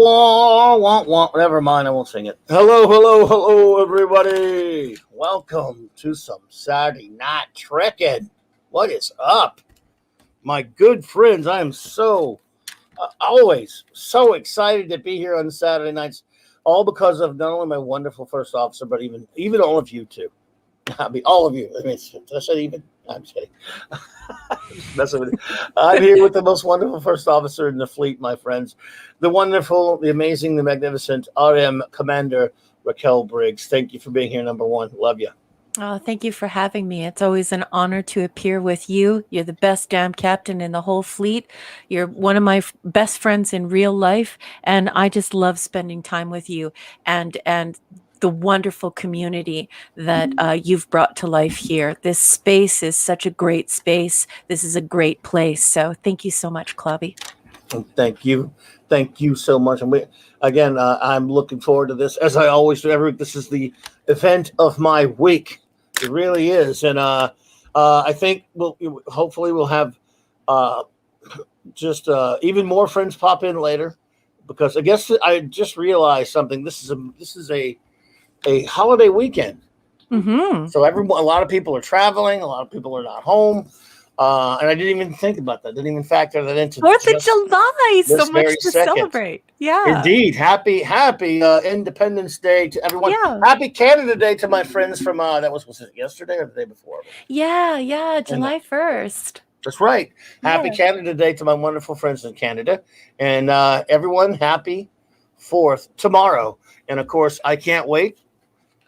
Wah, wah, wah. Never mind, I won't sing it. Hello, hello, hello, everybody. Welcome to some Saturday night trekking. What is up? My good friends, I am always so excited to be here on Saturday nights, all because of not only my wonderful first officer, but even all of you too. I mean, all of you. I mean, did I say even? I'm just kidding. Just messing with you. I'm here with the most wonderful first officer in the fleet, my friends. The wonderful, the amazing, the magnificent RM Commander RAQUEL BRIGGS. Thank you for being here, number one. Love you. Oh, thank you for having me. It's always an honor to appear with you. You're the best damn captain in the whole fleet. You're one of my best friends in real life, and I just love spending time with you and the wonderful community that you've brought to life here. This space is such a great space. This is a great place. So thank you so much, Clobby. Thank you. Thank you so much. And I'm looking forward to this, as I always do every week. This is the event of my week. It really is. And I think hopefully we'll have just even more friends pop in later, because I guess I just realized something. This is a holiday weekend. Mm-hmm. So a lot of people are traveling. A lot of people are not home. And I didn't even think about that. Didn't even factor that into 4th of July. So much to second. celebrate. Yeah. Indeed. Happy Independence Day to everyone. Yeah. Happy Canada Day to my friends from was it yesterday or the day before? Yeah, July 1st. That's right. Happy Yeah. Canada Day to my wonderful friends in Canada. And everyone, happy 4th tomorrow. And of course, I can't wait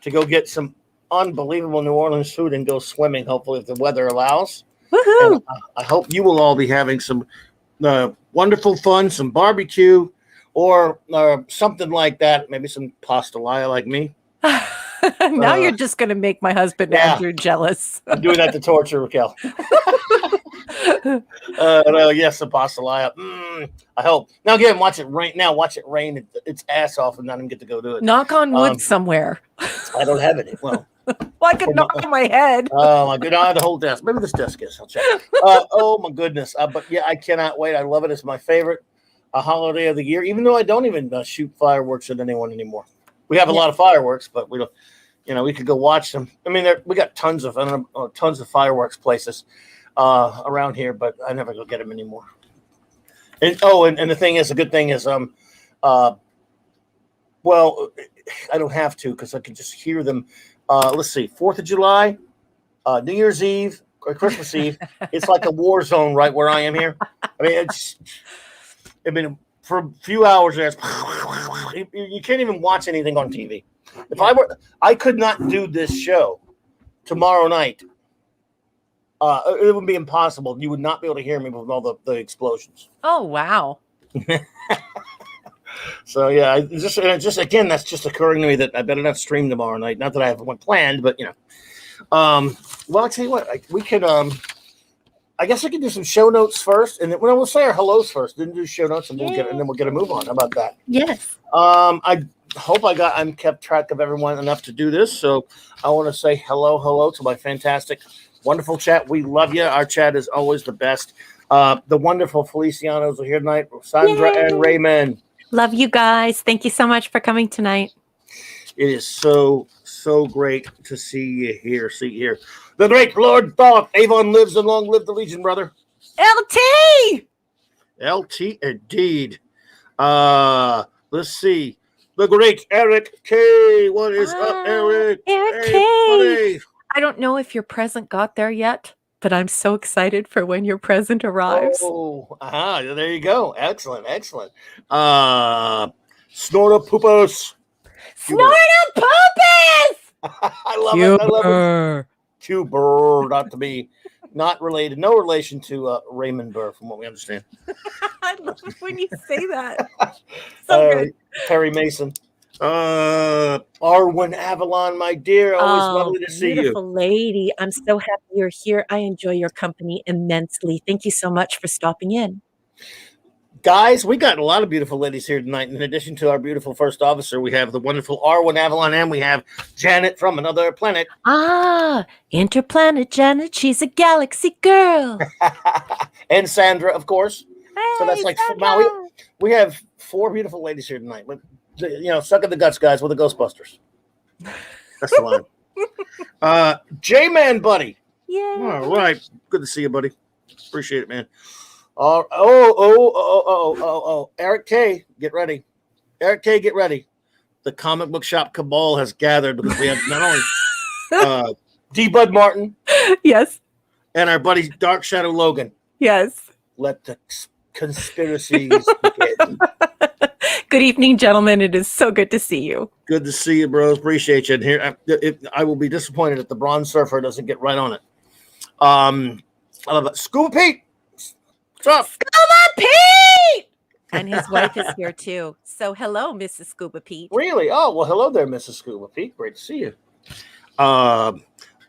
to go get some unbelievable New Orleans food and go swimming, hopefully, if the weather allows. Woohoo! And I hope you will all be having some wonderful fun, some barbecue, or something like that. Maybe some pastelaya like me. Now you're just going to make my husband Andrew jealous. I'm doing that to torture Raquel. Yes, the pastelaya. I hope. Now again, watch it rain. Now watch it rain its ass off and not even get to go do it. Knock on wood somewhere. I don't have any. Well, I could knock on my head. Oh my goodness! The whole desk. Maybe this desk is. I'll check. Oh my goodness! But yeah, I cannot wait. I love it. It's my favorite holiday of the year. Even though I don't even shoot fireworks at anyone anymore. We have a lot of fireworks, but we don't. We could go watch them. I mean, we got tons of fireworks places around here, but I never go get them anymore. And the thing is, the good thing is, well, I don't have to because I can just hear them. Let's see, 4th of July, New Year's Eve, or Christmas Eve. It's like a war zone right where I am here. I mean, for a few hours there, you can't even watch anything on TV. If I could not do this show tomorrow night. It would be impossible. You would not be able to hear me with all the explosions. Oh, wow. So yeah, just again, that's just occurring to me that I better not stream tomorrow night. Not that I have one planned, but well, I'll tell you what, we could I guess I could do some show notes first, and then we'll say our hellos first. Then do show notes, and then we'll get a move on. How about that? Yes. I hope I'm kept track of everyone enough to do this. So I want to say hello to my fantastic, wonderful chat. We love you. Our chat is always the best. The wonderful Felicianos are here tonight. Sandra and Raymond. Love you guys. Thank you so much for coming tonight. It is so great to see you here. The great Lord Thoth. Avon lives and long live the Legion, brother. LT indeed. Let's see. The great Eric K. What is up, Eric? Eric K. I don't know if your present got there yet, but I'm so excited for when your present arrives. Oh, there you go. Excellent. Snorta Poopos. I love it. Cuber, not related, no relation to Raymond Burr, from what we understand. I love when you say that. So good. Perry Mason. Arwen Avalon, my dear, always lovely to see you. Beautiful lady. I'm so happy you're here. I enjoy your company immensely. Thank you so much for stopping in. Guys, we got a lot of beautiful ladies here tonight. In addition to our beautiful first officer, we have the wonderful Arwen Avalon, and we have Janet from another planet. Interplanet Janet. She's a galaxy girl. And Sandra, of course. So that's Hey, like wow. Sandra! We have 4 beautiful ladies here tonight. Suck at the guts, guys. With the Ghostbusters. That's the line. J-Man, buddy. Yeah. All right. Good to see you, buddy. Appreciate it, man. Oh. Eric K, get ready. Eric K, get ready. The comic book shop cabal has gathered because we have not only D. Bud Martin. Yes. And our buddy Dark Shadow Logan. Yes. Let the conspiracies begin. Good evening, gentlemen. It is so good to see you. Good to see you, bros. Appreciate you. And here, I will be disappointed if the Bronze Surfer doesn't get right on it. I love it. Scuba Pete. What's up? Scuba Pete! And his wife is here too. So hello, Mrs. Scuba Pete. Really? Oh, well, hello there, Mrs. Scuba Pete. Great to see you.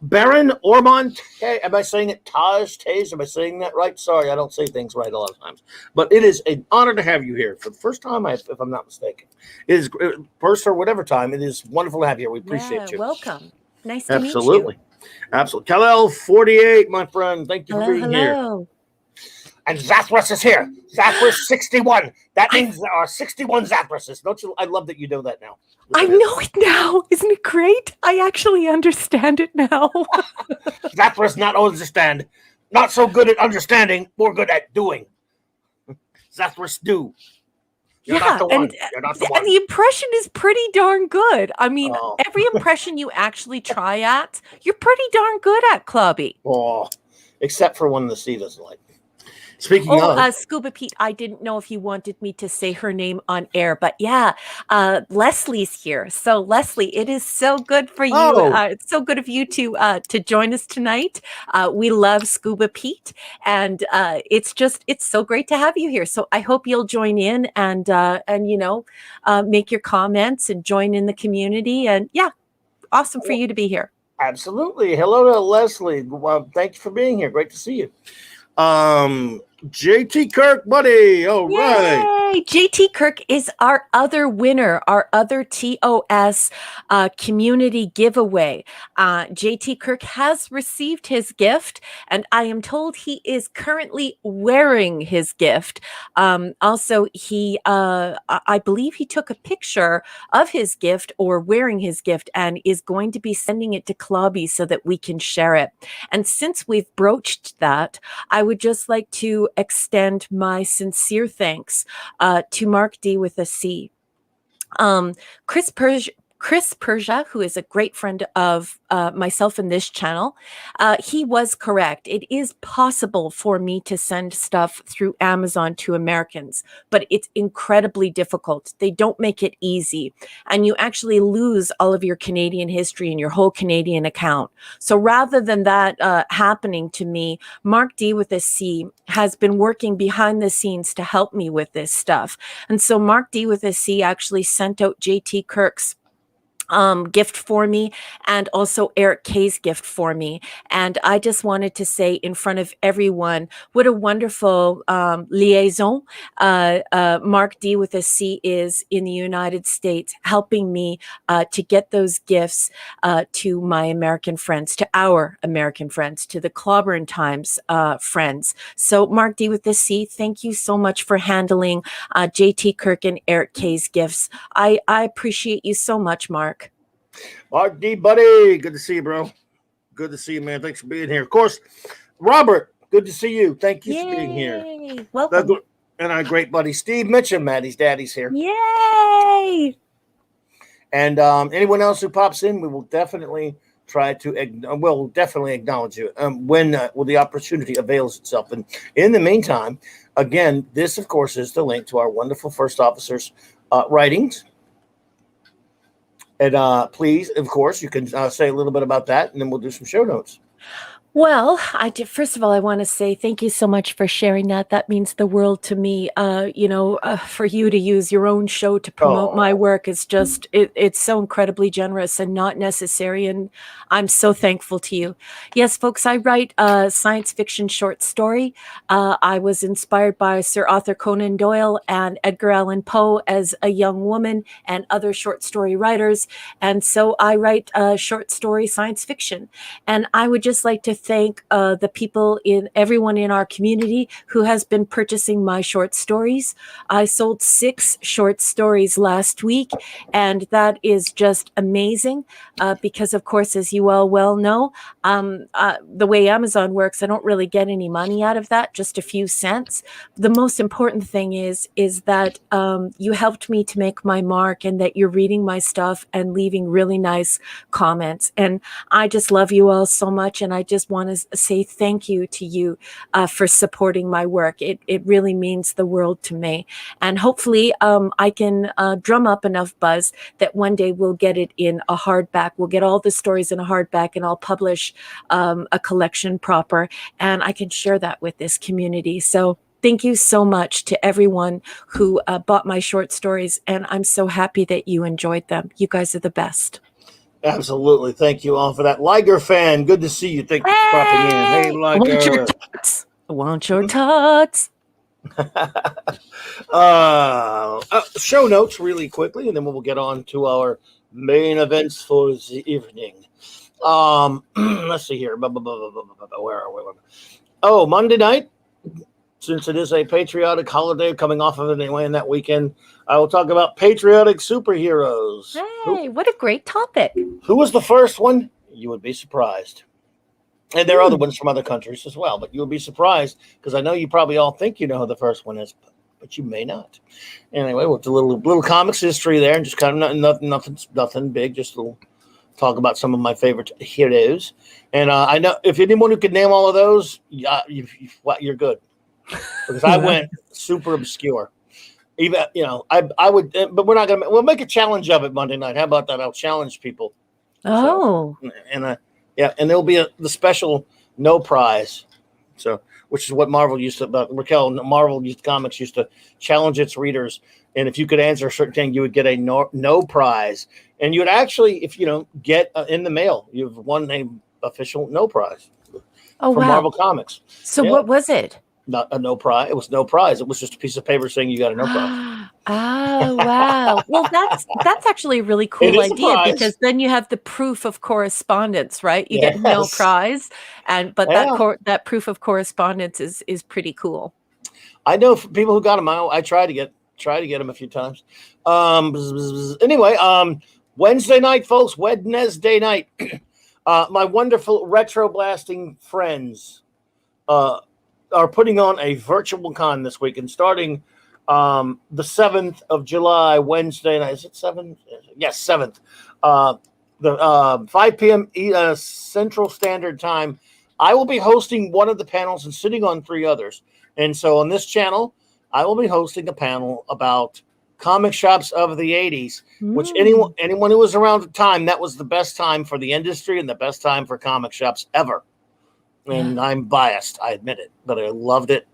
Baron Ormond. Hey, am I saying it? Taj Taze? Am I saying that right? Sorry, I don't say things right a lot of times. But it is an honor to have you here for the first time, if I'm not mistaken. It is first or whatever time. It is wonderful to have you here. We appreciate you. Welcome. Nice to meet you. Absolutely. Kal-El 48, my friend. Thank you for being here. And Zathras is here. Zathras 61. That means there are 61 Zathrases. Don't you? I love that you know that now. I know it now. Isn't it great? I actually understand it now. Zathras not understand. Not so good at understanding, more good at doing. Zathras do. You're not the one. You're not the one. And the impression is pretty darn good. I mean, every impression you actually try at, you're pretty darn good at, Clubby. Oh, except for one the sea doesn't like. Speaking of Scuba Pete, I didn't know if you wanted me to say her name on air, but yeah, Leslie's here. So Leslie, it is so good for you. It's so good of you to join us tonight. We love Scuba Pete, and it's so great to have you here. So I hope you'll join in and make your comments and join in the community. And yeah, awesome for you to be here. Absolutely. Hello to Leslie. Thank you for being here. Great to see you. JT Kirk, buddy. All right. JT Kirk is our other winner, our other TOS community giveaway. JT Kirk has received his gift, and I am told he is currently wearing his gift. Also, I believe he took a picture of his gift or wearing his gift and is going to be sending it to Clubby so that we can share it. And since we've broached that, I would just like to extend my sincere thanks to Mark D with a C. Chris Persia, who is a great friend of myself in this channel, he was correct. It is possible for me to send stuff through Amazon to Americans, but it's incredibly difficult. They don't make it easy, and you actually lose all of your Canadian history and your whole Canadian account. So rather than that happening to me, Mark D with a C has been working behind the scenes to help me with this stuff. And so Mark D with a C actually sent out JT Kirk's gift for me, and also Eric K's gift for me. And I just wanted to say in front of everyone, what a wonderful liaison Mark D with a C is in the United States, helping me to get those gifts to my American friends, to our American friends, to the CLOBBERIN Times friends. So Mark D with a C, thank you so much for handling JT Kirk and Eric K's gifts. I appreciate you so much, Mark. Mark D, buddy. Good to see you, bro. Good to see you, man. Thanks for being here. Of course, Robert, good to see you. Thank you for being here. Welcome. And our great buddy Steve Mitchum, Maddie's daddy's here. Yay! And anyone else who pops in, we will definitely acknowledge you when the opportunity avails itself. And in the meantime, again, this, of course, is the link to our wonderful first officer's writings. And please, of course, you can say a little bit about that, and then we'll do some show notes. Well, first of all, I want to say thank you so much for sharing that. That means the world to me. For you to use your own show to promote my work is just, it's so incredibly generous and not necessary. And I'm so thankful to you. Yes, folks, I write a science fiction short story. I was inspired by Sir Arthur Conan Doyle and Edgar Allan Poe as a young woman and other short story writers. And so I write short story science fiction. And I would just like to thank the people everyone in our community who has been purchasing my short stories. I sold 6 short stories last week, and that is just amazing because, of course, as you all well know, the way Amazon works, I don't really get any money out of that, just a few cents. The most important thing is that you helped me to make my mark, and that you're reading my stuff and leaving really nice comments. And I just love you all so much, and I just want to say thank you to you for supporting my work. It really means the world to me. And hopefully I can drum up enough buzz that one day we'll get it in a hardback. We'll get all the stories in a hardback, and I'll publish a collection proper, and I can share that with this community. So thank you so much to everyone who bought my short stories, and I'm so happy that you enjoyed them. You guys are the best. Absolutely. Thank you all for that. Liger fan, good to see you. Thank you for dropping in. Hey, Liger. I want your tots. Show notes really quickly, and then we'll get on to our main events for the evening. Let's see here. Where are we? Oh, Monday night. Since it is a patriotic holiday coming off of it anyway in that weekend, I will talk about patriotic superheroes. Hey, what a great topic. Who was the first one? You would be surprised. And there are other ones from other countries as well, but you would be surprised because I know you probably all think you know who the first one is, but you may not. Anyway, with a little comics history there, and just kind of nothing big, just a little talk about some of my favorite heroes. And I know if anyone who can name all of those, you're good. Because I went super obscure. Even I would, but we're not gonna. We'll make a challenge of it Monday night. How about that? I'll challenge people. Oh, so, and there'll be the special no prize. So, which is what Marvel used to. Marvel Comics used to challenge its readers, and if you could answer a certain thing, you would get a no prize, and you would actually, if get in the mail, you've won a official no prize. Oh, from wow. Marvel Comics. So what was it? Not a no prize. It was no prize. It was just a piece of paper saying you got a no prize. Oh, wow. Well, that's actually a really cool idea, because then you have the proof of correspondence, right? You get no prize, but that proof of correspondence is pretty cool. I know people who got them. I try to get them a few times. Anyway, Wednesday night, folks. Wednesday night. My wonderful retro blasting friends are putting on a virtual con this week, and starting the 7th of July, Wednesday night. Is it 7th? Yes, 7th. The 5 p.m. Central Standard Time. I will be hosting one of the panels and sitting on 3 others. And so on this channel, I will be hosting a panel about comic shops of the 80s, which anyone who was around at the time, that was the best time for the industry and the best time for comic shops ever. And I'm biased, I admit it, but I loved it.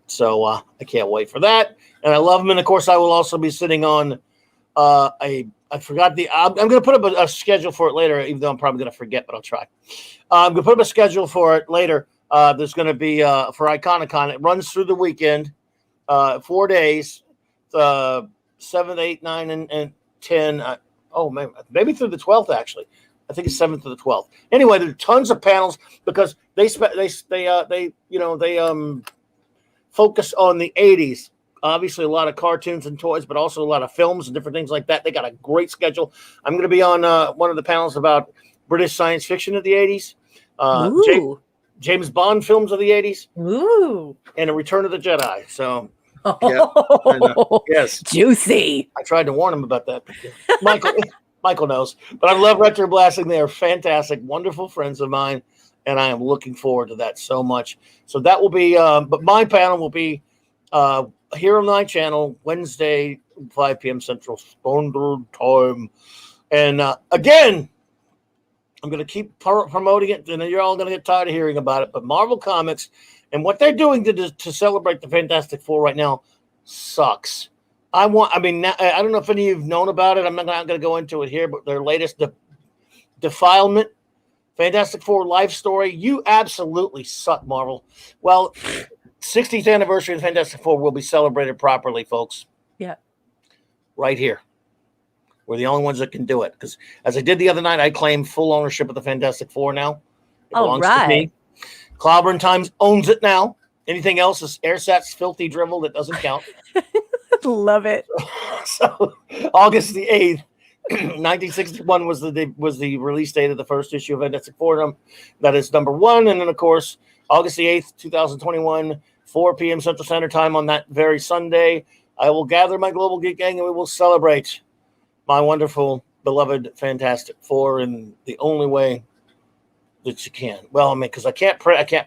So I can't wait for that. And I love them. And of course, I will also be sitting on I'm going to put up a schedule for it later, even though I'm probably going to forget, but I'll try. I'm going to put up a schedule for it later. There's going to be for Iconicon. It runs through the weekend, 4 days, 7th, 8th, 9th, and 10. Maybe through the 12th, actually. I think it's 7th to the 12th. Anyway, there are tons of panels because they focus on the 80s. Obviously, a lot of cartoons and toys, but also a lot of films and different things like that. They got a great schedule. I'm going to be on one of the panels about British science fiction of the 80s, James Bond films of the 80s, and A Return of the Jedi. So, yes, juicy. I tried to warn him about that. Michael knows, but I love Retro Blasting. They are fantastic, wonderful friends of mine, and I am looking forward to that so much. So that will be, but my panel will be here on my channel, Wednesday, 5 p.m. Central Standard Time. And again, I'm going to keep promoting it, and you're all going to get tired of hearing about it, but Marvel Comics and what they're doing to celebrate the Fantastic Four right now sucks. I don't know if any of you have known about it. I'm not going to go into it here, but their latest defilement, Fantastic Four life story. You absolutely suck, Marvel. Well, 60th anniversary of Fantastic Four will be celebrated properly, folks. Yeah. Right here. We're the only ones that can do it. Because as I did the other night, I claim full ownership of the Fantastic Four now. It belongs to me. Clobbering Times owns it now. Anything else is AirSat's filthy drivel that doesn't count. Love it. So August the 8th, 1961 was the release date of the first issue of Fantastic Four. That is number 1. And then, of course, August the 8th, 2021, 4 p.m. Central Standard Time on that very Sunday, I will gather my Global Geek Gang and we will celebrate my wonderful, beloved Fantastic Four in the only way that you can. Well, I mean, because I can't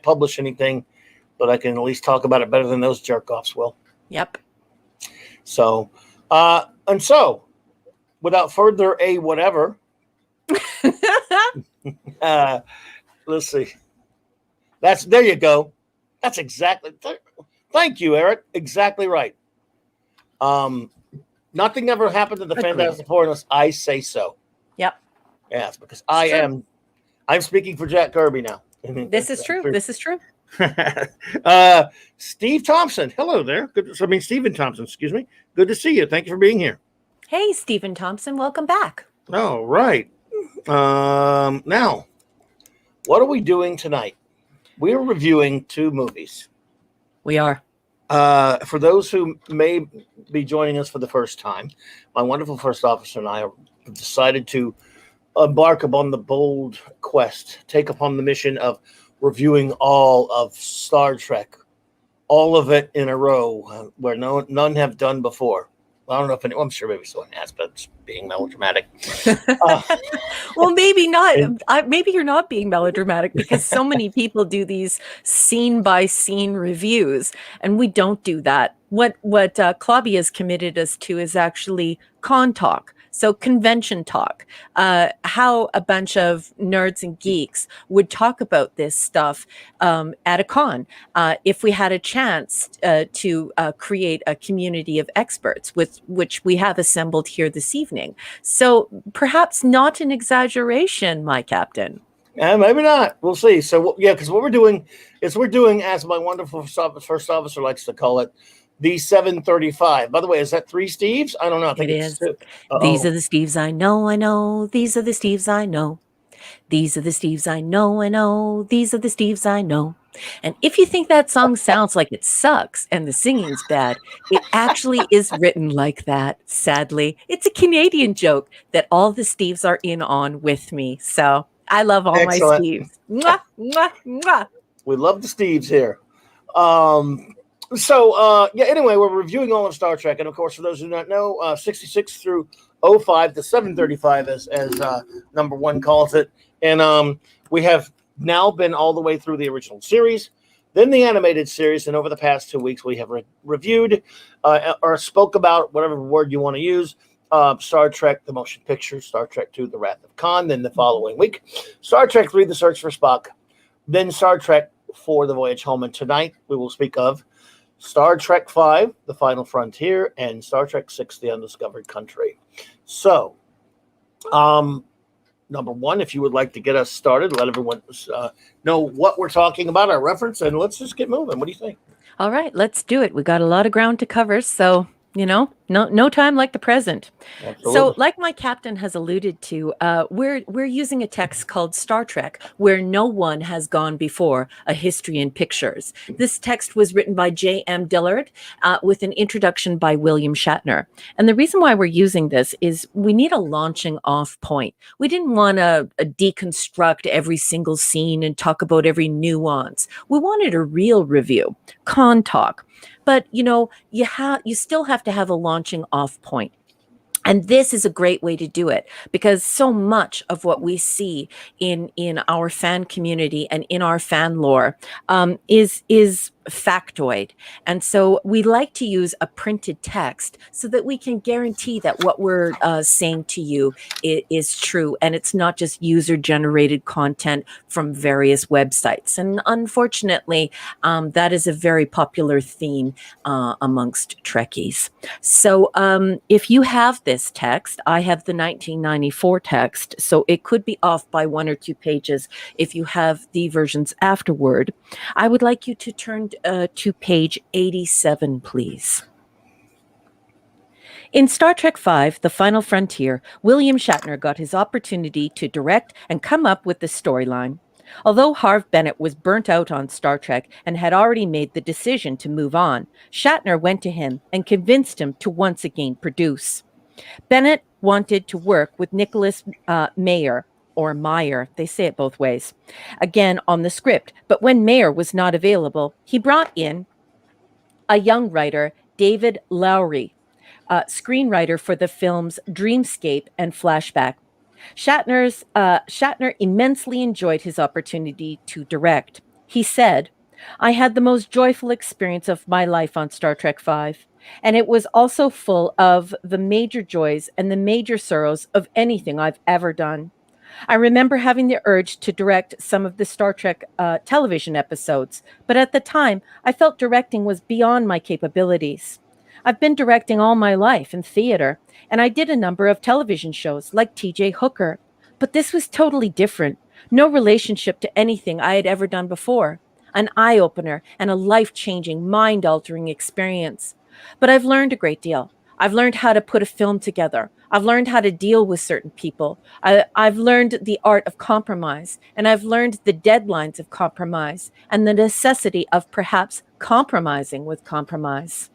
publish anything, but I can at least talk about it better than those jerk-offs will. Yep. So, and so, without further whatever, let's see. There you go. That's exactly. Thank you, Eric. Exactly right. Nothing ever happened to the Fantastic Four unless I say so. Yep. Yes, because I'm speaking for Jack Kirby now. This is true. This is true. Steve Thompson. Hello there. Stephen Thompson, excuse me. Good to see you. Thank you for being here. Hey, Stephen Thompson. Welcome back. All right. Now, what are we doing tonight? We're reviewing 2 movies. We are. For those who may be joining us for the first time, my wonderful first officer and I have decided to embark upon the bold quest, take upon the mission of reviewing all of Star Trek, all of it in a row, where none have done before. I don't know if anyone, I'm sure maybe someone has, but it's being melodramatic. Well, maybe not. Maybe you're not being melodramatic because so many people do these scene by scene reviews, and we don't do that. What Clobby has committed us to is actually con talk. So convention talk, how a bunch of nerds and geeks would talk about this stuff at a con. If we had a chance to create a community of experts, with which we have assembled here this evening. So perhaps not an exaggeration, my captain. Maybe not. We'll see. So yeah, because what we're doing is as my wonderful first officer likes to call it, the 735. By the way, is that 3 Steves? I don't know. I think it it's is. These are the Steves I know. These are the Steves I know. These are the Steves I know. These are the Steves I know. And if you think that song sounds like it sucks and the singing's bad, it actually is written like that, sadly. It's a Canadian joke that all the Steves are in on with me. So I love all Excellent. my Steves. Mwah, mwah, mwah. We love the Steves here. Anyway, we're reviewing all of Star Trek. And of course, for those who do not know, 66 through 05 to 735, as number 1 calls it. And we have now been all the way through the original series, then the animated series. And over the past 2 weeks, we have reviewed or spoke about, whatever word you want to use, Star Trek, the motion picture, Star Trek II, The Wrath of Khan. Then the following week, Star Trek III, The Search for Spock. Then Star Trek IV, The Voyage Home. And tonight, we will speak of Star Trek V, The Final Frontier, and Star Trek VI, The Undiscovered Country. So, number 1, if you would like to get us started, let everyone know what we're talking about, our reference, and let's just get moving. What do you think? All right, let's do it. We got a lot of ground to cover, so no time like the present. Absolutely. So, like my captain has alluded to, we're using a text called Star Trek, where no one has gone before, a history in pictures. This text was written by J.M. Dillard with an introduction by William Shatner. And the reason why we're using this is we need a launching off point. We didn't want to deconstruct every single scene and talk about every nuance. We wanted a real review, con talk. But, you still have to have a launching off point. And this is a great way to do it, because so much of what we see in our fan community and in our fan lore is factoid. And so we like to use a printed text so that we can guarantee that what we're saying to you is true, and it's not just user-generated content from various websites. And unfortunately, that is a very popular theme amongst Trekkies. So if you have this text, I have the 1994 text, so it could be off by 1 or 2 pages if you have the versions afterward. I would like you to turn to page 87, please. In Star Trek V, The Final Frontier, William Shatner got his opportunity to direct and come up with the storyline. Although Harve Bennett was burnt out on Star Trek and had already made the decision to move on, Shatner went to him and convinced him to once again produce. Bennett wanted to work with Nicholas Mayer, or Meyer, they say it both ways, again on the script. But when Mayer was not available, he brought in a young writer, David Lowry, screenwriter for the films Dreamscape and Flashback. Shatner immensely enjoyed his opportunity to direct. He said, "I had the most joyful experience of my life on Star Trek V, and it was also full of the major joys and the major sorrows of anything I've ever done. I remember having the urge to direct some of the Star Trek television episodes, but at the time, I felt directing was beyond my capabilities. I've been directing all my life in theater, and I did a number of television shows like TJ Hooker, but this was totally different. No relationship to anything I had ever done before. An eye-opener and a life-changing, mind-altering experience. But I've learned a great deal. I've learned how to put a film together. I've learned how to deal with certain people. I've learned the art of compromise, and I've learned the deadlines of compromise and the necessity of perhaps compromising with compromise."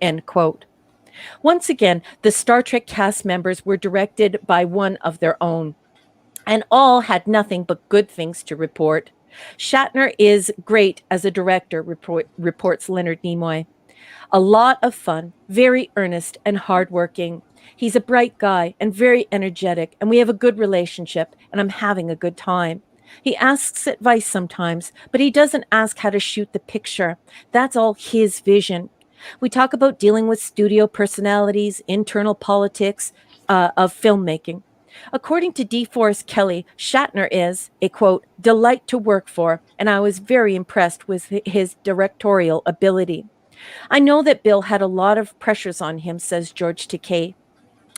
End quote. Once again, the Star Trek cast members were directed by one of their own, and all had nothing but good things to report. Shatner is great as a director, reports Leonard Nimoy. A lot of fun, very earnest and hardworking. He's a bright guy and very energetic, and we have a good relationship, and I'm having a good time. He asks advice sometimes, but he doesn't ask how to shoot the picture. That's all his vision. We talk about dealing with studio personalities, internal politics of filmmaking. According to DeForest Kelley, Shatner is a, quote, delight to work for, and I was very impressed with his directorial ability. I know that Bill had a lot of pressures on him, says George Takei,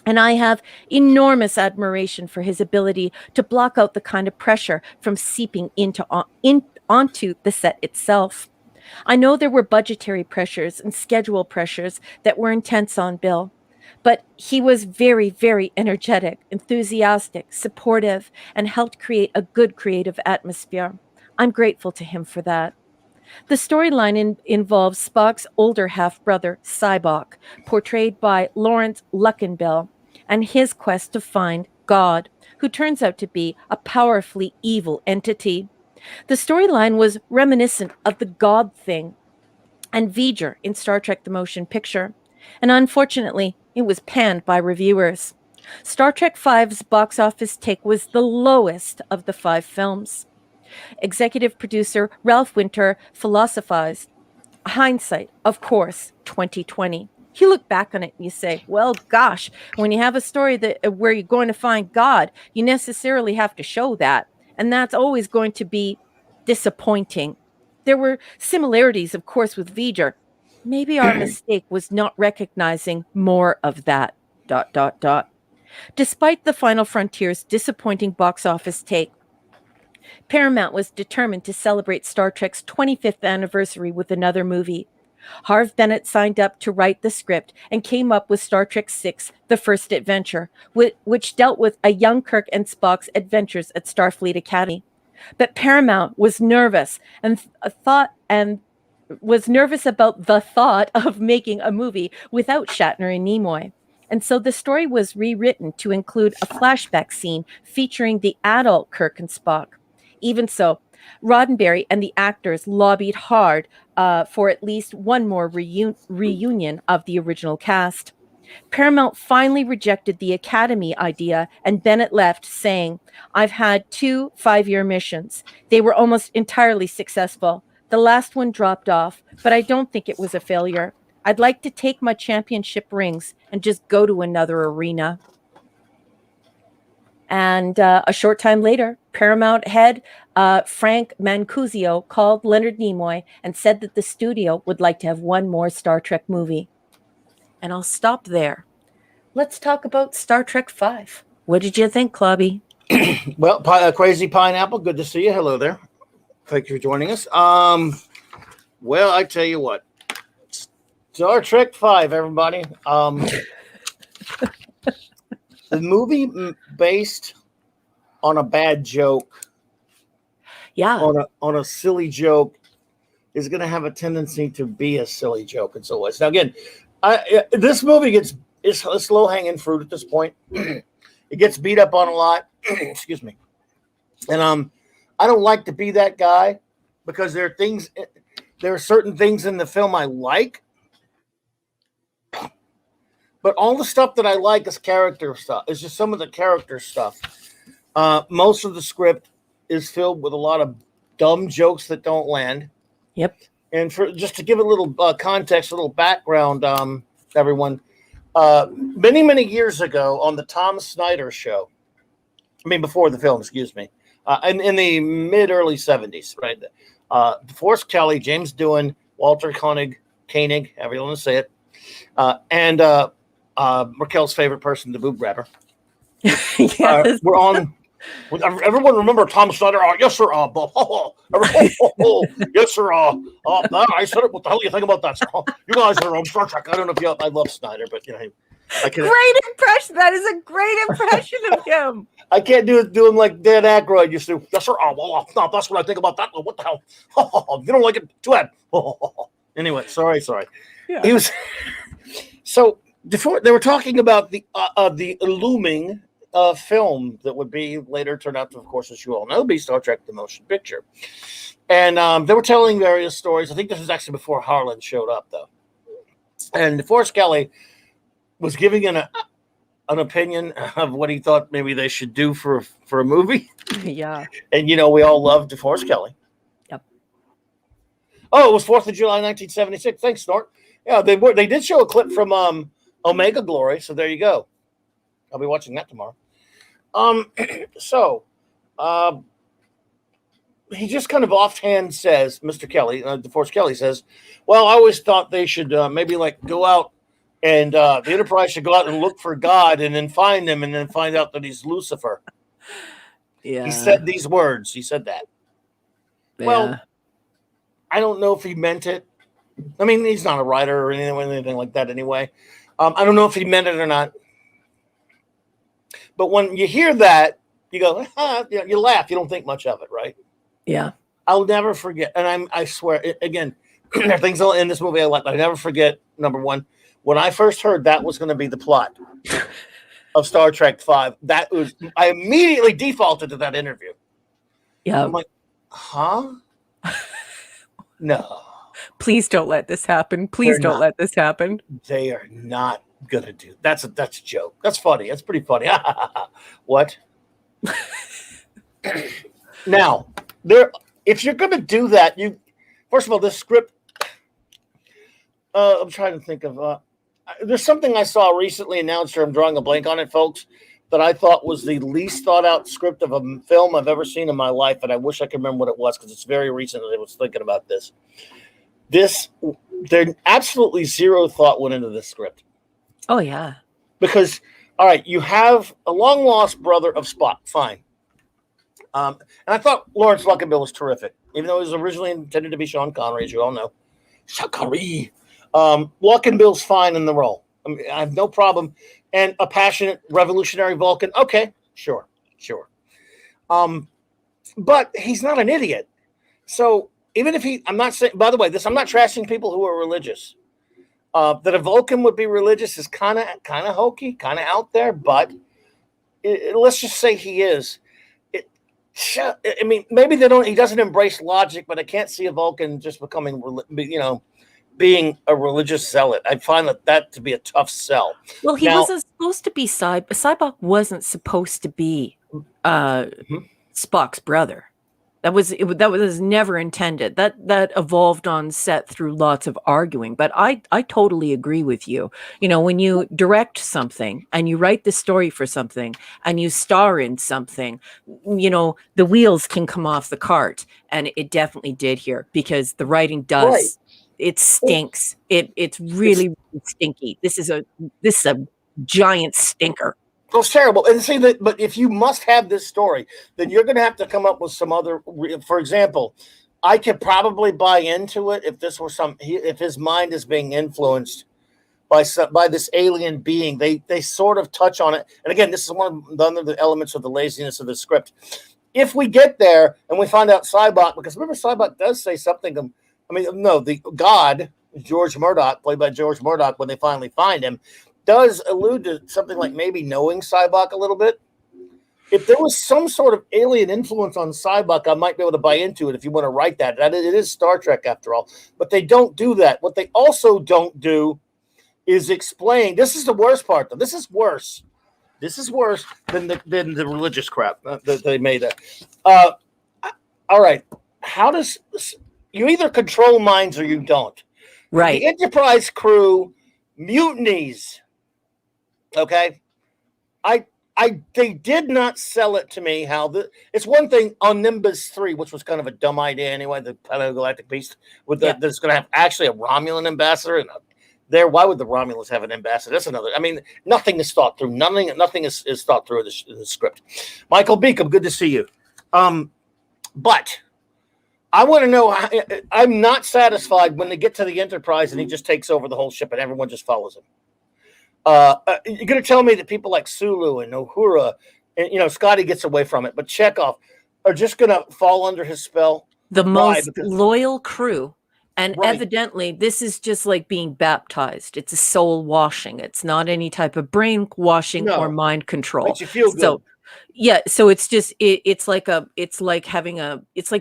and I have enormous admiration for his ability to block out the kind of pressure from seeping onto the set itself. I know there were budgetary pressures and schedule pressures that were intense on Bill, but he was very, very energetic, enthusiastic, supportive, and helped create a good creative atmosphere. I'm grateful to him for that. The storyline involves Spock's older half-brother, Sybok, portrayed by Lawrence Luckinbill, and his quest to find God, who turns out to be a powerfully evil entity. The storyline was reminiscent of the God Thing and V'ger in Star Trek The Motion Picture, and unfortunately, it was panned by reviewers. Star Trek V's box office take was the lowest of the 5 films. Executive producer Ralph Winter philosophized, hindsight, of course, 2020. You look back on it and you say, well, gosh, when you have a story where you're going to find God, you necessarily have to show that. And that's always going to be disappointing. There were similarities, of course, with V'ger. Maybe our mistake was not recognizing more of that, ... Despite the Final Frontier's disappointing box office take, Paramount was determined to celebrate Star Trek's 25th anniversary with another movie. Harve Bennett signed up to write the script and came up with Star Trek VI, The First Adventure, which dealt with a young Kirk and Spock's adventures at Starfleet Academy. But Paramount was nervous was nervous about the thought of making a movie without Shatner and Nimoy. And so the story was rewritten to include a flashback scene featuring the adult Kirk and Spock. Even so, Roddenberry and the actors lobbied hard for at least one more reunion of the original cast. Paramount finally rejected the Academy idea, and Bennett left, saying, "I've had 2 5-year missions. They were almost entirely successful. The last one dropped off, but I don't think it was a failure. I'd like to take my championship rings and just go to another arena." And a short time later, Paramount head Frank Mancuso called Leonard Nimoy and said that the studio would like to have one more Star Trek movie. And I'll stop there. Let's talk about Star Trek V. What did you think, Clobby? Well, Crazy Pineapple, good to see you. Hello there. Thank you for joining us. Well, I tell you what, Star Trek V, everybody. The movie based on a bad joke. Yeah. on a silly joke is going to have a tendency to be a silly joke in some ways. Now, again, this movie it's low hanging fruit at this point. It gets beat up on a lot. Excuse me. And I don't like to be that guy because there are certain things in the film I like, but all the stuff that I like is character stuff. It's just some of the character stuff. Most of the script is filled with a lot of dumb jokes that don't land. Yep. And just to give a little context, a little background, everyone, many years ago on the Tom Snyder show, before the film, excuse me, in the mid-early 70s, right? DeForest Kelley, James Doohan, Walter Koenig, however you want to say it, and Raquel's favorite person, the boob grabber. Yes. We're on. Everyone remember Tom Snyder? Yes, sir. Yes, sir. I said it. What the hell do you think about that, sir? You guys are on Star Trek. I don't know if you. I love Snyder, but I can. Great impression. That is a great impression of him. I can't do him like Dan Aykroyd used to. Yes, sir. No, that's what I think about that. What the hell? You don't like it? Too bad. Anyway, sorry. Yeah. He was. So before they were talking about the looming film that would be later turned out to, of course, as you all know, be Star Trek: The Motion Picture. And they were telling various stories. I think this was actually before Harlan showed up, though. And DeForest Kelley was giving an opinion of what he thought maybe they should do for a movie. Yeah. And, we all love DeForest Kelley. Yep. Oh, it was 4th of July, 1976. Thanks, Snort. Yeah, they did show a clip from Omega Glory, so there you go. I'll be watching that tomorrow. He just kind of offhand says, Mr. Kelley, DeForest Kelley says, well, I always thought they should maybe go out and the Enterprise should go out and look for God and then find him and then find out that he's Lucifer. Yeah. He said these words. He said that. Yeah. Well, I don't know if he meant it. He's not a writer or anything like that anyway. I don't know if he meant it or not. But when you hear that, you go, you laugh. You don't think much of it, right? Yeah. I'll never forget. And I swear, again, there are things in this movie I like. I never forget, number one, when I first heard that was going to be the plot of Star Trek V, I immediately defaulted to that interview. Yeah. I'm like, huh? No. Please don't let this happen. Please don't let this happen. They are not gonna do. That's a joke. That's funny. That's pretty funny. What? Now, if you're gonna do that, first of all, this script. I'm trying to think of. There's something I saw recently announced, or I'm drawing a blank on it, folks, that I thought was the least thought out script of a film I've ever seen in my life, and I wish I could remember what it was because it's very recent that I was thinking about this. There absolutely zero thought went into this script. Oh, yeah. Because, all right, you have a long-lost brother of Spock. Fine. And I thought Lawrence Luckenbill was terrific, even though he was originally intended to be Sean Connery, as you all know. Sean Connery. Luckenbill's fine in the role. I have no problem. And a passionate revolutionary Vulcan. Okay, sure. But he's not an idiot. So even if I'm not saying, by the way, I'm not trashing people who are religious. That a Vulcan would be religious is kind of hokey, kind of out there, but let's just say he is. Maybe he doesn't embrace logic, but I can't see a Vulcan just becoming, being a religious zealot. I find that to be a tough sell. Well, he wasn't supposed to be Cybok wasn't supposed to be Spock's brother. That was never intended. That evolved on set through lots of arguing. But I totally agree with you. When you direct something and you write the story for something and you star in something, the wheels can come off the cart, and it definitely did here because the writing does. Right. It stinks. It's really stinky. This is a giant stinker. It was terrible. And see that, but if you must have this story, then you're going to have to come up with some other. For example, I could probably buy into it if this were if his mind is being influenced by this alien being. They sort of touch on it. And again, this is one of the elements of the laziness of the script. if we get there and we find out Cybok, because remember Cybok does say something. The God George Murdoch, played by George Murdoch, when they finally find him, does allude to something like maybe knowing Cybok a little bit. If there was some sort of alien influence on Cybok, I might be able to buy into it if you want to write that. It is Star Trek after all. But they don't do that. What they also don't do is explain. This is the worst part, though. This is worse. This is worse than the religious crap that they made. All right. How does you either control minds or you don't? Right. The Enterprise crew mutinies. Okay. They did not sell it to me how it's one thing on Nimbus 3, which was kind of a dumb idea anyway, the Galactic Beast that's going to have actually a Romulan ambassador and why would the Romulans have an ambassador? That's another. I mean, nothing is thought through. Nothing is thought through in the script. Michael Beacom, good to see you. But I want to know. I'm not satisfied when they get to the Enterprise and he just takes over the whole ship and everyone just follows him. You're going to tell me that people like Sulu and Uhura, and Scotty gets away from it, but Chekhov are just going to fall under his spell. The most loyal crew. And evidently, this is just like being baptized. It's a soul washing. It's not any type of brain washing or mind control. Makes you feel good. So, yeah. So it's just it's like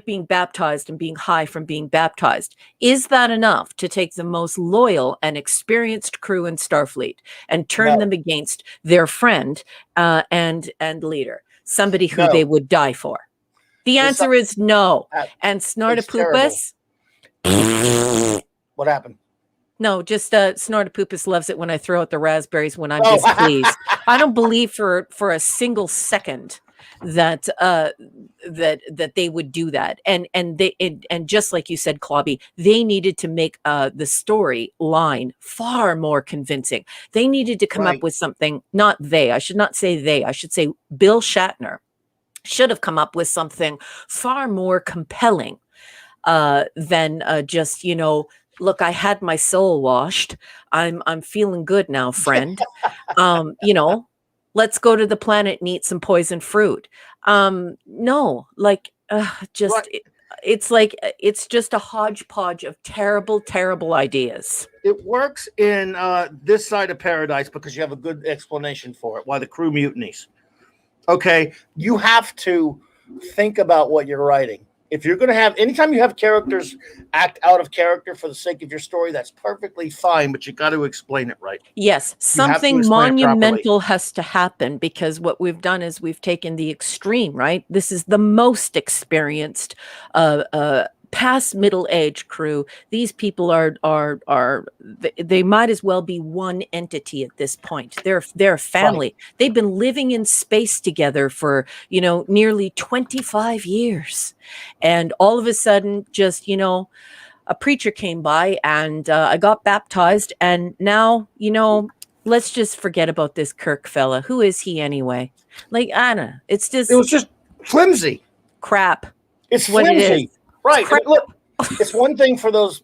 being baptized and being high from being baptized. Is that enough to take the most loyal and experienced crew in Starfleet and turn them against their friend and leader, somebody who they would die for? The answer is no. And Snortopoopas. What happened? No, just Snortopoopas loves it when I throw out the raspberries when I'm displeased. I don't believe for a single second that they would do that. And just like you said, Clobby, they needed to make the story line far more convincing. They needed to come up with something. I should not say they. I should say Bill Shatner should have come up with something far more compelling. Than just, look, I had my soul washed. I'm feeling good now, friend. Let's go to the planet and eat some poison fruit. No, like it's just a hodgepodge of terrible, terrible ideas. It works in this side of paradise because you have a good explanation for it. Why the crew mutinies? Okay, you have to think about what you're writing. If you're going to have, anytime you have characters act out of character for the sake of your story, that's perfectly fine, but you got to explain it right. Yes, something monumental has to happen because what we've done is we've taken the extreme, right? This is the most experienced past middle age crew. These people they might as well be one entity at this point. They're a family. Right. They've been living in space together for nearly 25 years, and all of a sudden, just a preacher came by and I got baptized, and now let's just forget about this Kirk fella. Who is he anyway? Like, I don't know. It was just flimsy crap. It's flimsy. What it is. Right. Look, it's one thing for those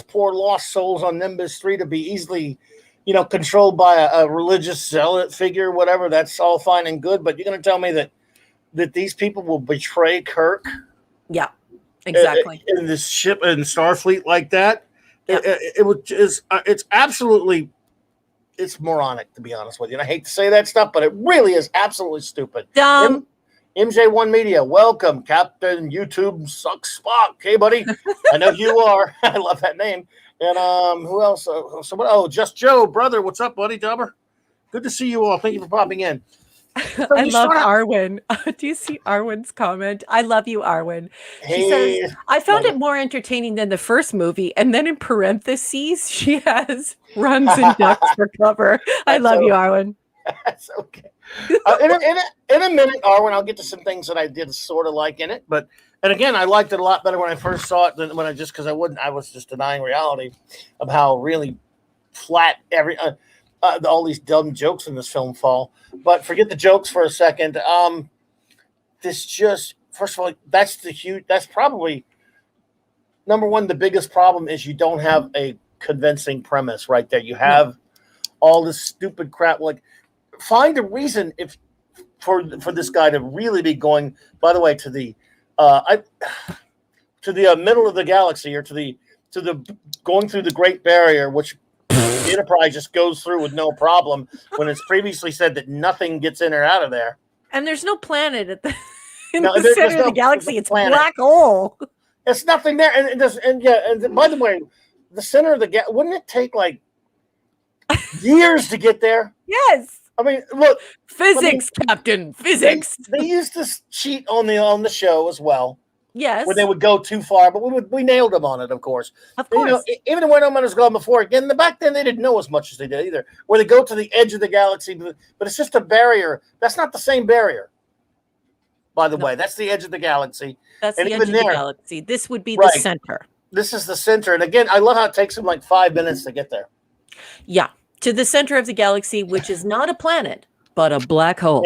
poor lost souls on Nimbus 3 to be easily, controlled by a religious zealot figure, whatever. That's all fine and good. But you're going to tell me that these people will betray Kirk? Yeah, exactly. In this ship in Starfleet like that? Yep. It's absolutely, it's moronic, to be honest with you. And I hate to say that stuff, but it really is absolutely stupid. Dumb. MJ1 Media, welcome, Captain YouTube Sucks Spock. Hey, buddy, I know you are. I love that name. And who else? Just Joe, brother. What's up, buddy? Dubber. Good to see you all. Thank you for popping in. So I love Arwen. Do you see Arwen's comment? I love you, Arwen. She says, I found it more entertaining than the first movie. And then in parentheses, she has runs and ducks for cover. I love you, Arwen. That's okay. In a minute, Arwen, I'll get to some things that I did sort of like in it. And again, I liked it a lot better when I first saw it than when I was just denying reality of how really flat all these dumb jokes in this film fall. But forget the jokes for a second. First of all, that's probably number one. The biggest problem is you don't have a convincing premise right there. You have all this stupid crap. Like, find a reason for this guy to really be going, by the way, to the middle of the galaxy, or to the going through the Great Barrier, which the Enterprise just goes through with no problem, when it's previously said that nothing gets in or out of there. And there's no planet at the No, the center of the galaxy. It's a black hole. There's nothing there, and by the way, the center of the galaxy, wouldn't it take like years to get there? Yes. I mean, look, Physics, Captain. Physics. They used to cheat on the show as well. Yes. When they would go too far, but we nailed them on it, of course. Of course. Even when No Man Has Gone Before, again, back then they didn't know as much as they did either. Where they go to the edge of the galaxy, but it's just a barrier. That's not the same barrier. By the way, that's the edge of the galaxy. That's the edge of the galaxy. This would be the center. This is the center. And again, I love how it takes them like 5 minutes to get there. Yeah. To the center of the galaxy, which is not a planet, but a black hole.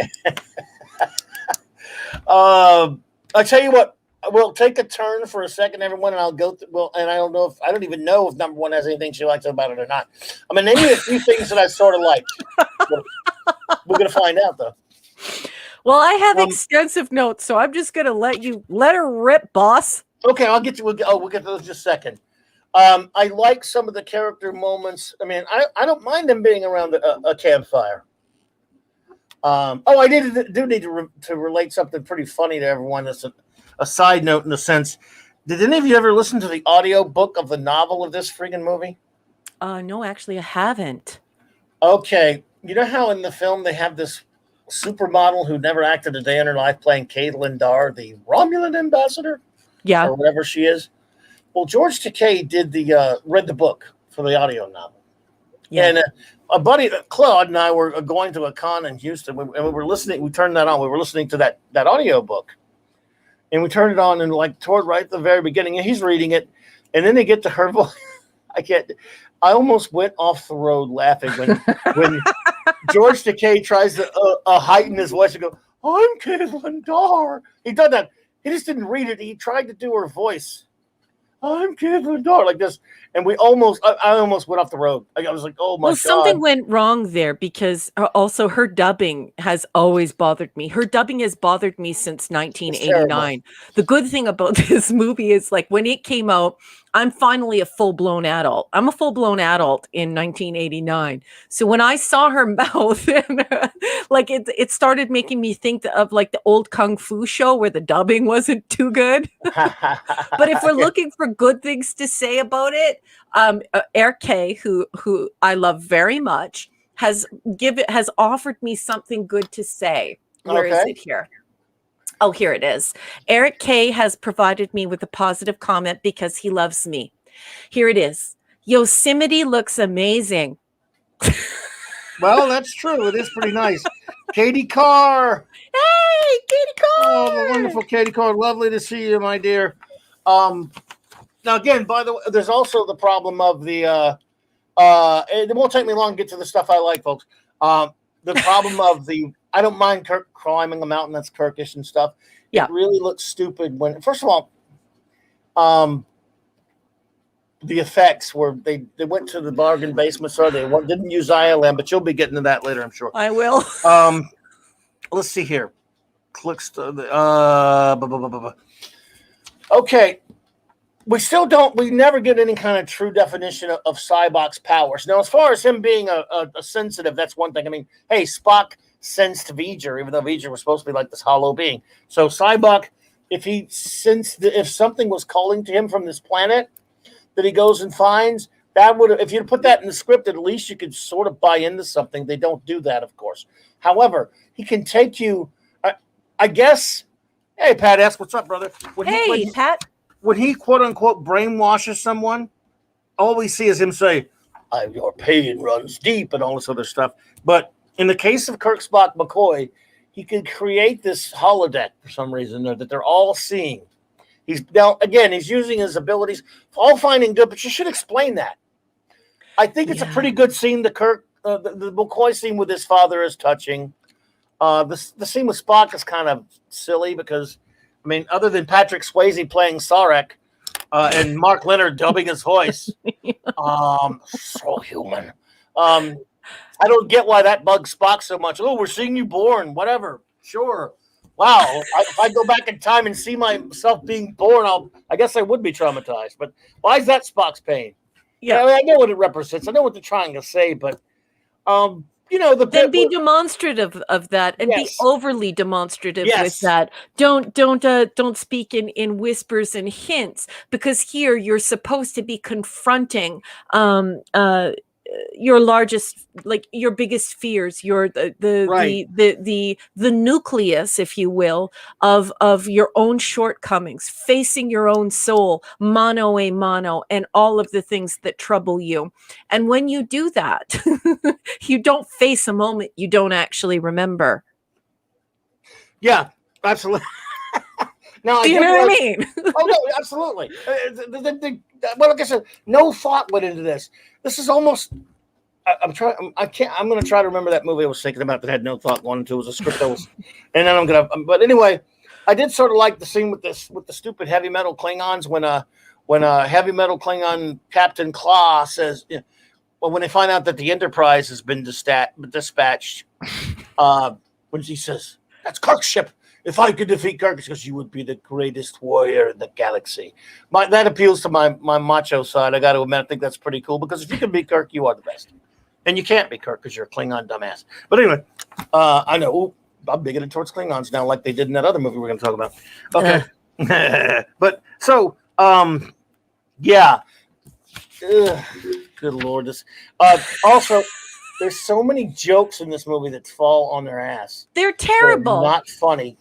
I'll tell you what, we'll take a turn for a second, everyone, and I'll go and I don't even know if number one has anything she likes about it or not. I'm going to name you a few things that I sort of like. We're going to find out, though. Well, I have extensive notes, so I'm just going to let her rip, boss. Okay, I'll get to we'll get to those in just a second. I like some of the character moments. I mean, I don't mind them being around a campfire. I do need to relate something pretty funny to everyone. That's a side note in the sense. Did any of you ever listen to the audio book of the novel of this friggin' movie? No, actually, I haven't. Okay, you know how in the film they have this supermodel who never acted a day in her life playing Caitlin Dar, the Romulan ambassador? Yeah. Or whatever she is. Well, George Takei read the book for the audio novel. Yeah. And a buddy, Claude, and I were going to a con in Houston, and we were listening. We turned that on. We were listening to that audio book. And we turned it on, and like toward right at the very beginning, and he's reading it. And then they get to her voice. I almost went off the road laughing when George Takei tries to heighten his voice and go, "I'm Caitlin Dar." He done that. He just didn't read it. He tried to do her voice. "I'm Caitlin Dar," like this, and I almost went off the road. I was like, "Oh my god!" Well, something went wrong there because also her dubbing has always bothered me. Her dubbing has bothered me since 1989. The good thing about this movie is, like, when it came out, I'm finally a full-blown adult. I'm a full-blown adult in 1989. So when I saw her mouth, and, like it started making me think of like the old Kung Fu show where the dubbing wasn't too good. But if we're looking for good things to say about it, Eric K, who I love very much, has offered me something good to say. Where is it here? Oh, here it is. Eric K has provided me with a positive comment because he loves me. Here it is. Yosemite looks amazing. Well, that's true. It is pretty nice. Katie Carr. Hey, Katie Carr. Oh, the wonderful Katie Carr. Lovely to see you, my dear. Now, again, by the way, there's also the problem of the it won't take me long to get to the stuff I like, folks. The problem of I don't mind Kirk climbing a mountain that's Kirkish and stuff. Yeah. It really looks stupid when, first of all, the effects were they went to the bargain basement store. They didn't use ILM, but you'll be getting to that later, I'm sure. I will. Let's see here. Clicks to the okay. We never get any kind of true definition of Cybok's powers. Now, as far as him being a sensitive, that's one thing. I mean, hey, Spock sensed V'ger, even though V'ger was supposed to be like this hollow being. So Cybok, if something was calling to him from this planet that he goes and finds, if you put that in the script, at least you could sort of buy into something. They don't do that, of course. However, he can take you, I guess. Hey, Pat S., what's up, brother? Pat. When he quote unquote brainwashes someone, all we see is him say, "Your pain runs deep," and all this other stuff. But in the case of Kirk, Spock, McCoy, he could create this holodeck for some reason that they're all seeing. He's using his abilities, all fine and good, but you should explain that. I think it's a pretty good scene. The Kirk, the McCoy scene with his father is touching. The scene with Spock is kind of silly because, I mean, other than Patrick Swayze playing Sarek and Mark Leonard dubbing his voice, so human. I don't get why that bugs Spock so much. Oh, we're seeing you born, whatever. Sure. Wow. If I go back in time and see myself being born, I guess I would be traumatized. But why is that Spock's pain? Yeah. I mean, I know what it represents. I know what they're trying to say, but the Then bit be where, demonstrative of that, and be yes, overly demonstrative with yes, that. Don't speak in whispers and hints, because here you're supposed to be confronting your largest, like your biggest fears, your right. the nucleus, if you will, of your own shortcomings, facing your own soul, mano a mano, and all of the things that trouble you. And when you do that, you don't face a moment you don't actually remember. Yeah, absolutely. Now I You did know what I like. mean? Oh no, absolutely. Well, like I said, no thought went into this. This is almost. I'm trying. I can't. I'm going to try to remember that movie I was thinking about that had no thought going into. It was a script that was, and then I'm gonna. But anyway, I did sort of like the scene with the stupid heavy metal Klingons when heavy metal Klingon Captain Claw says, well, when they find out that the Enterprise has been dispatched, when she says, "That's Kirk's ship. If I could defeat Kirk, it's because you would be the greatest warrior in the galaxy." That appeals to my macho side. I got to admit, I think that's pretty cool because if you can beat Kirk, you are the best. And you can't be Kirk because you're a Klingon dumbass. But anyway, I know. Ooh, I'm bigoted towards Klingons now, like they did in that other movie we're going to talk about. Okay. But so, yeah. Ugh, good Lord. This. Also, there's so many jokes in this movie that fall on their ass. They're They're terrible. not funny.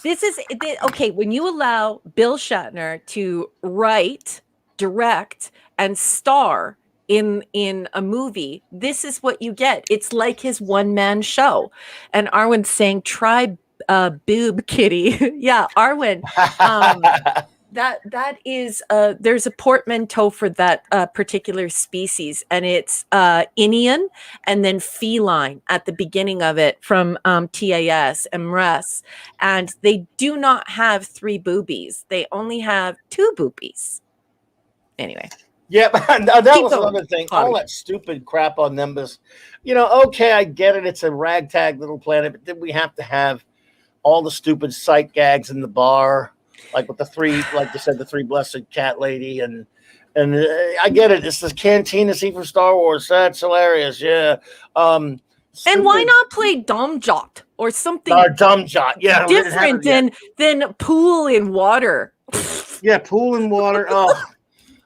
This is okay. When you allow Bill Shatner to write, direct, and star in a movie, this is what you get. It's like his one-man show. And Arwen's saying, "Try boob kitty." Yeah, Arwen. That is there's a portmanteau for that particular species, and it's Inian and then feline at the beginning of it from TAS and MRES, and they do not have 3 boobies. They only have 2 boobies. Anyway. Yeah, that Keep was going, another thing. Bobby. All that stupid crap on Nimbus. Okay, I get it. It's a ragtag little planet, but did we have to have all the stupid sight gags in the bar, like with the 3, like you said, the 3 blessed cat lady, and I get it. It's the cantina scene from Star Wars. That's hilarious. Yeah. And why not play Dom Jot or something Our dumb jot? Yeah, different than pool in water? Yeah, pool and water.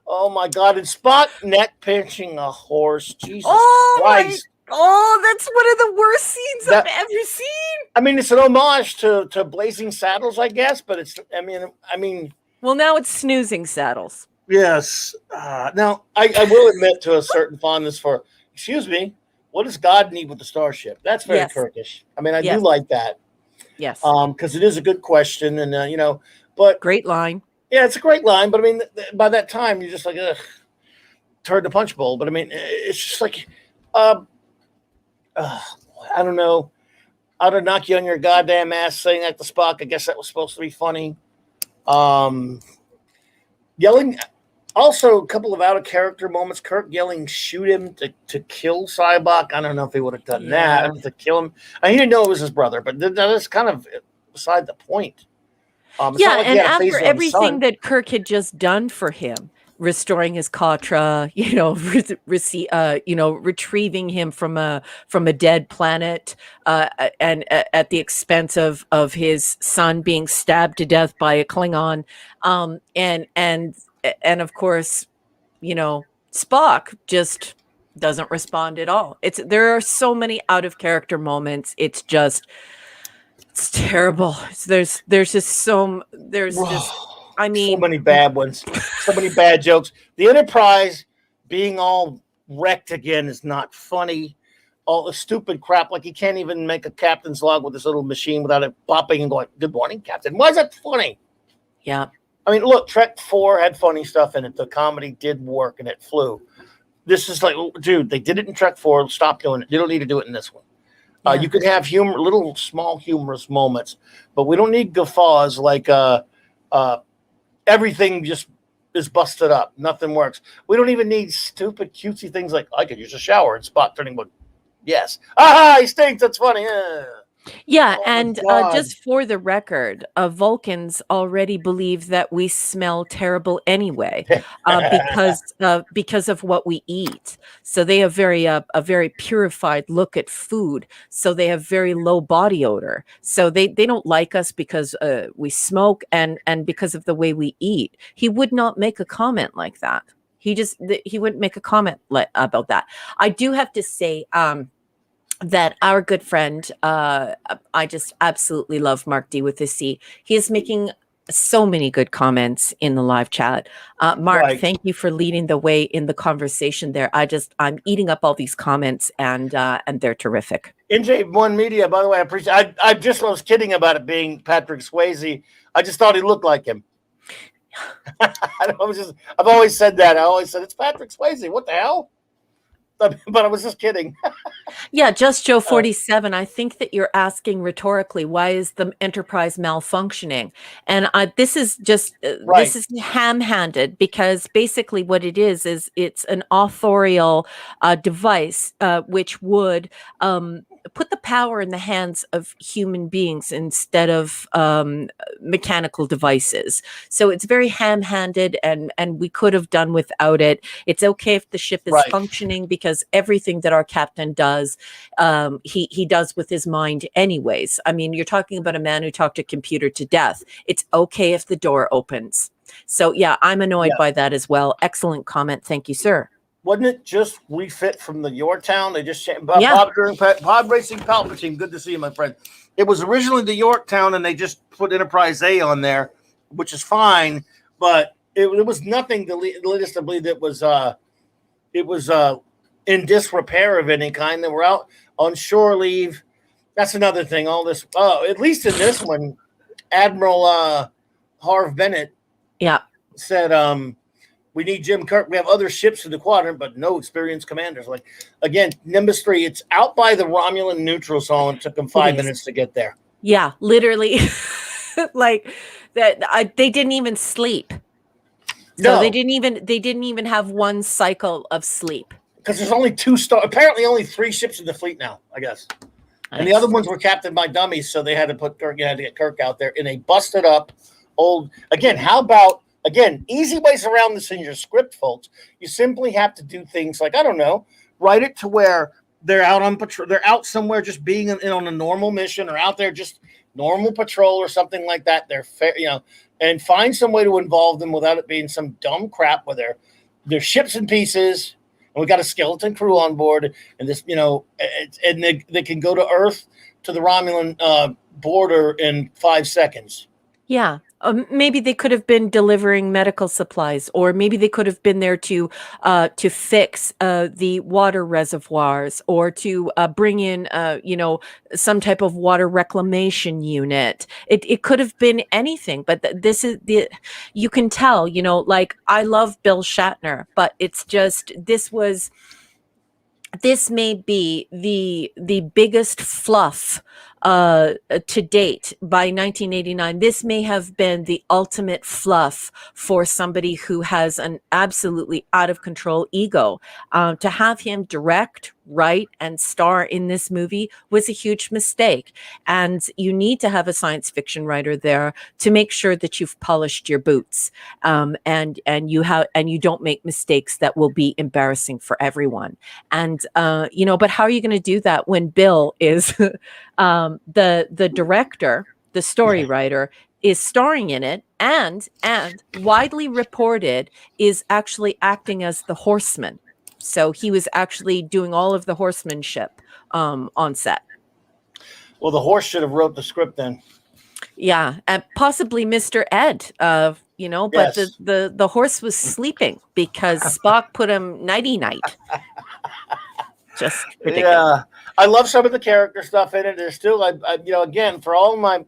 Oh my God! And Spock neck pinching a horse. Jesus Christ! That's one of the worst scenes I've ever seen. I mean, it's an homage to Blazing Saddles, I guess, but it's. I mean. Well, now it's Snoozing Saddles. Yes. Now, I will admit to a certain fondness for. Excuse me. What does God need with the starship? That's very Kirkish. I mean, I do like that. Yes. Because it is a good question, and but great line. Yeah, it's a great line, but I mean, by that time, you're just like, ugh, turd the punch bowl. But I mean, it's just like, I don't know. How to knock you on your goddamn ass saying at the Spock. I guess that was supposed to be funny. Yelling. Also, a couple of out of character moments. Kirk yelling, "Shoot him!" to kill Cybok. I don't know if he would have done that to kill him. He didn't know it was his brother, but that is kind of beside the point. And after everything that Kirk had just done for him, restoring his Katra, retrieving him from a dead planet, and at the expense of his son being stabbed to death by a Klingon, and of course, Spock just doesn't respond at all. There are so many out of character moments. It's terrible. There's so many bad ones, so many bad jokes. The Enterprise being all wrecked again is not funny. All the stupid crap, like he can't even make a captain's log with this little machine without it popping and going, "Good morning, Captain." Why is that funny? Yeah. I mean, look, Trek 4 had funny stuff in it. The comedy did work and it flew. This is like, dude, they did it in Trek 4. Stop doing it. You don't need to do it in this one. You can have little small humorous moments, but we don't need guffaws like everything just is busted up. Nothing works. We don't even need stupid, cutesy things like, "I could use a shower," and Spock turning one. Yes. Aha, he stinks. That's funny. Yeah, Oh my and God. just for the record, Vulcans already believe that we smell terrible anyway, because of what we eat. So they have a very purified look at food. So they have very low body odor. So they don't like us because we smoke and because of the way we eat. He would not make a comment like that. He wouldn't make a comment about that. I do have to say. That our good friend, I just absolutely love Mark D with the C. He is making so many good comments in the live chat. Mark, Right. thank you for leading the way in the conversation there. I'm eating up all these comments and they're terrific. NJ1 Media, by the way, I appreciate. I just was kidding about it being Patrick Swayze. I just thought he looked like him. I've always said that. I always said it's Patrick Swayze. What the hell? But I was just kidding. Yeah, Just Joe 47. I think that you're asking rhetorically, why is the Enterprise malfunctioning? And this is just Right. this is ham-handed because basically what it is it's an authorial device which would put the power in the hands of human beings instead of mechanical devices. So it's very ham-handed, and we could have done without it. It's okay if the ship is Right. functioning because everything that our captain does, he does with his mind anyways. I mean, you're talking about a man who talked a computer to death. It's okay if the door opens. So yeah, I'm annoyed by that as well. Excellent comment. Thank you, sir. Wasn't it just refit from the Yorktown? They just changed Yeah. Pod Racing Palpatine. Good to see you, my friend. It was originally the Yorktown, and they just put Enterprise A on there, which is fine, but it was nothing to lead us to believe that it was in disrepair of any kind. They were out on shore leave. That's another thing. All this, at least in this one, Admiral Harv Bennett, said, we need Jim Kirk. We have other ships in the quadrant, but no experienced commanders. Like, again, Nimbus 3, it's out by the Romulan neutral zone. It took them 5 minutes to get there. Yeah, literally. Like that. They didn't even sleep. So they didn't even have one cycle of sleep. Because there's only 2 stars. Apparently, only 3 ships in the fleet now, I guess. Nice. And the other ones were captained by dummies, so they had to put Kirk. You had to get Kirk out there in a busted up old. Again, how about easy ways around this in your script, folks? You simply have to do things like, I don't know, write it to where they're out on patrol. They're out somewhere just being on a normal mission, or out there just normal patrol or something like that. They're fair, and find some way to involve them without it being some dumb crap where they're ships in pieces. And we got a skeleton crew on board, and this, and they can go to Earth to the Romulan border in 5 seconds. Yeah. Maybe they could have been delivering medical supplies, or maybe they could have been there to fix the water reservoirs, or to bring in some type of water reclamation unit. It could have been anything, but you can tell, like, I love Bill Shatner, but it's just this may be the biggest fluff to date by 1989. This may have been the ultimate fluff for somebody who has an absolutely out of control ego. To have him direct, write, and star in this movie was a huge mistake. And you need to have a science fiction writer there to make sure that you've polished your boots, and you don't make mistakes that will be embarrassing for everyone. And but how are you going to do that when Bill is the director, the story writer, is starring in it, and widely reported is actually acting as the horseman. So he was actually doing all of the horsemanship on set. Well, the horse should have wrote the script then. Yeah, and possibly Mr. Ed, but yes. the horse was sleeping because Spock put him nighty-night. Just ridiculous. Yeah, I love some of the character stuff in it. There's still, again, for all my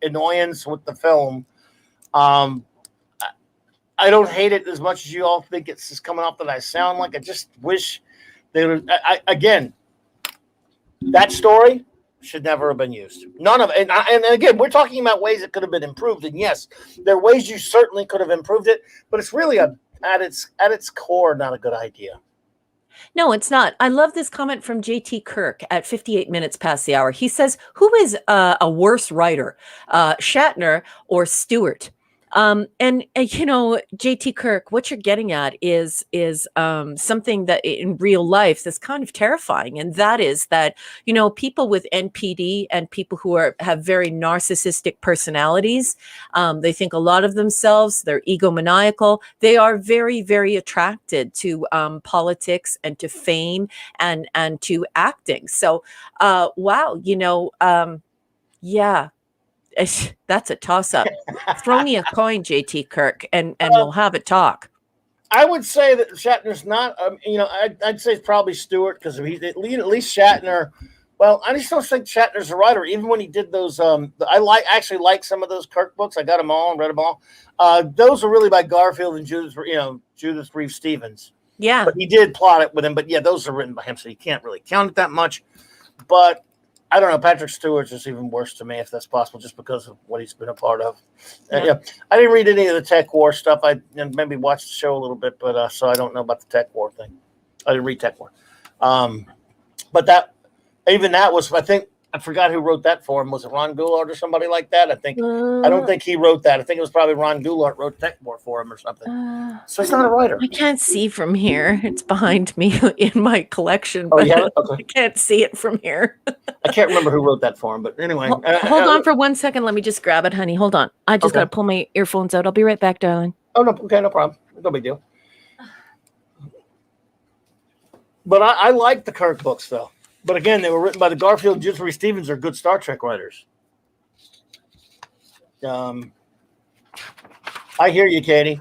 annoyance with the film, I don't hate it as much as you all think it's just coming off that I sound like. I just wish they would. Again, that story should never have been used. None of it. And again, we're talking about ways it could have been improved. And yes, there are ways you certainly could have improved it, but it's really at its core not a good idea. No, it's not. I love this comment from JT Kirk at 58 minutes past the hour. He says, who is a worse writer, Shatner or Stewart? And you know, JT Kirk, what you're getting at is something that in real life that's kind of terrifying, and that is that, you know, people with NPD and people who have very narcissistic personalities, they think a lot of themselves, they're egomaniacal, they are very, very attracted to politics and to fame and to acting. So wow, you know, yeah, that's a toss-up. Throw me a coin, JT Kirk, and we'll have a talk. I would say that Shatner's not. You know, I'd say it's probably Stewart, because he's at least Shatner. Well, I just don't think Shatner's a writer. Even when he did those, I actually like some of those Kirk books. I got them all and read them all. Those are really by Garfield and Judith Reeves Stevens. Yeah, but he did plot it with him. But yeah, those are written by him, so you can't really count it that much. But I don't know. Patrick Stewart's is even worse to me, if that's possible, just because of what he's been a part of. Yeah. I didn't read any of the Tech War stuff. I maybe watched the show a little bit, but so I don't know about the Tech War thing. I didn't read Tech War. But that was, I think, I forgot who wrote that for him. Was it Ron Goulart or somebody like that? I don't think he wrote that. I think it was probably Ron Goulart wrote Tech War for him or something. So he's not a writer. I can't see from here. It's behind me in my collection. Oh, but yeah? Okay. I can't see it from here. I can't remember who wrote that for him, but anyway. Hold on for 1 second. Let me just grab it, honey. Hold on. I just got to pull my earphones out. I'll be right back, darling. Oh, no. Okay, no problem. No big deal. But I like the Kirk books, though. But again, they were written by the Garfield and Judith Reeves Stevens, are good Star Trek writers. I hear you, Katie.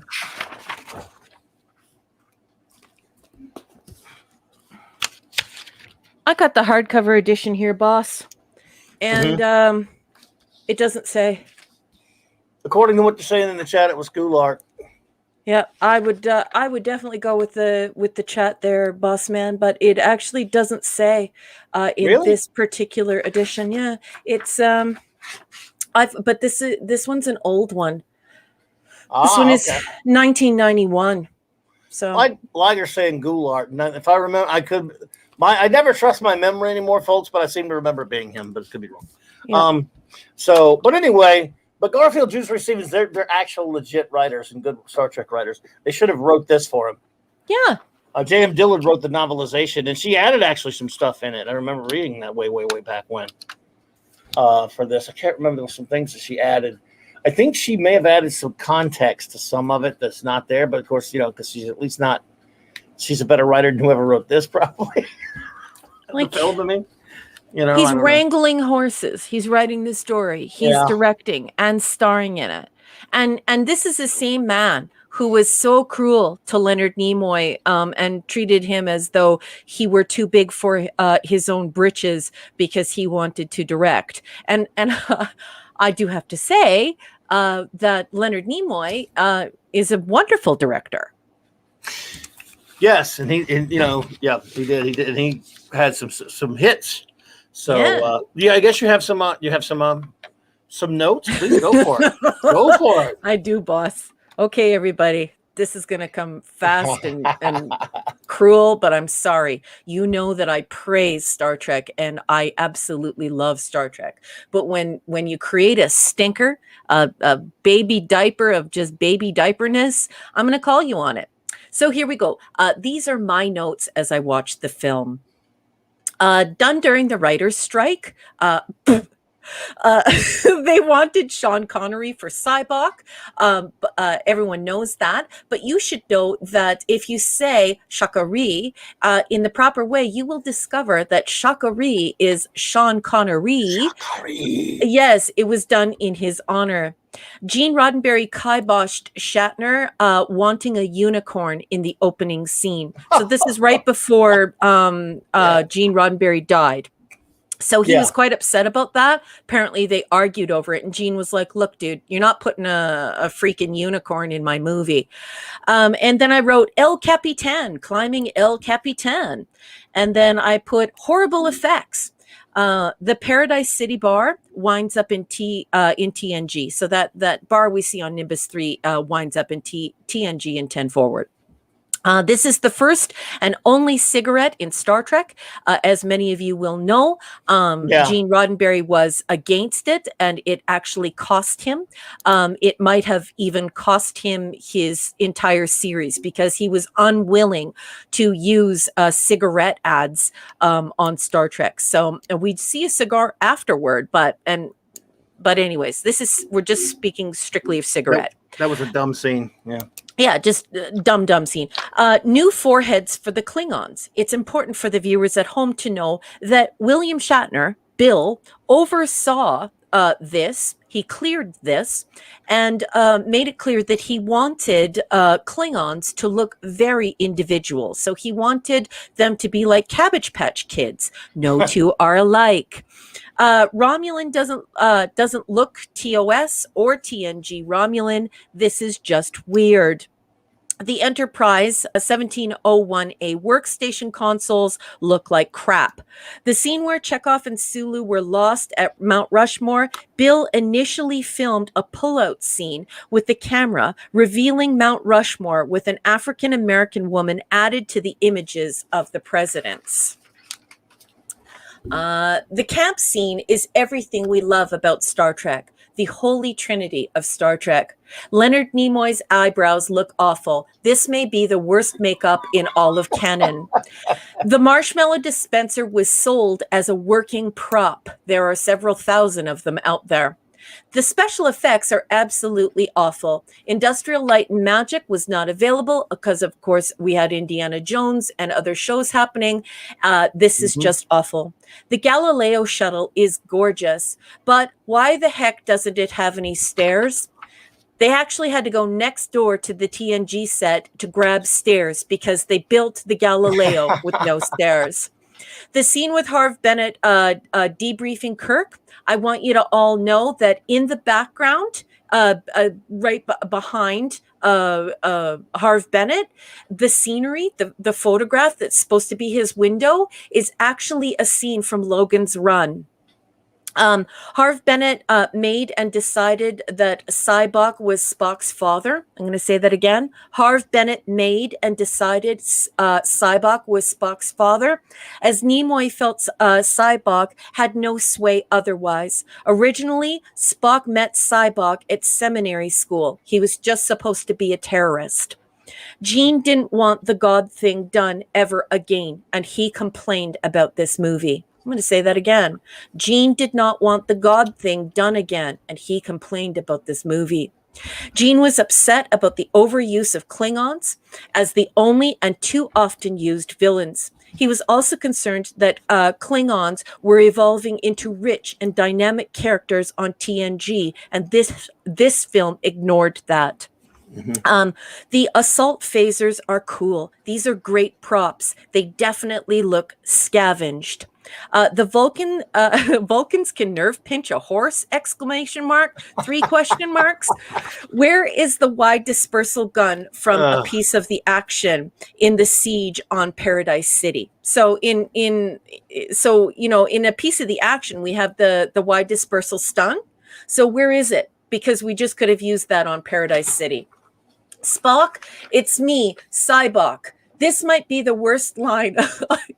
I got the hardcover edition here, boss. And it doesn't say. According to what you're saying in the chat, it was Goulart. Yeah, I would definitely go with the chat there, boss man, but it actually doesn't say in this particular edition. Yeah, it's but this one's an old one. This one is 1991. So like you're saying Goulart. If I remember, I never trust my memory anymore, folks, but I seem to remember it being him, but it could be wrong. Yeah. But anyway. But Garfield, Judith Reeves Stevens, they're actual legit writers and good Star Trek writers. They should have wrote this for him. Yeah. J.M. Dillard wrote the novelization, and she added actually some stuff in it. I remember reading that way back when for this. I can't remember. There were some things that she added. I think she may have added some context to some of it that's not there. But, of course, you know, because she's at least not – she's a better writer than whoever wrote this probably. Like, the film, I mean. You know, he's wrangling horses. He's writing the story. He's directing and starring in it. And this is the same man who was so cruel to Leonard Nimoy and treated him as though he were too big for his own britches because he wanted to direct. And I do have to say that Leonard Nimoy is a wonderful director. Yes, and he did. And he had some hits. So I guess you have some notes. Please go for it. Go for it. I do, boss. Okay, everybody. This is gonna come fast and cruel, but I'm sorry. You know that I praise Star Trek and I absolutely love Star Trek. But when you create a stinker, a baby diaper of just baby diaperness, I'm gonna call you on it. So here we go. These are my notes as I watched the film. Done during the writer's strike. They wanted Sean Connery for Sybok. Everyone knows that. But you should know that if you say Shakari in the proper way, you will discover that Shakari is Sean Connery. Shakari. Yes, it was done in his honor. Gene Roddenberry kiboshed Shatner wanting a unicorn in the opening scene. So this is right before Gene Roddenberry died. So he was quite upset about that. Apparently they argued over it. And Gene was like, look, dude, you're not putting a freaking unicorn in my movie. And then I wrote El Capitan, climbing El Capitan. And then I put horrible effects. The Paradise City bar winds up in TNG. So that bar we see on Nimbus 3 winds up in TNG in 10 forward. This is the first and only cigarette in Star Trek. As many of you will know, Yeah. Gene Roddenberry was against it, and it actually cost him. It might have even cost him his entire series because he was unwilling to use cigarette ads on Star Trek. So we'd see a cigar afterward, but anyways, we're just speaking strictly of cigarette. That was a dumb scene. Yeah. Yeah, just dumb scene. New foreheads for the Klingons. It's important for the viewers at home to know that William Shatner, Bill, oversaw this. He cleared this and made it clear that he wanted Klingons to look very individual. So he wanted them to be like Cabbage Patch Kids. No two are alike. Romulan doesn't look TOS or TNG Romulan. This is just weird. The Enterprise 1701A workstation consoles look like crap. The scene where Chekhov and Sulu were lost at Mount Rushmore, Bill initially filmed a pullout scene with the camera revealing Mount Rushmore with an African American woman added to the images of the presidents. The camp scene is everything we love about Star Trek. The holy trinity of Star Trek. Leonard Nimoy's eyebrows look awful. This may be the worst makeup in all of canon. The marshmallow dispenser was sold as a working prop. There are several thousand of them out there. The special effects are absolutely awful. Industrial Light and Magic was not available because, of course, we had Indiana Jones and other shows happening. This is just awful. The Galileo shuttle is gorgeous, but why the heck doesn't it have any stairs? They actually had to go next door to the TNG set to grab stairs because they built the Galileo with no stairs. The scene with Harv Bennett debriefing Kirk, I want you to all know that in the background, right behind Harv Bennett, the scenery, the photograph that's supposed to be his window is actually a scene from Logan's Run. Harv Bennett made and decided that Sybok was Spock's father. I'm going to say that again. Harv Bennett made and decided Sybok was Spock's father, as Nimoy felt Sybok had no sway otherwise. Originally, Spock met Sybok at seminary school. He was just supposed to be a terrorist. Gene didn't want the God thing done ever again, and he complained about this movie. I'm going to say that again. Gene did not want the God thing done again, and he complained about this movie. Gene was upset about the overuse of Klingons as the only and too often used villains. He was also concerned that Klingons were evolving into rich and dynamic characters on TNG, and this film ignored that. The assault phasers are cool. These are great props. They definitely look scavenged. The Vulcans can nerve pinch a horse! Exclamation mark! 3 question marks. Where is the wide dispersal gun from a piece of the action in the siege on Paradise City? So in a piece of the action, we have the wide dispersal stun. So where is it? Because we just could have used that on Paradise City. Spock, it's me, Sybok. This might be the worst line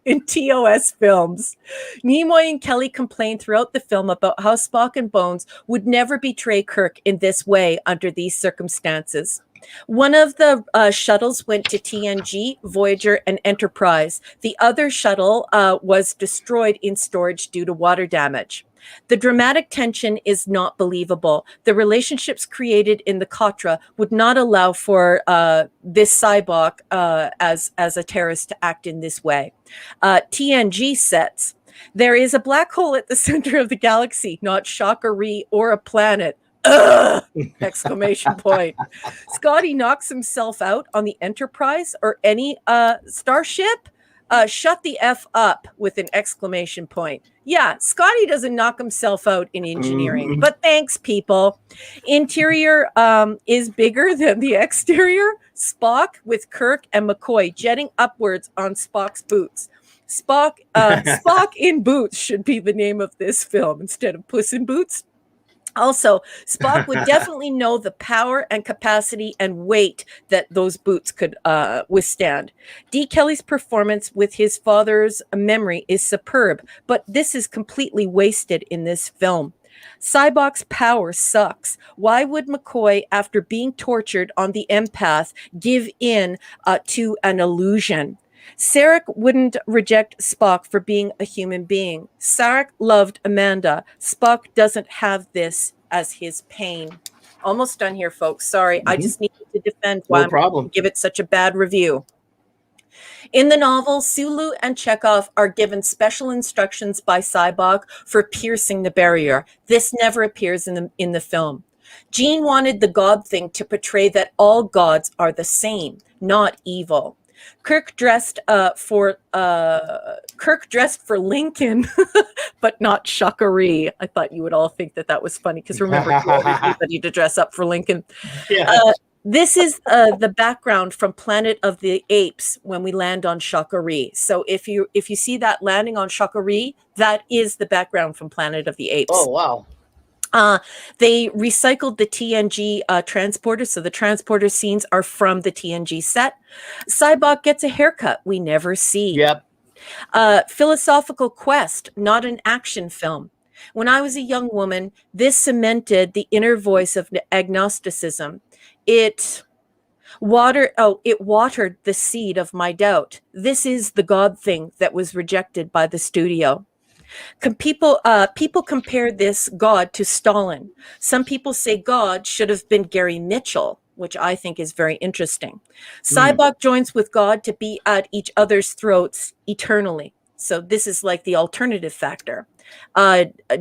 in TOS films. Nimoy and Kelly complained throughout the film about how Spock and Bones would never betray Kirk in this way under these circumstances. One of the shuttles went to TNG, Voyager, and Enterprise. The other shuttle was destroyed in storage due to water damage. The dramatic tension is not believable. The relationships created in the Katra would not allow for this Sybok as a terrorist to act in this way. TNG sets. There is a black hole at the center of the galaxy, not Shakari or a planet. Ugh! Exclamation point. Scotty knocks himself out on the Enterprise or any starship. Shut the F up with an exclamation point. Yeah, Scotty doesn't knock himself out in engineering, but thanks, people. Interior is bigger than the exterior. Spock with Kirk and McCoy jetting upwards on Spock's boots. Spock in Boots should be the name of this film instead of Puss in Boots. Also, Spock would definitely know the power and capacity and weight that those boots could withstand. D. Kelly's performance with his father's memory is superb, but this is completely wasted in this film. Cybok's power sucks. Why would McCoy, after being tortured on the empath, give in to an illusion? Sarek wouldn't reject Spock for being a human being. Sarek loved Amanda. Spock doesn't have this as his pain. Almost done here, folks. Sorry, I just needed to defend why No problem. I'm give it such a bad review. In the novel, Sulu and Chekhov are given special instructions by Cybok for piercing the barrier. This never appears in the film. Gene wanted the God thing to portray that all gods are the same, not evil. Kirk dressed for Lincoln, but not Shakari. I thought you would all think that was funny because remember, he ordered everybody to dress up for Lincoln. Yeah. This is the background from Planet of the Apes when we land on Shakari. So if you see that landing on Shakari, that is the background from Planet of the Apes. Oh, wow. They recycled the TNG transporter, so the transporter scenes are from the TNG set. Cybok gets a haircut we never see. Yep. Philosophical quest, not an action film. When I was a young woman, this cemented the inner voice of agnosticism. It watered the seed of my doubt. This is the God thing that was rejected by the studio. People compare this God to Stalin. Some people say God should have been Gary Mitchell, which I think is very interesting. Cybok joins with God to be at each other's throats eternally. So this is like the alternative factor.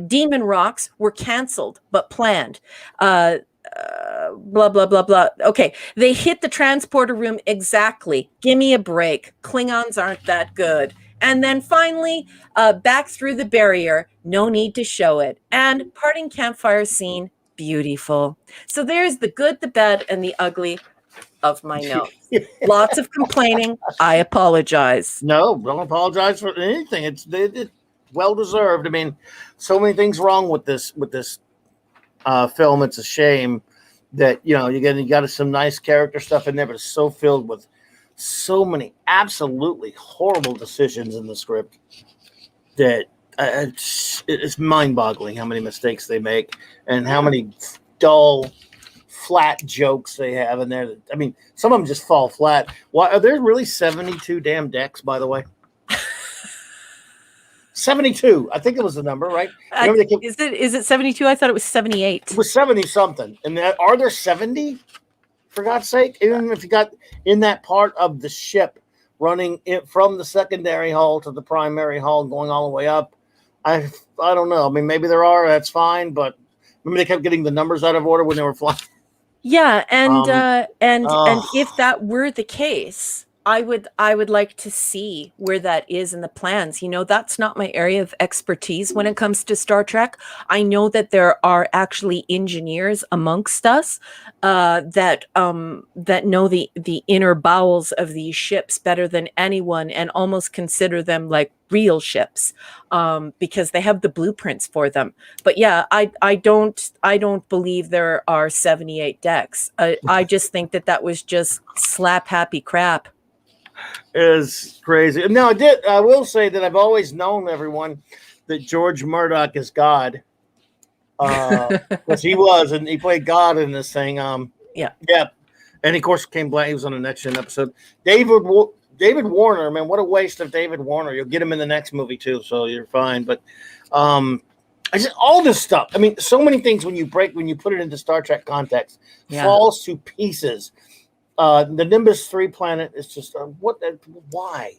Demon Rocks were canceled but planned. Blah, blah, blah, blah. Okay, they hit the transporter room exactly. Give me a break. Klingons aren't that good. And then finally, back through the barrier. No need to show it. And parting campfire scene, beautiful. So there's the good, the bad, and the ugly of my notes. Lots of complaining. I apologize. No, don't apologize for anything. It's well deserved. I mean, so many things wrong with this film. It's a shame that you got some nice character stuff in there, but it's so filled with so many absolutely horrible decisions in the script that it's mind-boggling how many mistakes they make and how many dull, flat jokes they have in there. I mean, some of them just fall flat. Why are there really 72 damn decks, by the way? 72. I think it was the number, right? Is it 72? I thought it was 78. It was 70 something. And are there 70? For God's sake, even if you got in that part of the ship running it from the secondary hull to the primary hull, going all the way up, I don't know. I mean, maybe there are. That's fine. But remember, they kept getting the numbers out of order when they were flying. Yeah, and if that were the case, I would like to see where that is in the plans. That's not my area of expertise when it comes to Star Trek. I know that there are actually engineers amongst us that know the inner bowels of these ships better than anyone, and almost consider them like real ships because they have the blueprints for them. But yeah, I don't believe there are 78 decks. I just think that was just slap happy crap. Is crazy. Now, I will say that I've always known, everyone, that George Murdoch is God. Because he played God in this thing. Yeah. And of course, he was on the next gen episode. David Warner, man, what a waste of David Warner. You'll get him in the next movie too, so you're fine. But all this stuff. I mean, so many things when you put it into Star Trek context, falls to pieces. The Nimbus 3 planet is just why?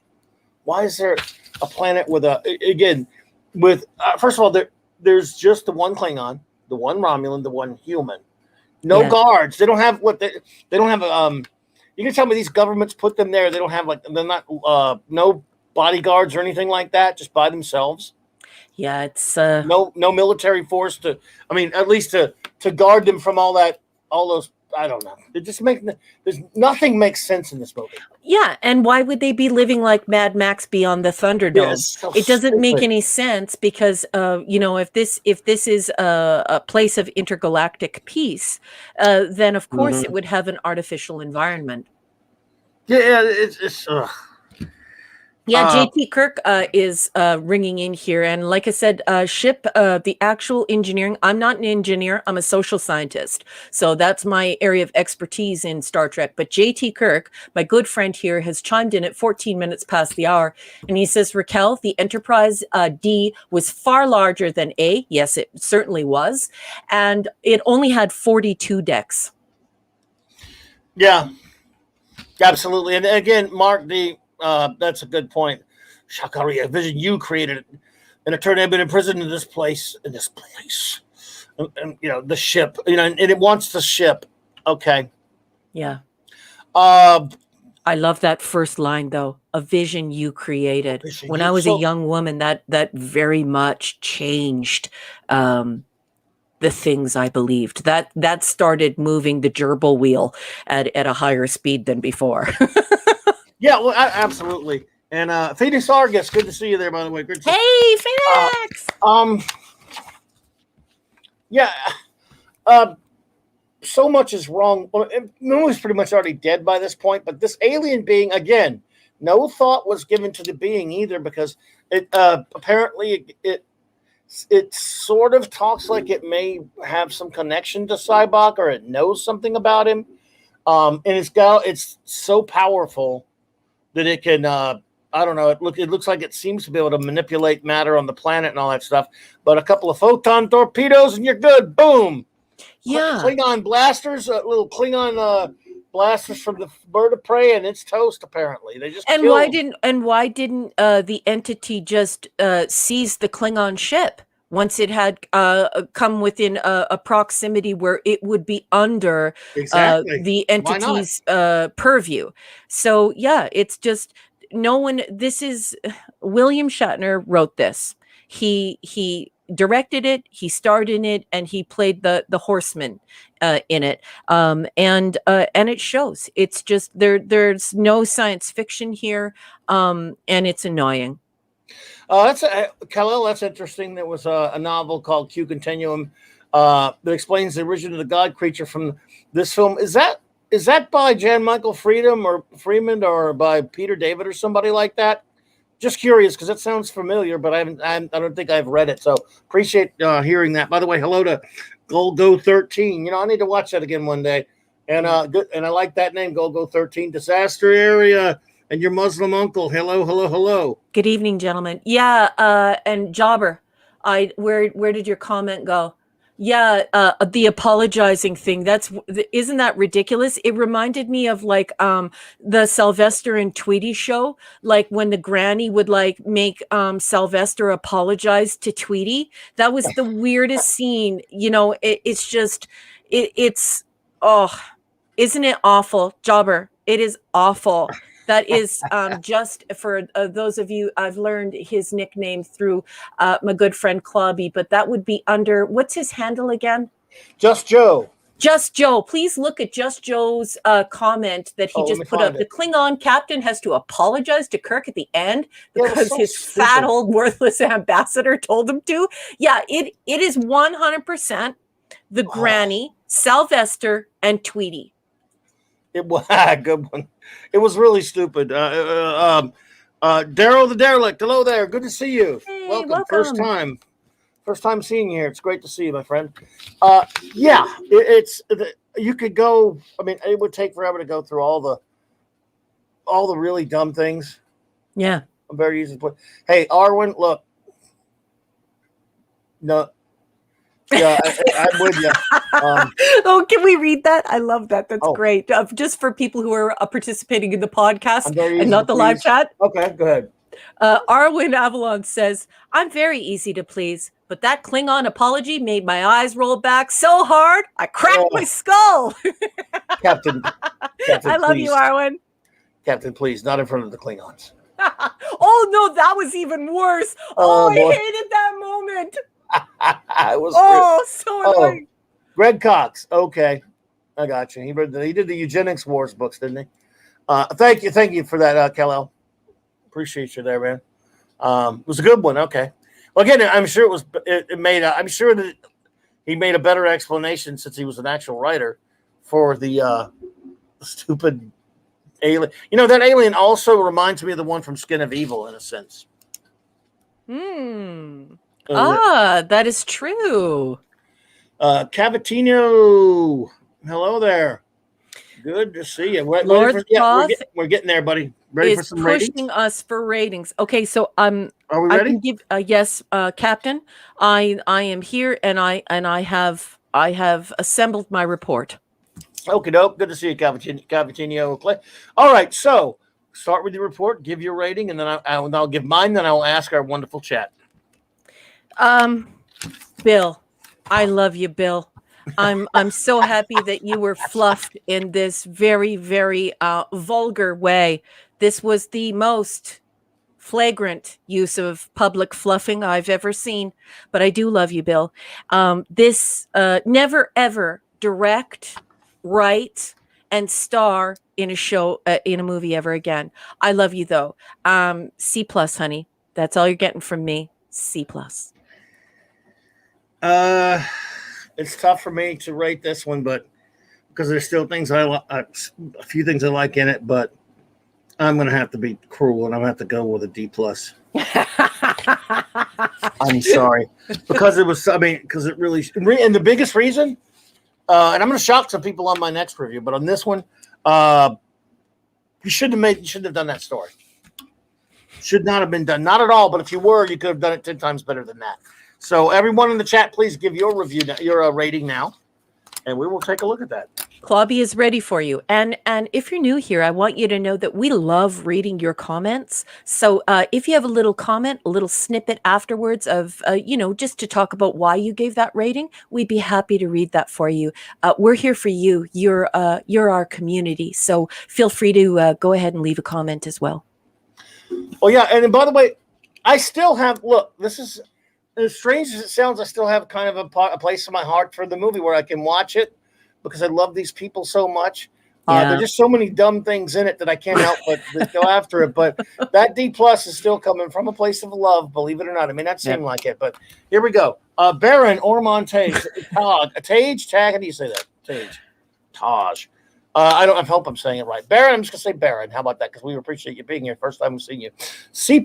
Why is there a planet with first of all, there's just the one Klingon, the one Romulan, the one human. No guards. They don't have they don't have you can tell me these governments put them there. They don't have they're not no bodyguards or anything like that, just by themselves. Yeah, it's no military force at least to guard them from all those I don't know. It just there's nothing makes sense in this movie. Yeah, and why would they be living like Mad Max beyond the Thunderdome? Yeah, it's so it doesn't make stupid. any sense because if this is a place of intergalactic peace, then of course it would have an artificial environment. Yeah, it's Yeah, JT Kirk is ringing in here. And like I said, ship, the actual engineering, I'm not an engineer, I'm a social scientist. So that's my area of expertise in Star Trek. But JT Kirk, my good friend here, has chimed in at 14 minutes past the hour. And he says, Raquel, the Enterprise D was far larger than A. Yes, it certainly was. And it only had 42 decks. Yeah, absolutely. And again, Mark D, that's a good point. Shakari, a vision you created, and it turned out been imprisoned in this place, and the ship, and it wants the ship. Okay. Yeah. I love that first line, though. A vision you created. When I was a young woman, that very much changed the things I believed. That started moving the gerbil wheel at a higher speed than before. Yeah, well, absolutely. And Phoenix Argus, good to see you there, by the way. Good to hey, Phoenix! So much is wrong. Well, the movie's pretty much already dead by this point, but this alien being, again, no thought was given to the being either, because it apparently it sort of talks like it may have some connection to Cybok, or it knows something about him. And it's so powerful that it can, I don't know, it looks like it seems to be able to manipulate matter on the planet and all that stuff. But a couple of photon torpedoes and you're good. Boom. Yeah. Klingon blasters, little Klingon blasters from the bird of prey, and it's toast. Apparently, they just why didn't the entity just seize the Klingon ship once it had come within a proximity where it would be under the entity's purview? So yeah, it's just no one. This is William Shatner wrote this. He directed it, he starred in it, and he played the horseman in it, and it shows. It's just there's no science fiction here, and it's annoying. Kal-El, that's interesting. There was a novel called Q Continuum that explains the origin of the god creature from this film. Is that by Jan Michael Freeman or by Peter David or somebody like that? Just curious, because that sounds familiar, but I don't think I've read it. So appreciate hearing that. By the way, hello to Golgo 13. I need to watch that again one day. And good, and I like that name, Golgo 13. Disaster area and your Muslim uncle. Hello. Good evening, gentlemen. Yeah, and Jobber, where did your comment go? Yeah, the apologizing thing. Isn't that ridiculous? It reminded me of like the Sylvester and Tweety show, like when the granny would like make Sylvester apologize to Tweety. That was the weirdest scene. It's just it's isn't it awful, Jobber? It is awful. That is just for those of you, I've learned his nickname through my good friend Clobby, but that would be under, what's his handle again? Just Joe. Just Joe. Please look at Just Joe's comment that he just put up. The Klingon captain has to apologize to Kirk at the end because his fat old worthless ambassador told him to. Yeah, it is 100% the granny, Sylvester, and Tweety. It was a good one. It was really stupid. Daryl the Derelict, hello there. Good to see you. Hey, welcome. First time seeing you here. It's great to see you, my friend. You could go. I mean, it would take forever to go through all the really dumb things. Yeah, I'm very easy to put. Hey, Arwen, look. No. Yeah, I'm with you. Can we read that? I love that. That's great. Just for people who are participating in the podcast and not the live chat. Okay, go ahead. Arwen Avalon says, I'm very easy to please, but that Klingon apology made my eyes roll back so hard, I cracked my skull. Captain, I love you, Arwen. Captain, please, not in front of the Klingons. Oh, no, that was even worse. I hated that moment. It was so annoying. Oh, Greg Cox. Okay. I got you. He did the Eugenics Wars books, didn't he? Thank you for that, Kal-El. Appreciate you there, man. It was a good one. Okay. Well, again, I'm sure it made. I'm sure that he made a better explanation since he was an actual writer for the stupid alien. You know, that alien also reminds me of the one from Skin of Evil in a sense. That is true. Cavatino, hello there. Good to see you. Lord Toth we're getting there, buddy. Ready for some ratings? Pushing us for ratings. Okay, so are we ready? I can give yes, Captain. I am here, and I have assembled my report. Okay, dope. Good to see you, Cavatino. All right, so start with your report, give your rating, and then I'll give mine. Then I'll ask our wonderful chat. Bill, I love you, Bill. I'm so happy that you were fluffed in this very, very vulgar way. This was the most flagrant use of public fluffing I've ever seen, but I do love you, Bill. This never ever direct, write, and star in a show in a movie ever again. I love you though. C+, honey. That's all you're getting from me. C+. It's tough for me to rate this one, but because there's still things a few things I like in it, but I'm going to have to be cruel and I'm going to have to go with a D+. I'm sorry. Because because it really, and the biggest reason, and I'm going to shock some people on my next review, but on this one, you shouldn't have done that story. Should not have been done. Not at all, but if you were, you could have done it 10 times better than that. So everyone in the chat, please give your review, your rating now, and we will take a look at that. Clobby is ready for you. And if you're new here, I want you to know that we love reading your comments. So if you have a little comment, a little snippet afterwards of, just to talk about why you gave that rating, we'd be happy to read that for you. We're here for you. You're our community. So feel free to go ahead and leave a comment as well. Oh, yeah. And by the way, I still have, look, this is, as strange as it sounds, I still have kind of a place in my heart for the movie where I can watch it because I love these people so much. There's just so many dumb things in it that I can't help but go after it. But that D+ is still coming from a place of love, believe it or not. I mean, that seemed like it. But here we go. Baron or Montage. Tage? Tag? How do you say that? Tage. Taj. I hope I'm saying it right. Baron, I'm just going to say Baron. How about that? Because we appreciate you being here. First time we've seen you. C+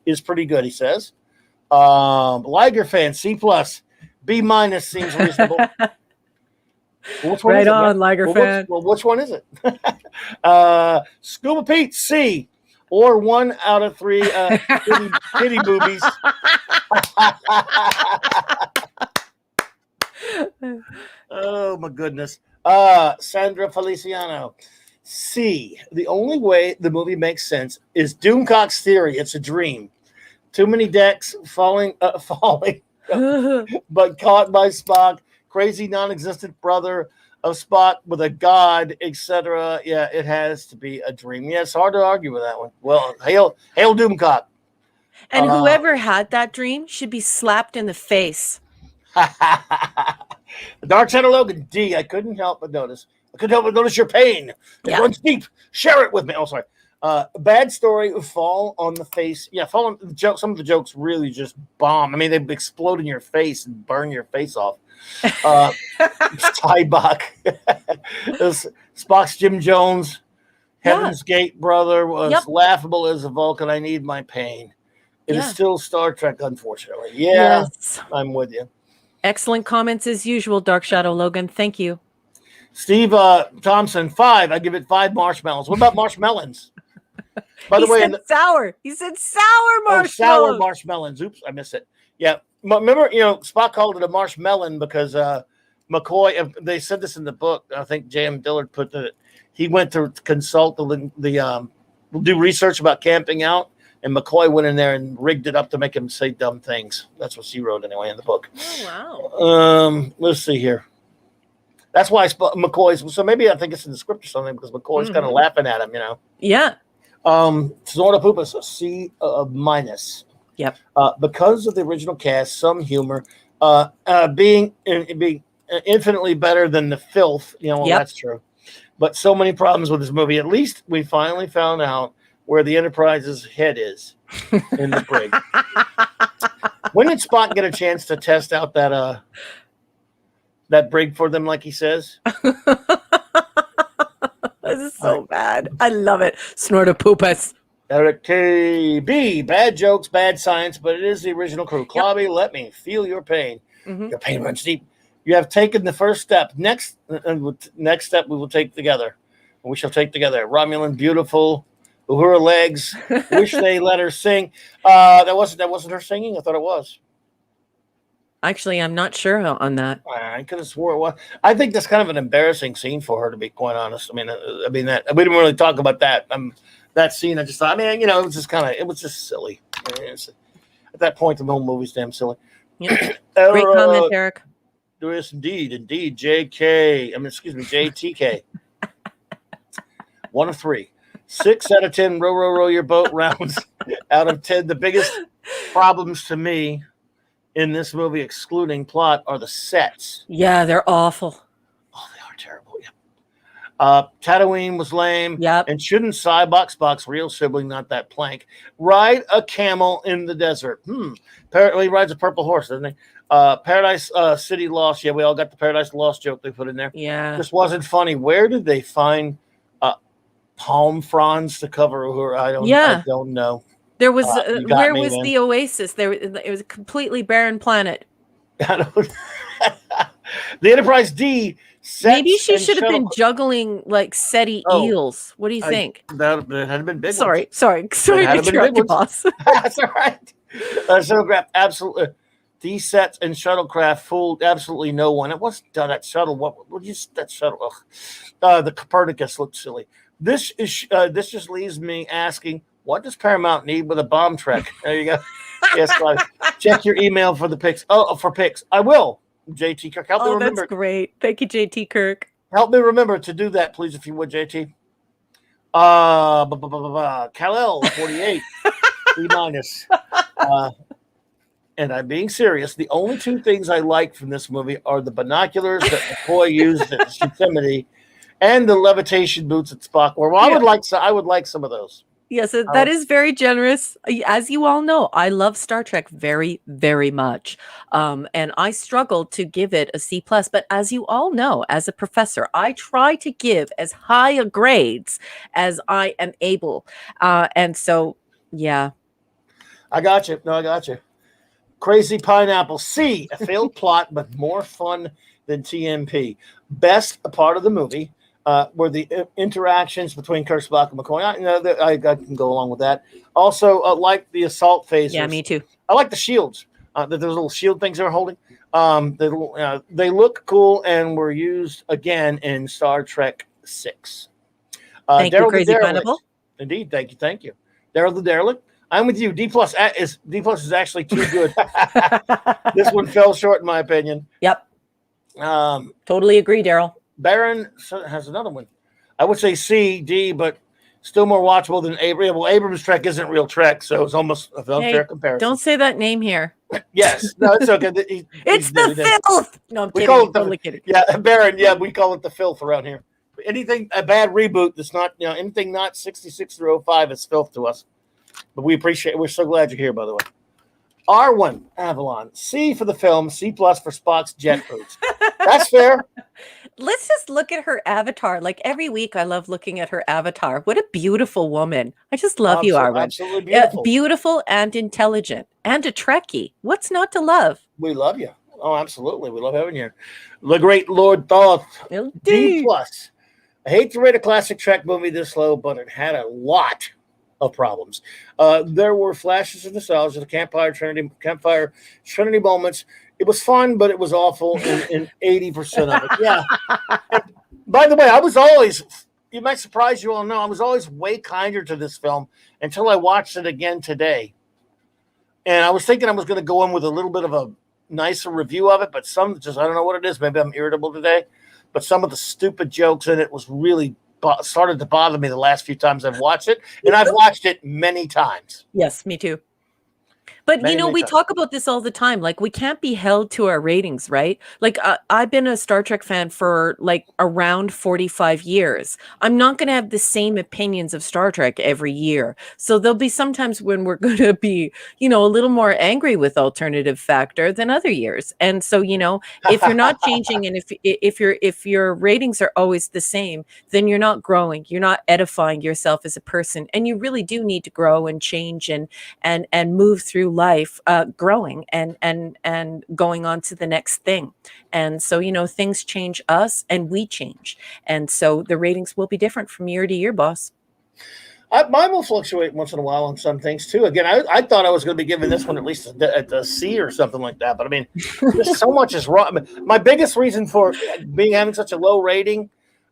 is pretty good, he says. Liger fan, C+. B- seems reasonable. Which one right is it, on, Liger fan. Which one is it? Scuba Pete, C. Or 1 out of 3 kitty boobies. Oh, my goodness. Sandra Feliciano, C. The only way the movie makes sense is Doomcock's theory. It's a dream. Too many decks falling, but caught by Spock. Crazy non-existent brother of Spock with a god, etc. Yeah, it has to be a dream. Yeah, it's hard to argue with that one. Well, hail Doomcock. And whoever had that dream should be slapped in the face. Dark Shadow Logan, D. I couldn't help but notice. Your pain. It runs deep. Share it with me. Oh, sorry. Bad story. Fall on the face. Yeah, some of the jokes really just bomb. I mean, they explode in your face and burn your face off. Tybach. Spock's Jim Jones. Heaven's Gate brother was laughable as a Vulcan. I need my pain. It is still Star Trek, unfortunately. Yeah, yes. I'm with you. Excellent comments as usual, Dark Shadow Logan. Thank you. Steve Thompson, 5. I give it 5 marshmallows. What about marshmallows? By the way, sour. He said sour marshmallows. Oh, sour marshmallows. Oops, I missed it. Yeah, remember, Spock called it a marshmallow because McCoy. They said this in the book. I think J.M. Dillard put that he went to consult do research about camping out, and McCoy went in there and rigged it up to make him say dumb things. That's what she wrote anyway in the book. Oh wow. Let's see here. That's why McCoy's. So maybe I think it's in the script or something because McCoy's kind of laughing at him, Yeah. Sonora Poopas, C-. Yep. Because of the original cast, some humor, being infinitely better than the filth. You know, well, Yep. that's true. But so many problems with this movie. At least we finally found out where the Enterprise's head is in the brig. When did Spock get a chance to test out that brig for them, like he says? This is so bad. I love it. Snort a poopus. Eric KB, bad jokes, bad science, but it is the original crew. Clobby, let me feel your pain. Mhm. Your pain runs deep. You have taken the first step. Next step we will take together. We shall take together. Romulan, beautiful, Uhura legs. Wish they let her sing. That wasn't her singing. I thought it was. Actually, I'm not sure on that. I could have swore it was. I think that's kind of an embarrassing scene for her, to be quite honest. I mean that we didn't really talk about that. That scene, I just thought, man, it was just silly. At that point, the whole movie's damn silly. Yep. Great comment, Eric. Yes, indeed, JTK. 1 of 3. 6 out of 10. Row your boat rounds out of 10. The biggest problems to me in this movie, excluding plot, are the sets. Yeah, they're awful. Oh, they are terrible. Yeah. Tatooine was lame. Yep. And shouldn't Spock's real sibling, not that plank, ride a camel in the desert? Apparently he rides a purple horse, doesn't he? Paradise City Lost. Yeah, we all got the Paradise Lost joke they put in there. Yeah. This wasn't funny. Where did they find palm fronds to cover her? I don't know. There was where me, was man. the oasis? It was a completely barren planet. The Enterprise D. Maybe she should have been juggling like SETI eels. What do you think? That had been big. Sorry to interrupt you, boss. That's all right. Shuttlecraft, absolutely. These sets and shuttlecraft fooled absolutely no one. It wasn't that shuttle. What that shuttle? The Copernicus looked silly. This just leaves me asking, what does Paramount need with a bomb trek? There you go. Yes, check your email for the pics. Oh, for pics. I will. JT Kirk, help me remember. That's great. Thank you, JT Kirk. Help me remember to do that, please, if you would, JT. Kal-El 48 B minus. And I'm being serious. The only 2 things I like from this movie are the binoculars that McCoy used at Yosemite and the levitation boots at Spock. Well, I would like some of those. Yes, that is very generous. As you all know, I love Star Trek very, very much. And I struggle to give it a C+. But as you all know, as a professor, I try to give as high a grades as I am able. And so, yeah. I got you. No, I got you. Crazy Pineapple. C, a failed plot, but more fun than TMP. Best part of the movie were the interactions between Kirk, Spock, and McCoy. I can go along with that. Also, like the assault phasers. Yeah, me too. I like the shields. Those little shield things they're holding. They look cool and were used again in Star Trek 6. Thank you, Crazy Pineapple. Indeed, thank you. Daryl the Derelict. I'm with you. D plus is actually too good. This one fell short, in my opinion. Yep. Totally agree, Daryl. Baron has another one. I would say C, D, but still more watchable than Abrams. Well, Abrams' Trek isn't real Trek, so it's almost a fair comparison. Don't say that name here. Yes, no, it's okay. It's the filth. No, I'm kidding. Totally kidding. Yeah, Baron. Yeah, we call it the filth around here. Anything a bad reboot that's not anything not 66 through 05 is filth to us. But we appreciate it. We're so glad you're here, by the way. R1, Avalon. C for the film, C plus for Spock's jet boots. That's fair. Let's just look at her avatar. Like every week, I love looking at her avatar. What a beautiful woman. I just love you, Arwen. Absolutely beautiful. Beautiful and intelligent and a Trekkie. What's not to love? We love you. Oh, absolutely. We love having you here. The great Lord Thoth. D plus. I hate to rate a classic Trek movie this low, but it had a lot of problems. There were flashes of nostalgia, the campfire Trinity moments. It was fun, but it was awful in 80% of it. Yeah. And by the way, I was always, it might surprise you all know, I was always way kinder to this film until I watched it again today. And I was thinking I was going to go in with a little bit of a nicer review of it, but I don't know what it is. Maybe I'm irritable today. But some of the stupid jokes in it was really started to bother me the last few times I've watched it. And I've watched it many times. Yes, me too. But Many, many we times. talk about this all the time. Like, we can't be held to our ratings, right? Like, I've been a Star Trek fan for like around 45 years. I'm not going to have the same opinions of Star Trek every year. So there'll be sometimes when we're going to be, a little more angry with Alternative Factor than other years. And so, if you're not changing, and if your ratings are always the same, then you're not growing. You're not edifying yourself as a person, and you really do need to grow and change and move through life, growing and going on to the next thing. And so, things change us and we change. And so the ratings will be different from year to year, boss. Mine will fluctuate once in a while on some things too. Again, I thought I was going to be giving this one at least at the C or something like that. But I mean, just so much is wrong. I mean, my biggest reason for having such a low rating,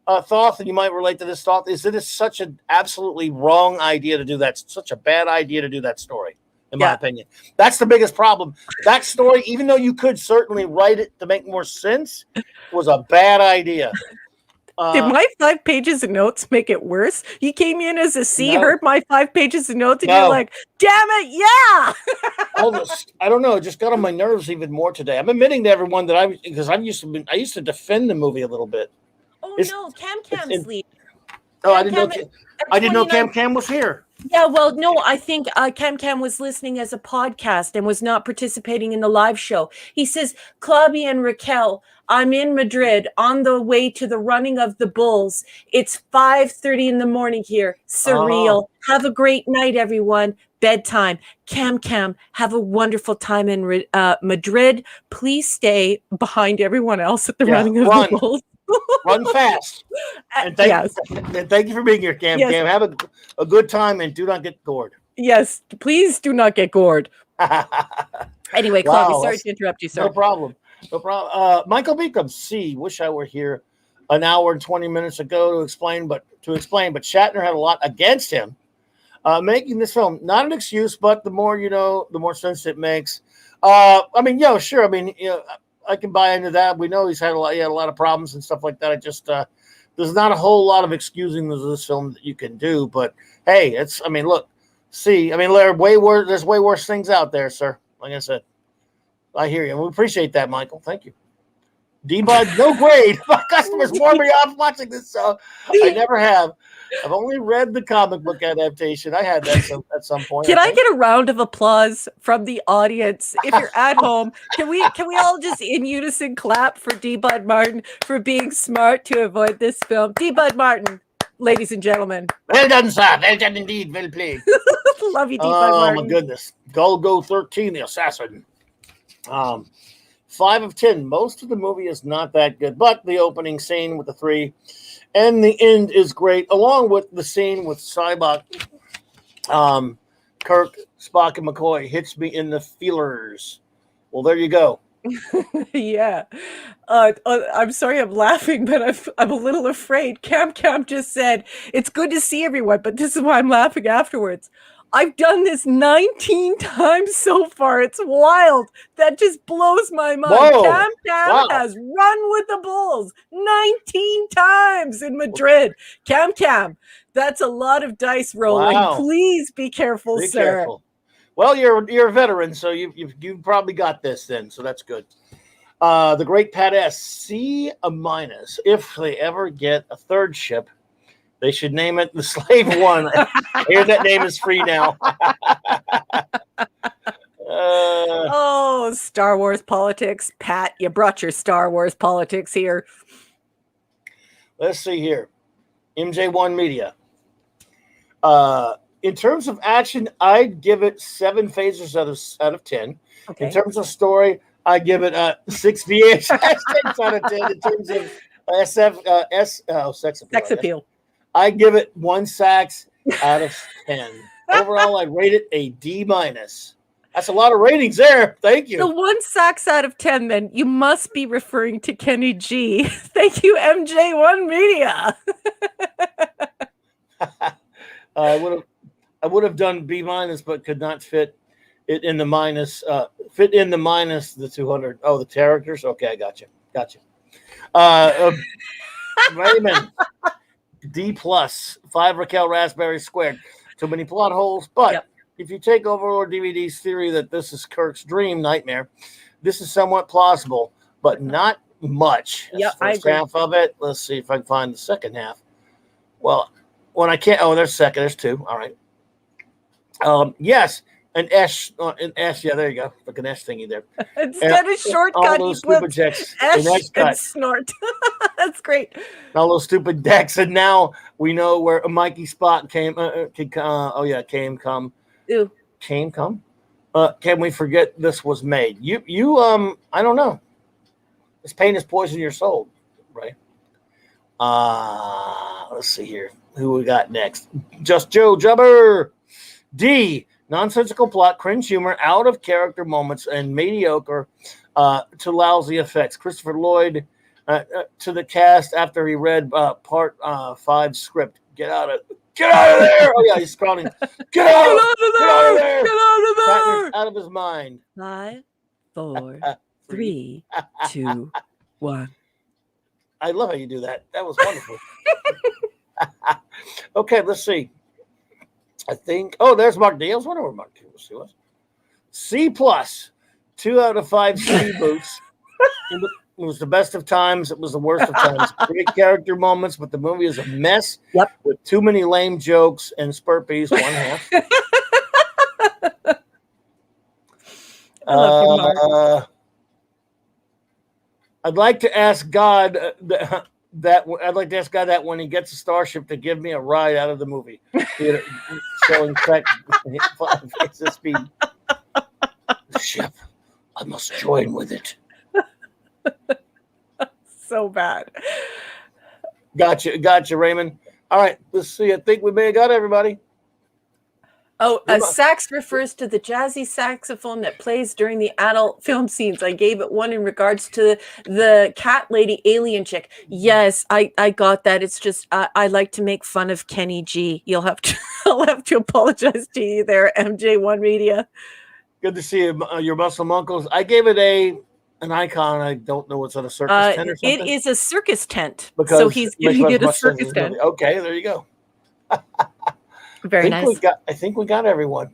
Thoth, and you might relate to this, Thoth, is that it's such an absolutely wrong idea to do that. Such a bad idea to do that story, in my opinion. That's the biggest problem. That story, even though you could certainly write it to make more sense, was a bad idea. Did my 5 pages of notes make it worse? You came in as a C, No. heard my 5 pages of notes, and you're like, damn it, yeah! I don't know. It just got on my nerves even more today. I'm admitting to everyone that I used to defend the movie a little bit. Oh no, Cam's leaving. Oh, I didn't know Cam was here. Yeah, well, no, I think Cam was listening as a podcast and was not participating in the live show. He says, Claudia and Raquel, I'm in Madrid on the way to the running of the Bulls. It's 5:30 in the morning here. Surreal. Have a great night, everyone. Bedtime. Cam, have a wonderful time in Madrid. Please stay behind everyone else at the running of the Bulls. Run fast. And thank you for being here, Cam. Yes. Cam, have a good time and do not get gored. Yes, please do not get gored. Anyway, Claudia, sorry to interrupt you, sir. No problem. Michael Beacom, C. Wish I were here an hour and 20 minutes ago to explain, but Shatner had a lot against him. Making this film, not an excuse, but the more the more sense it makes. I mean, sure. I mean, I can buy into that. We know he had a lot of problems and stuff like that. I just there's not a whole lot of excusing this film that you can do. But hey, look, see, there's way worse things out there, sir. Like I said, I hear you. We appreciate that, Michael. Thank you. D-Bud, no grade. My customers warn me off watching this, so I never have. I've only read the comic book adaptation. I had that at some point. Can I get a round of applause from the audience? If you're at home, can we all just in unison clap for D-Bud Martin for being smart to avoid this film? D-Bud Martin, ladies and gentlemen. Well done, sir. Well done indeed. Well played. Love you, D-Bud Martin. Oh, my goodness. Golgo 13, the assassin. 5 of 10. Most of the movie is not that good, but the opening scene with the 3 and the end is great, along with the scene with Cybok, Kirk, Spock, and McCoy hits me in the feelers. Well, there you go. Yeah. I'm sorry I'm laughing, but I'm a little afraid. Cam just said, it's good to see everyone, but this is why I'm laughing afterwards. I've done this 19 times so far. It's wild. That just blows my mind. Whoa. Cam has run with the Bulls 19 times in Madrid. Cam, that's a lot of dice rolling. Wow. Please be careful, Be sir. careful. Well, you're a veteran, so you probably got this then, so that's good. The Great Pat S, C-. If they ever get a third ship, they should name it the Slave One. I hear that name is free now. Star Wars politics. Pat, you brought your Star Wars politics here. Let's see here. MJ1 Media. In terms of action, I'd give it 7 phasers out of 10. Okay. In terms of story, I give it 6 VH out of 10. In terms of sex appeal. I give it 1 sax out of 10. Overall, I rate it a D-. That's a lot of ratings there. Thank you. The 1 sax out of 10, then you must be referring to Kenny G. Thank you, MJ1 Media. I would have done B-, but could not fit it in the minus. Fit in the minus the 200. Oh, the characters. Okay, I got you. Raymond. D+, 5 Raquel Raspberry squared. Too many plot holes, but if you take Overlord DVD's theory that this is Kirk's dream nightmare, this is somewhat plausible, but not much. Yep, That's the I first agree. half of it. Let's see if I can find the second half. Well, when I can't, there's second, there's two. All right. Yes, an S, yeah, there you go. Like an S thingy there. Instead of all shortcut, he those stupid puts decks, Esh an S and cut, snort. That's great. all those stupid decks, and now we know where Mikey Spot came. Come. Ew. Came come. Can we forget this was made? I don't know. This pain is poison your soul, right? Let's see here. Who we got next? Just Joe Jubber. D. Nonsensical plot, cringe humor, out of character moments, and mediocre to lousy effects. Christopher Lloyd to the cast after he read part 5 script. Get out of there! Oh yeah, he's scrawling. Get out of there! Shatner's out of his mind. 5, 4, 3, 2, 1. I love how you do that. That was wonderful. Okay, let's see. I think. Oh, there's Mark D. I was wondering where Mark D was. C plus, 2 out of 5 C boots. It was the best of times. It was the worst of times. Great character moments, but the movie is a mess. Yep. With too many lame jokes and spurpees. 1/2. I love you, Mark. I'd like to ask God that when he gets a starship to give me a ride out of the movie. Showing track the speed. The ship. I must join with it. So bad. Gotcha, Raymond. All right, let's see. I think we may have got everybody. Oh, a sax refers to the jazzy saxophone that plays during the adult film scenes. I gave it 1 in regards to the cat lady alien chick. Yes, I got that. It's just I like to make fun of Kenny G. I'll have to apologize to you there, MJ1 Media. Good to see you, your Muslim uncles. I gave it an icon. I don't know what's on a circus tent or something. It is a circus tent. Because so he's giving it a circus tent. Okay, there you go. Very nice. I think we got everyone.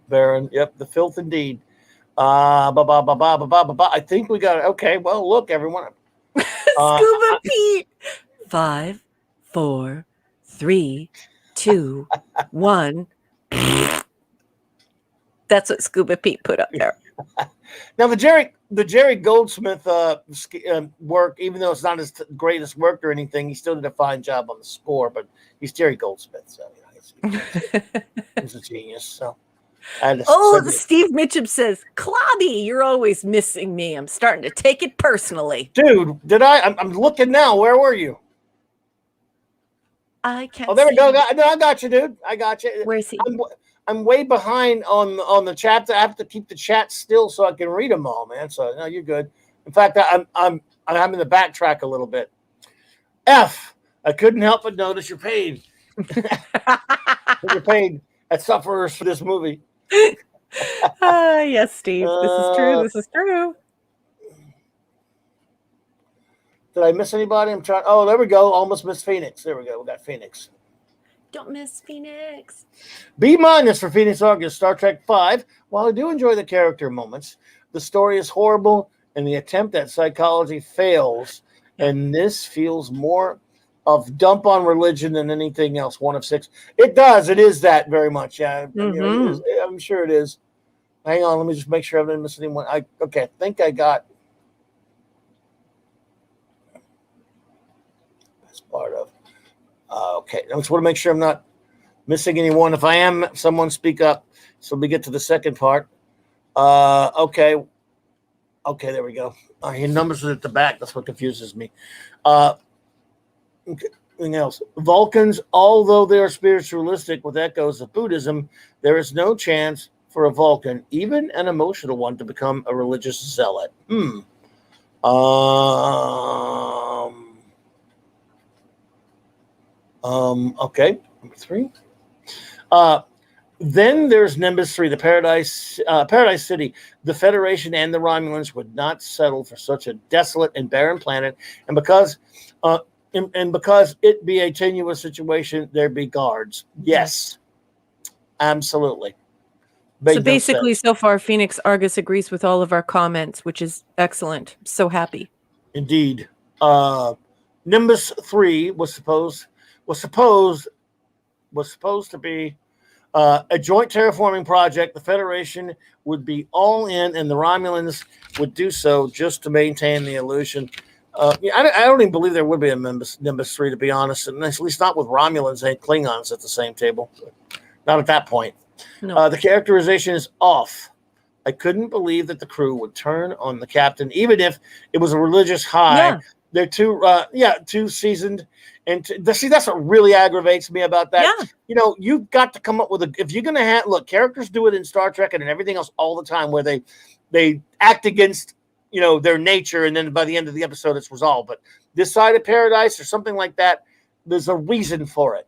Baron, yep, the filth indeed. I think we got it. Okay, well, look, everyone. Scuba Pete. 5, 4, 3, 2, 1. That's what Scuba Pete put up there. Now the Jerry Goldsmith work, even though it's not his greatest work or anything, he still did a fine job on the score. But he's Jerry Goldsmith, so he's a genius. So, Steve Mitchum says, "Clobby, you're always missing me. I'm starting to take it personally." Dude, did I? I'm looking now. Where were you? I can't. Oh, there we go. I got you, dude. I got you. Where's he? I'm way behind on the chat. I have to keep the chat still so I can read them all, man. So no, you're good. In fact, I'm having to backtrack a little bit. F. I couldn't help but notice you're paid. You're paid at sufferers for this movie. Yes, Steve. This is true. This is true. Did I miss anybody? I'm trying. Oh, there we go. Almost missed Phoenix. There we go. We got Phoenix. Don't miss Phoenix. B- for Phoenix August, Star Trek 5. While I do enjoy the character moments, the story is horrible and the attempt at psychology fails. And this feels more of dump on religion than anything else. 1 of 6. It does. It is that very much. Yeah, Mm-hmm. I'm sure it is. Hang on. Let me just make sure I didn't miss anyone. I think I got that's part of. Okay, I just want to make sure I'm not missing anyone. If I am, someone speak up so we get to the second part. Okay, there we go. Your numbers are at the back. That's what confuses me. Okay, anything else? Vulcans, although they are spiritualistic with echoes of Buddhism, there is no chance for a Vulcan, even an emotional one, to become a religious zealot. Okay, number 3. Then there's Nimbus 3, the Paradise City. The Federation and the Romulans would not settle for such a desolate and barren planet, and because it be a tenuous situation, there be guards. Yes, Absolutely. So basically, so far, Phoenix Argus agrees with all of our comments, which is excellent. So happy. Indeed. Nimbus 3 was supposed to be a joint terraforming project. The Federation would be all in, and the Romulans would do so just to maintain the illusion. I don't even believe there would be a Nimbus 3, to be honest, and at least not with Romulans and Klingons at the same table. Not at that point. No. The characterization is off. I couldn't believe that the crew would turn on the captain, even if it was a religious high. Yeah. They're too seasoned. And see, that's what really aggravates me about that. Yeah. You know, you've got to come up with if you're going to look, characters do it in Star Trek and in everything else all the time, where they act against, their nature, and then by the end of the episode, it's resolved. But this side of paradise or something like that, there's a reason for it.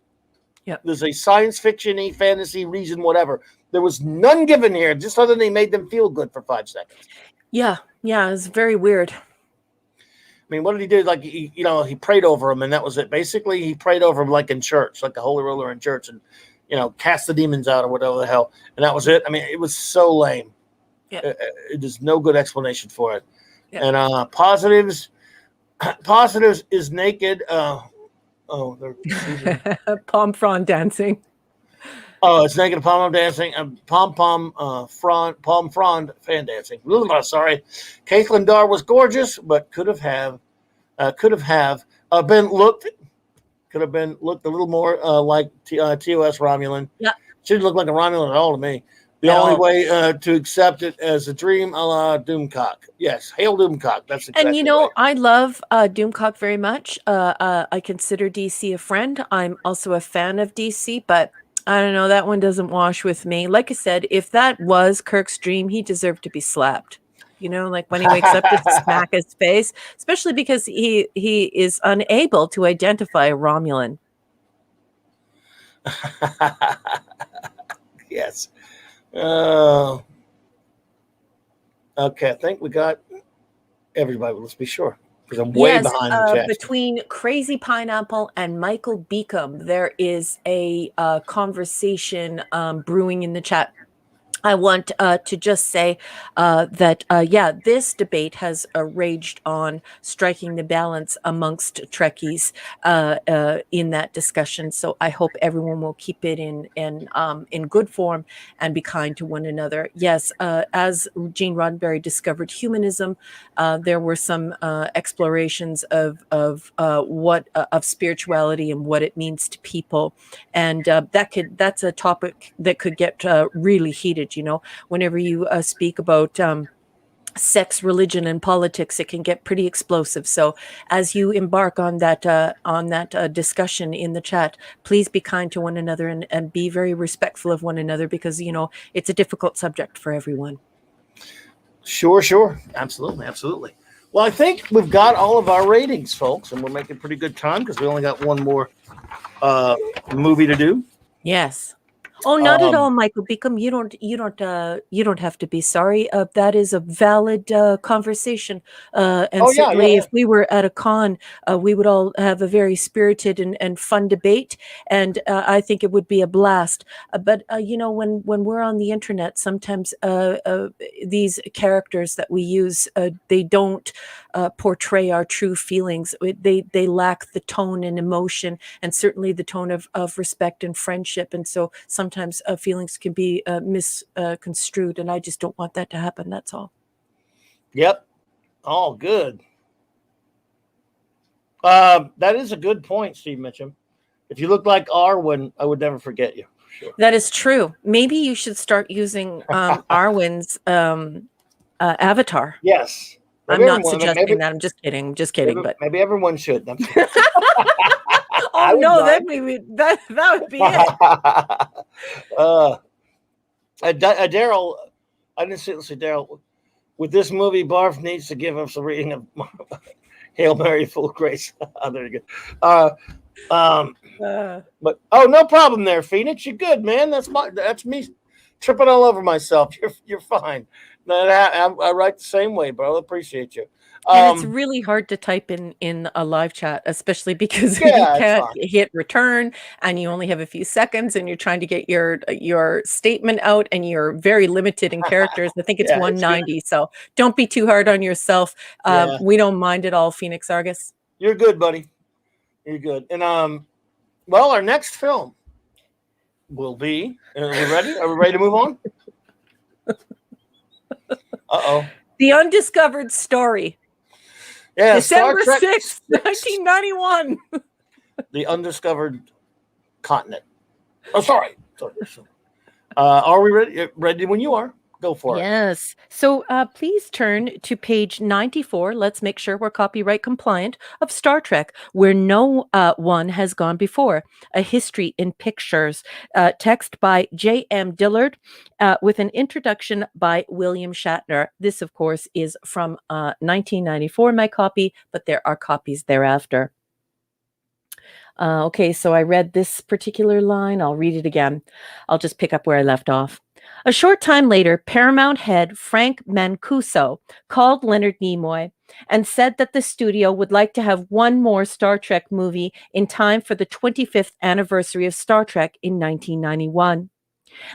Yeah. There's a science fiction-y, fantasy reason, whatever. There was none given here, just other than they made them feel good for 5 seconds. Yeah. It's very weird. I mean, what did he do? Like, he prayed over him, and that was it. Basically, he prayed over him like in church, like the holy roller in church, and, cast the demons out or whatever the hell. And that was it. I mean, it was so lame. Yeah. There's no good explanation for it. Yeah. And positives is naked. Palm frond dancing. Oh, it's naked palm dancing. Palm frond fan dancing. Sorry, Caitlin Dar was gorgeous, but could have been looked a little more like TOS Romulan. Yeah, she didn't look like a Romulan at all to me. The only way to accept it as a dream, a la Doomcock. Yes, hail Doomcock. That's exactly. And I love Doomcock very much. I consider DC a friend. I'm also a fan of DC, but I don't know, that one doesn't wash with me. Like I said, if that was Kirk's dream, he deserved to be slapped. Like when he wakes up to smack his face, especially because he is unable to identify a Romulan. Yes. Okay, I think we got everybody. Let's be sure, because I'm way behind the chat. Between Crazy Pineapple and Michael Beacom, there is a conversation brewing in the chat. I want to just say that, this debate has raged on striking the balance amongst Trekkies in that discussion. So I hope everyone will keep it in good form and be kind to one another. Yes, as Gene Roddenberry discovered humanism, there were some explorations of spirituality and what it means to people, and that's a topic that could get really heated. Whenever you speak about sex, religion, and politics, it can get pretty explosive. So as you embark on that discussion in the chat, please be kind to one another and be very respectful of one another, because, it's a difficult subject for everyone. Sure. Absolutely. Well, I think we've got all of our ratings, folks, and we're making pretty good time because we only got one more movie to do. Yes. Oh, not at all, Michael Beacom. You don't have to be sorry. That is a valid conversation. Certainly, if we were at a con, we would all have a very spirited and fun debate, and I think it would be a blast. But when we're on the internet, sometimes these characters that we use, they don't portray our true feelings. They lack the tone and emotion, and certainly the tone of respect and friendship. And so sometimes feelings can be misconstrued, and I just don't want that to happen. That's all. Yep. All good. That is a good point, Steve Mitchum. If you look like Arwen, I would never forget you. Sure. That is true. Maybe you should start using Arwen's avatar. Yes. I'm not suggesting that. I'm just kidding. But maybe everyone should. Oh no, that would be it. Daryl, I didn't see. Let's see, Daryl. With this movie, Barf needs to give us a reading of Hail Mary, full of grace. There you go. But no problem there, Phoenix. You're good, man. That's me tripping all over myself. You're fine. I write the same way, bro. Appreciate you. And it's really hard to type in a live chat, especially because you Yeah, it's can't fine. hit return and you only have a few seconds and you're trying to get your statement out and you're very limited in characters. I think it's Yeah, it's good. 190. So don't be too hard on yourself. Yeah. We don't mind at all, Phoenix Argus. You're good, buddy. You're good. And well, our next film will be. Are we ready? Are we ready to move on? Uh-oh. The Undiscovered Story. Yeah, December Star Trek 6th, 1991. The Undiscovered Continent. Oh, sorry. Are we ready? Ready when you are. Go for it. Yes. So please turn to page 94. Let's make sure we're copyright compliant of Star Trek, where no one has gone before. A History in Pictures. Text by J.M. Dillard with an introduction by William Shatner. This, of course, is from 1994, my copy, but there are copies thereafter. Okay, so I read this particular line. I'll read it again. I'll just pick up where I left off. A short time later, Paramount head Frank Mancuso called Leonard Nimoy and said that the studio would like to have one more Star Trek movie in time for the 25th anniversary of Star Trek in 1991.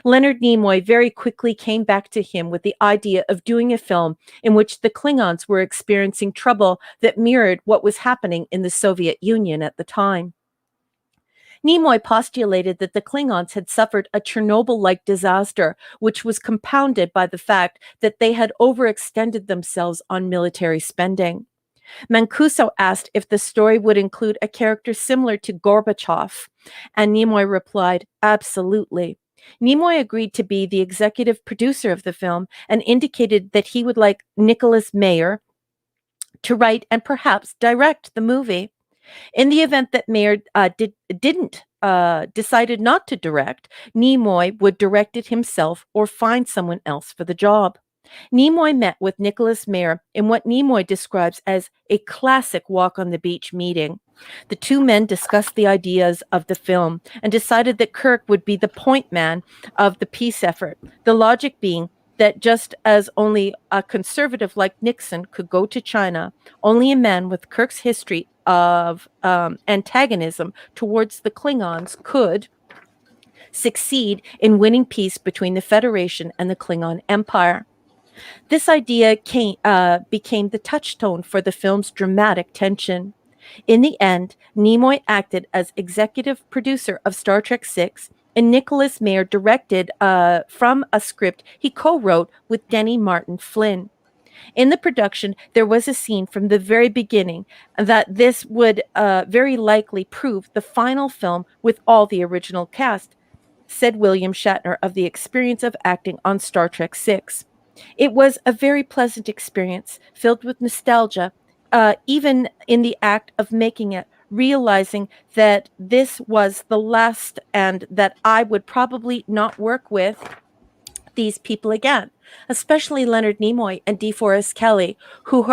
Leonard Nimoy very quickly came back to him with the idea of doing a film in which the Klingons were experiencing trouble that mirrored what was happening in the Soviet Union at the time. Nimoy postulated that the Klingons had suffered a Chernobyl-like disaster, which was compounded by the fact that they had overextended themselves on military spending. Mancuso asked if the story would include a character similar to Gorbachev, and Nimoy replied, absolutely. Nimoy agreed to be the executive producer of the film and indicated that he would like Nicholas Meyer to write and perhaps direct the movie. In the event that Meyer decided not to direct, Nimoy would direct it himself or find someone else for the job. Nimoy met with Nicholas Meyer in what Nimoy describes as a classic walk-on-the-beach meeting. The two men discussed the ideas of the film and decided that Kirk would be the point man of the peace effort, the logic being that just as only a conservative like Nixon could go to China, only a man with Kirk's history of antagonism towards the Klingons could succeed in winning peace between the Federation and the Klingon Empire. This idea became the touchstone for the film's dramatic tension. In the end, Nimoy acted as executive producer of Star Trek VI, and Nicholas Meyer directed from a script he co-wrote with Denny Martin Flynn. In the production, there was a scene from the very beginning that this would very likely prove the final film with all the original cast, said William Shatner of the experience of acting on Star Trek VI. It was a very pleasant experience, filled with nostalgia, even in the act of making it, realizing that this was the last and that I would probably not work with these people again, especially Leonard Nimoy and DeForest Kelley, who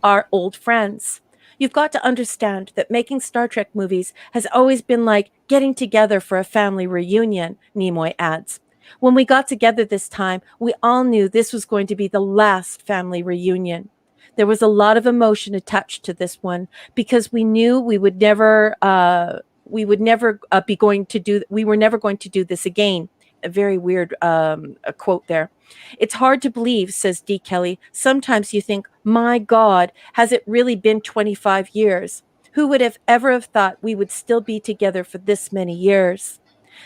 are old friends. You've got to understand that making Star Trek movies has always been like getting together for a family reunion, Nimoy adds. When we got together this time, we all knew this was going to be the last family reunion. There was a lot of emotion attached to this one because we knew we were never going to do this again. A very weird a quote there. It's hard to believe, says D. Kelly. Sometimes you think, my God, has it really been 25 years? Who would have ever thought we would still be together for this many years?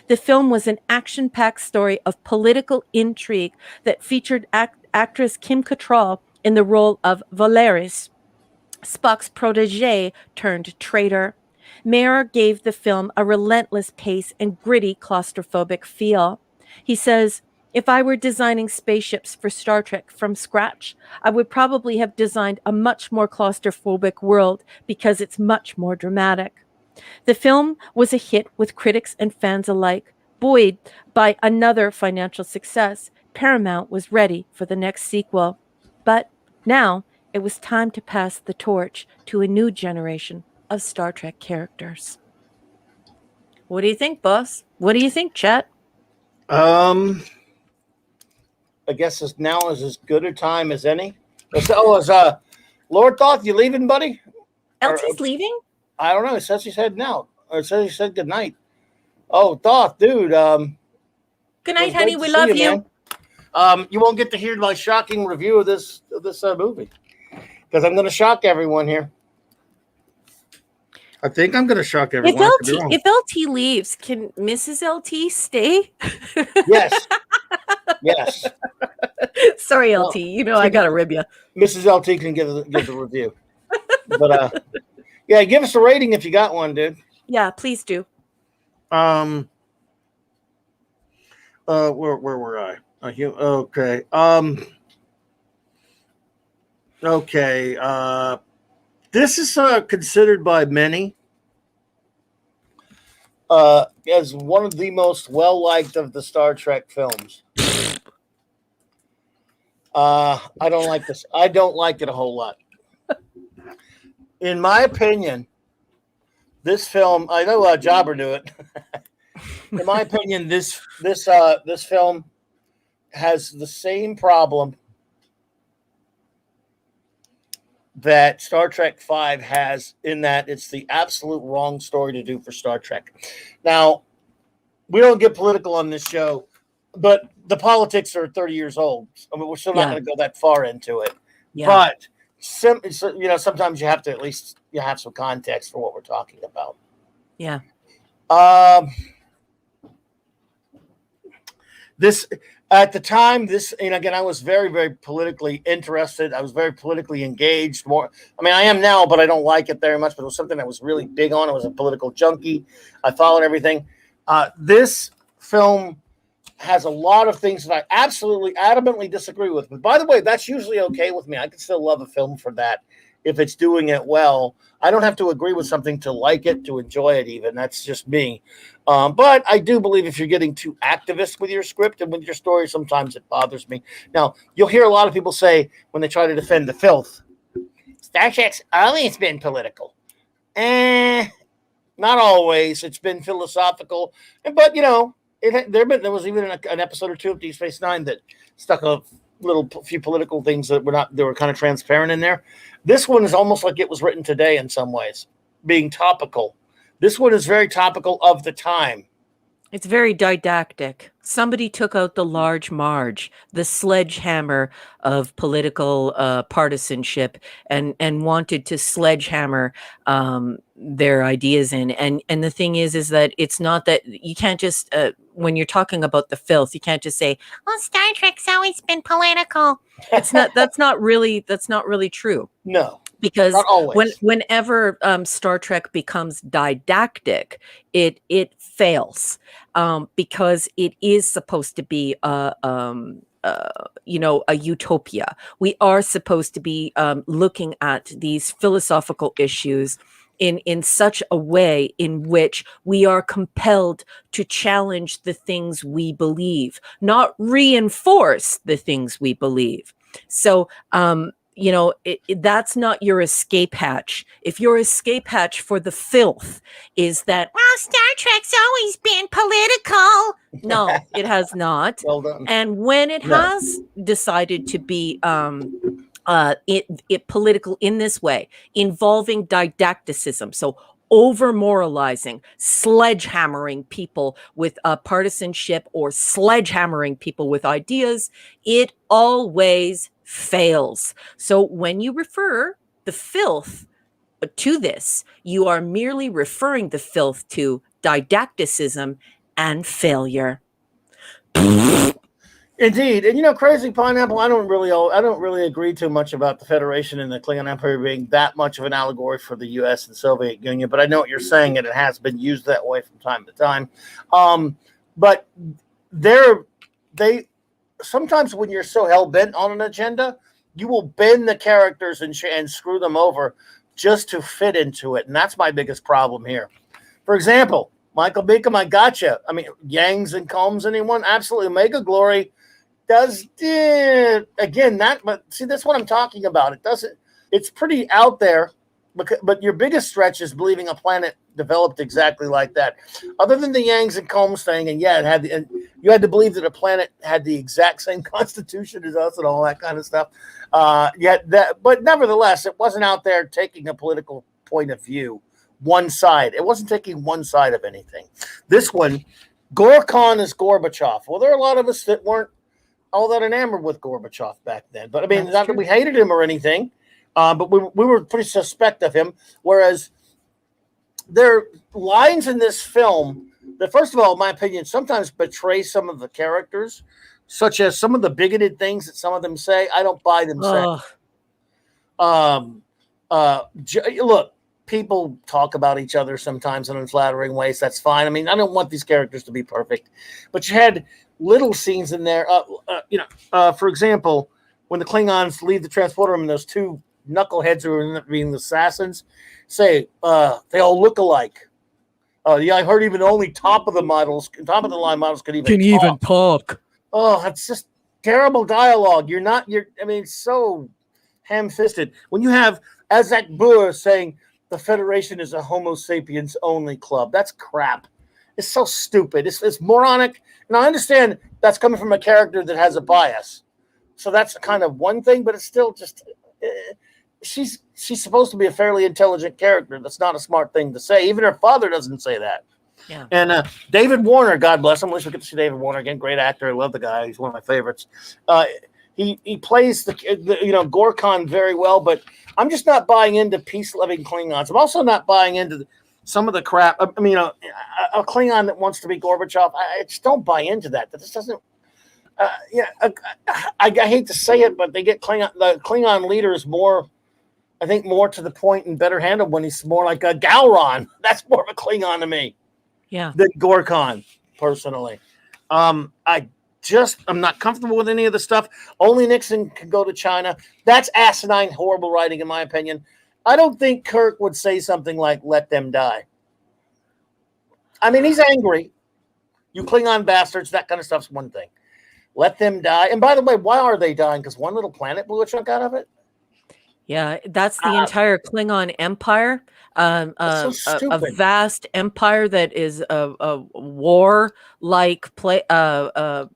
The film was an action-packed story of political intrigue that featured actress Kim Cattrall in the role of Valeris, Spock's protege turned traitor. Meyer gave the film a relentless pace and gritty claustrophobic feel. He says, if I were designing spaceships for Star Trek from scratch, I would probably have designed a much more claustrophobic world because it's much more dramatic. The film was a hit with critics and fans alike. Buoyed by another financial success, Paramount was ready for the next sequel. But now it was time to pass the torch to a new generation of Star Trek characters. What do you think, boss? What do you think, chat? I guess now is as good a time as any. Lord Thoth, you leaving, buddy? LT's leaving? I don't know. It says he's heading out. Or it says he said good night. Oh, Thoth, dude. Good night, honey. We love you. You won't get to hear my shocking review of this movie because I'm going to shock everyone here. I think I'm going to shock everyone. If LT leaves, can Mrs. LT stay? Yes. Yes. Sorry, LT. I got to rib you. Mrs. LT can give the review. But yeah, give us a rating if you got one, dude. Yeah, please do. Where were I? Okay. Okay. This is considered by many as one of the most well-liked of the Star Trek films. I don't like this. I don't like it a whole lot. In my opinion, this film, I know Jobber knew it. In my opinion, this film has the same problem that Star Trek V has, in that it's the absolute wrong story to do for Star Trek. Now, we don't get political on this show, but the politics are 30 years old. I mean, we're still not going to go that far into it. Yeah. But sometimes you have to at least have some context for what we're talking about. Yeah. This at the time, again, I was very, very politically interested. I was very politically engaged. I am now, but I don't like it very much. But it was something I was really big on. I was a political junkie. I followed everything. This film has a lot of things that I absolutely, adamantly disagree with. But by the way, that's usually okay with me. I can still love a film for that if it's doing it well. I don't have to agree with something to like it, to enjoy it even. That's just me. But I do believe if you're getting too activist with your script and with your story, sometimes it bothers me. Now, you'll hear a lot of people say when they try to defend the filth, Star Trek's always been political. Not always. It's been philosophical. But, there was even an episode or two of Deep Space Nine that stuck a few political things that were kind of transparent in there. This one is almost like it was written today in some ways, being topical. This one is very topical of the time. It's very didactic. Somebody took out the large Marge, the sledgehammer of political partisanship, and wanted to sledgehammer their ideas in. And the thing is that it's not that you can't just when you're talking about the filth, you can't just say, "Well, Star Trek's always been political." It's not. That's not really true. No. Because whenever Star Trek becomes didactic, it fails because it is supposed to be a utopia. We are supposed to be looking at these philosophical issues in such a way in which we are compelled to challenge the things we believe, not reinforce the things we believe. So, that's not your escape hatch. If your escape hatch for the filth is that, well, Star Trek's always been political. No, it has not. Well done. And when it has decided to be it political in this way, involving didacticism, so over moralizing, sledgehammering people with partisanship, or sledgehammering people with ideas, it always fails. So when you refer the filth to this, you are merely referring the filth to didacticism and failure. Indeed. And Crazy Pineapple, I don't really agree too much about the Federation and the Klingon Empire being that much of an allegory for the US and Soviet Union, but I know what you're saying, and it has been used that way from time to time. But they sometimes when you're so hell-bent on an agenda, you will bend the characters and screw them over just to fit into it. And that's my biggest problem here. For example, Michael Beacom, I gotcha. I mean, Yangs and Combs, anyone? Absolutely. Omega Glory does again that, but see, that's what I'm talking about. It's pretty out there but your biggest stretch is believing a planet developed exactly like that. Other than the Yangs and Combs thing, and yeah, you had to believe that a planet had the exact same constitution as us and all that kind of stuff. But nevertheless, it wasn't out there taking a political point of view, one side. It wasn't taking one side of anything. This one, Gorkon is Gorbachev. Well, there are a lot of us that weren't all that enamored with Gorbachev back then. But I mean, not that we hated him or anything. But we were pretty suspect of him. Whereas there are lines in this film that, first of all, in my opinion, sometimes betray some of the characters, such as some of the bigoted things that some of them say. I don't buy them saying. Look, people talk about each other sometimes in unflattering ways. That's fine. I mean, I don't want these characters to be perfect. But you had little scenes in there. For example, when the Klingons leave the transporter room and those two knuckleheads who are being the assassins say they all look alike. Yeah, I heard even only top of the line models could even talk. Oh, that's just terrible dialogue. I mean, it's so ham-fisted. When you have Azak Burr saying the Federation is a Homo sapiens only club, that's crap. It's so stupid. It's moronic. And I understand that's coming from a character that has a bias. So that's kind of one thing, but it's still just she's supposed to be a fairly intelligent character. That's not a smart thing to say. Even her father doesn't say that. Yeah. And David Warner, God bless him. At least we get to see David Warner again. Great actor. I love the guy. He's one of my favorites. He plays the Gorkon very well, but I'm just not buying into peace-loving Klingons. I'm also not buying into some of the crap. I mean, a Klingon that wants to be Gorbachev. I just don't buy into that. That just doesn't. I hate to say it, but they get the Klingon leader is more, I think, more to the point and better handled when he's more like a Gowron. That's more of a Klingon to me. Yeah. Than Gorkon, personally. I'm not comfortable with any of the stuff. Only Nixon can go to China. That's asinine, horrible writing, in my opinion. I don't think Kirk would say something like, let them die. I mean, he's angry. You Klingon bastards, that kind of stuff's one thing. Let them die. And by the way, why are they dying? Because one little planet blew a chunk out of it? Yeah, that's the entire Klingon empire. So a vast empire that is a war-like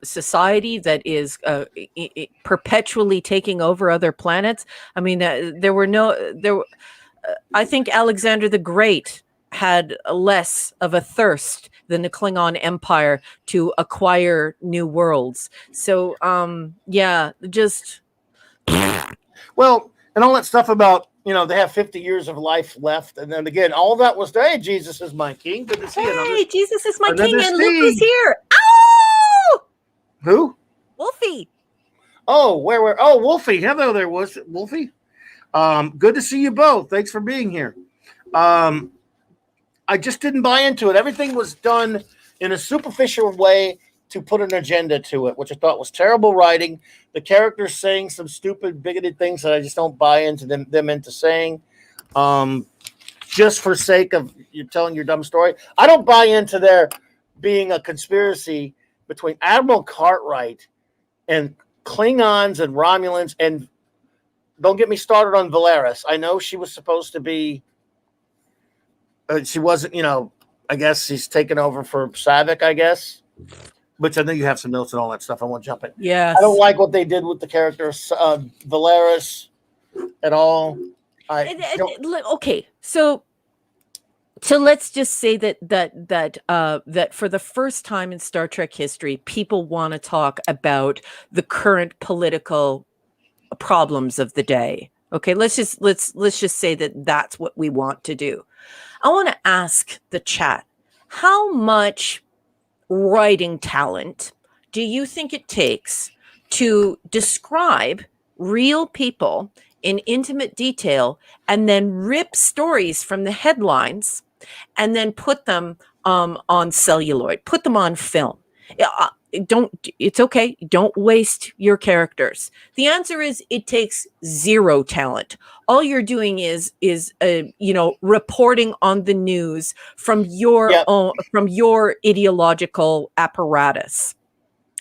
society that is perpetually taking over other planets. I mean, I think Alexander the Great had less of a thirst than the Klingon Empire to acquire new worlds. So, Well, and all that stuff about, they have 50 years of life left. And then again, all that was, hey, Jesus is my king. Good to see you. Hey, Jesus is my king, and look who's here. Oh! Who? Wolfie. Oh, where? Oh, Wolfie. Hello there, Wolfie. Good to see you both. Thanks for being here. I just didn't buy into it. Everything was done in a superficial way to put an agenda to it, which I thought was terrible writing. The characters saying some stupid, bigoted things that I just don't buy into them into saying, just for sake of you telling your dumb story. I don't buy into there being a conspiracy between Admiral Cartwright and Klingons and Romulans. And don't get me started on Valeris. I know she was supposed to be. She wasn't, I guess she's taken over for Savick, I guess. Which I know you have some notes and all that stuff. I won't jump in. Yes. I don't like what they did with the character Valeris at all. Okay, so let's just say that for the first time in Star Trek history, people want to talk about the current political problems of the day. Okay, let's just say that that's what we want to do. I want to ask the chat, how much writing talent do you think it takes to describe real people in intimate detail and then rip stories from the headlines and then put them on celluloid, put them on film? It's okay. Don't waste your characters. The answer is it takes zero talent. All you're doing is reporting on the news from your own, from your ideological apparatus.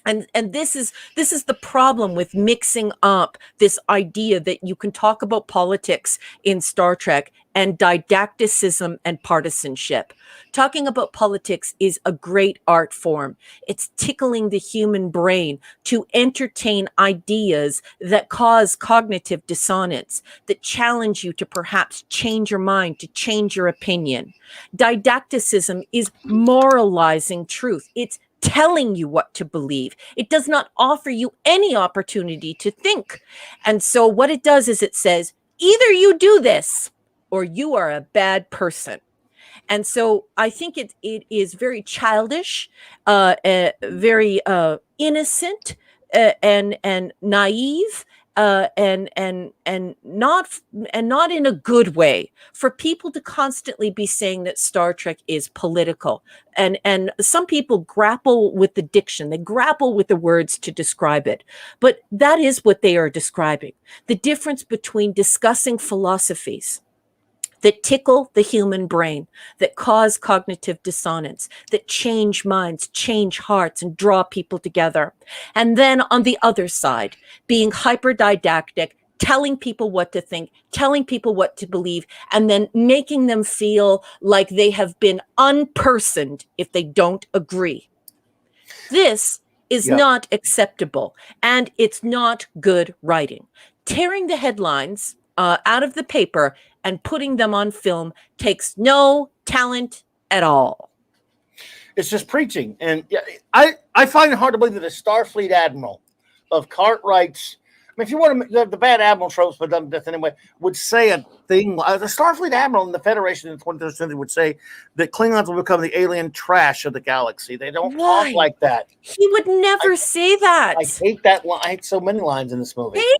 And this is the problem with mixing up this idea that you can talk about politics in Star Trek and didacticism and partisanship. Talking about politics is a great art form. It's tickling the human brain to entertain ideas that cause cognitive dissonance, that challenge you to perhaps change your mind, to change your opinion. Didacticism is moralizing truth. It's telling you what to believe. It does not offer you any opportunity to think. And so what it does is it says, either you do this or you are a bad person. And so I think it is very childish, very innocent, and naive, and not in a good way for people to constantly be saying that Star Trek is political. And some people grapple with the diction, they grapple with the words to describe it, but that is what they are describing: the difference between discussing philosophies that tickle the human brain, that cause cognitive dissonance, that change minds, change hearts, and draw people together. And then on the other side, being hyper-didactic, telling people what to think, telling people what to believe, and then making them feel like they have been unpersoned if they don't agree. This is not acceptable, and it's not good writing. Tearing the headlines out of the paper and putting them on film takes no talent at all. It's just preaching. And I find it hard to believe that a Starfleet admiral of Cartwright's, I mean, if you want to, the bad admiral tropes, but death anyway, would say a thing. The Starfleet admiral in the Federation in the 23rd century would say that Klingons will become the alien trash of the galaxy. They don't talk like that. He would never say that. I hate that line. I hate so many lines in this movie. Hey,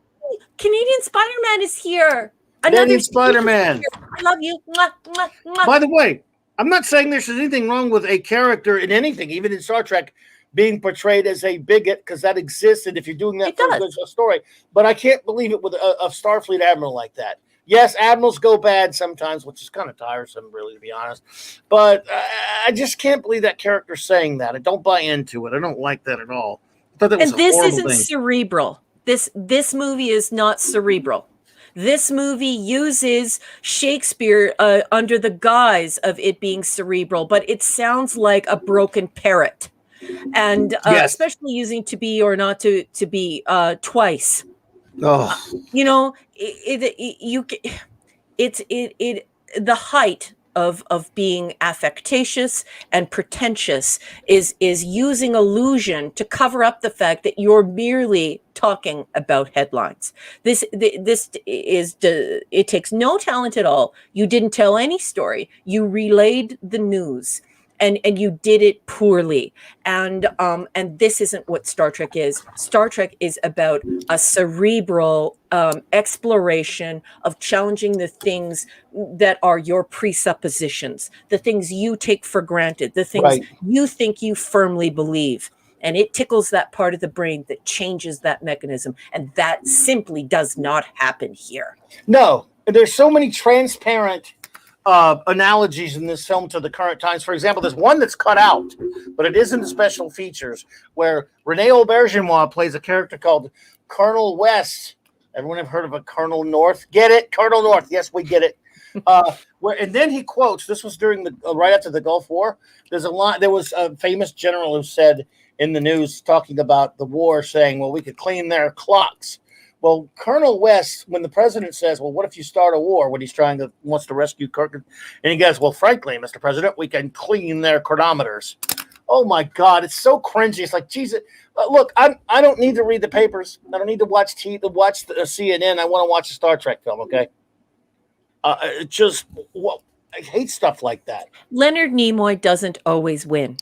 Canadian Spider-Man is here. Canadian Spider-Man. I love you. Mwah, mwah, mwah. By the way, I'm not saying there's anything wrong with a character in anything, even in Star Trek, being portrayed as a bigot, because that existed if you're doing that for a good story. But I can't believe it with a Starfleet admiral like that. Yes, admirals go bad sometimes, which is kind of tiresome, really, to be honest. But I just can't believe that character saying that. I don't buy into it. I don't like that at all. I thought that was and this isn't cerebral. This movie is not cerebral. This movie uses Shakespeare under the guise of it being cerebral, but it sounds like a broken parrot. And especially using to be or not to be twice. You know, the height of being affectatious and pretentious is using illusion to cover up the fact that you're merely talking about headlines. This is it takes no talent at all. You didn't tell any story. You relayed the news. And you did it poorly. And this isn't what Star Trek is. Star Trek is about a cerebral exploration of challenging the things that are your presuppositions, the things you take for granted, the things you think you firmly believe. And it tickles that part of the brain that changes that mechanism. And that simply does not happen here. No, there's so many transparent analogies in this film to the current times. For example, there's one that's cut out, but it is in the special features, where Renee Aubergenois plays a character called Colonel West. Everyone have heard of a Colonel North? Get it? Colonel North. Yes, we get it. And then he quotes, this was during the right after the Gulf War. There was a famous general who said in the news, talking about the war, saying, well, we could clean their clocks. Well, Colonel West, when the president says, well, what if you start a war, when he's wants to rescue Kirk, and he goes, well, frankly, Mr. President, we can clean their chronometers. Oh my God, it's so cringy. It's like, Jesus, look, I don't need to read the papers. I don't need to watch the CNN. I want to watch a Star Trek film, okay? I hate stuff like that. Leonard Nimoy doesn't always win.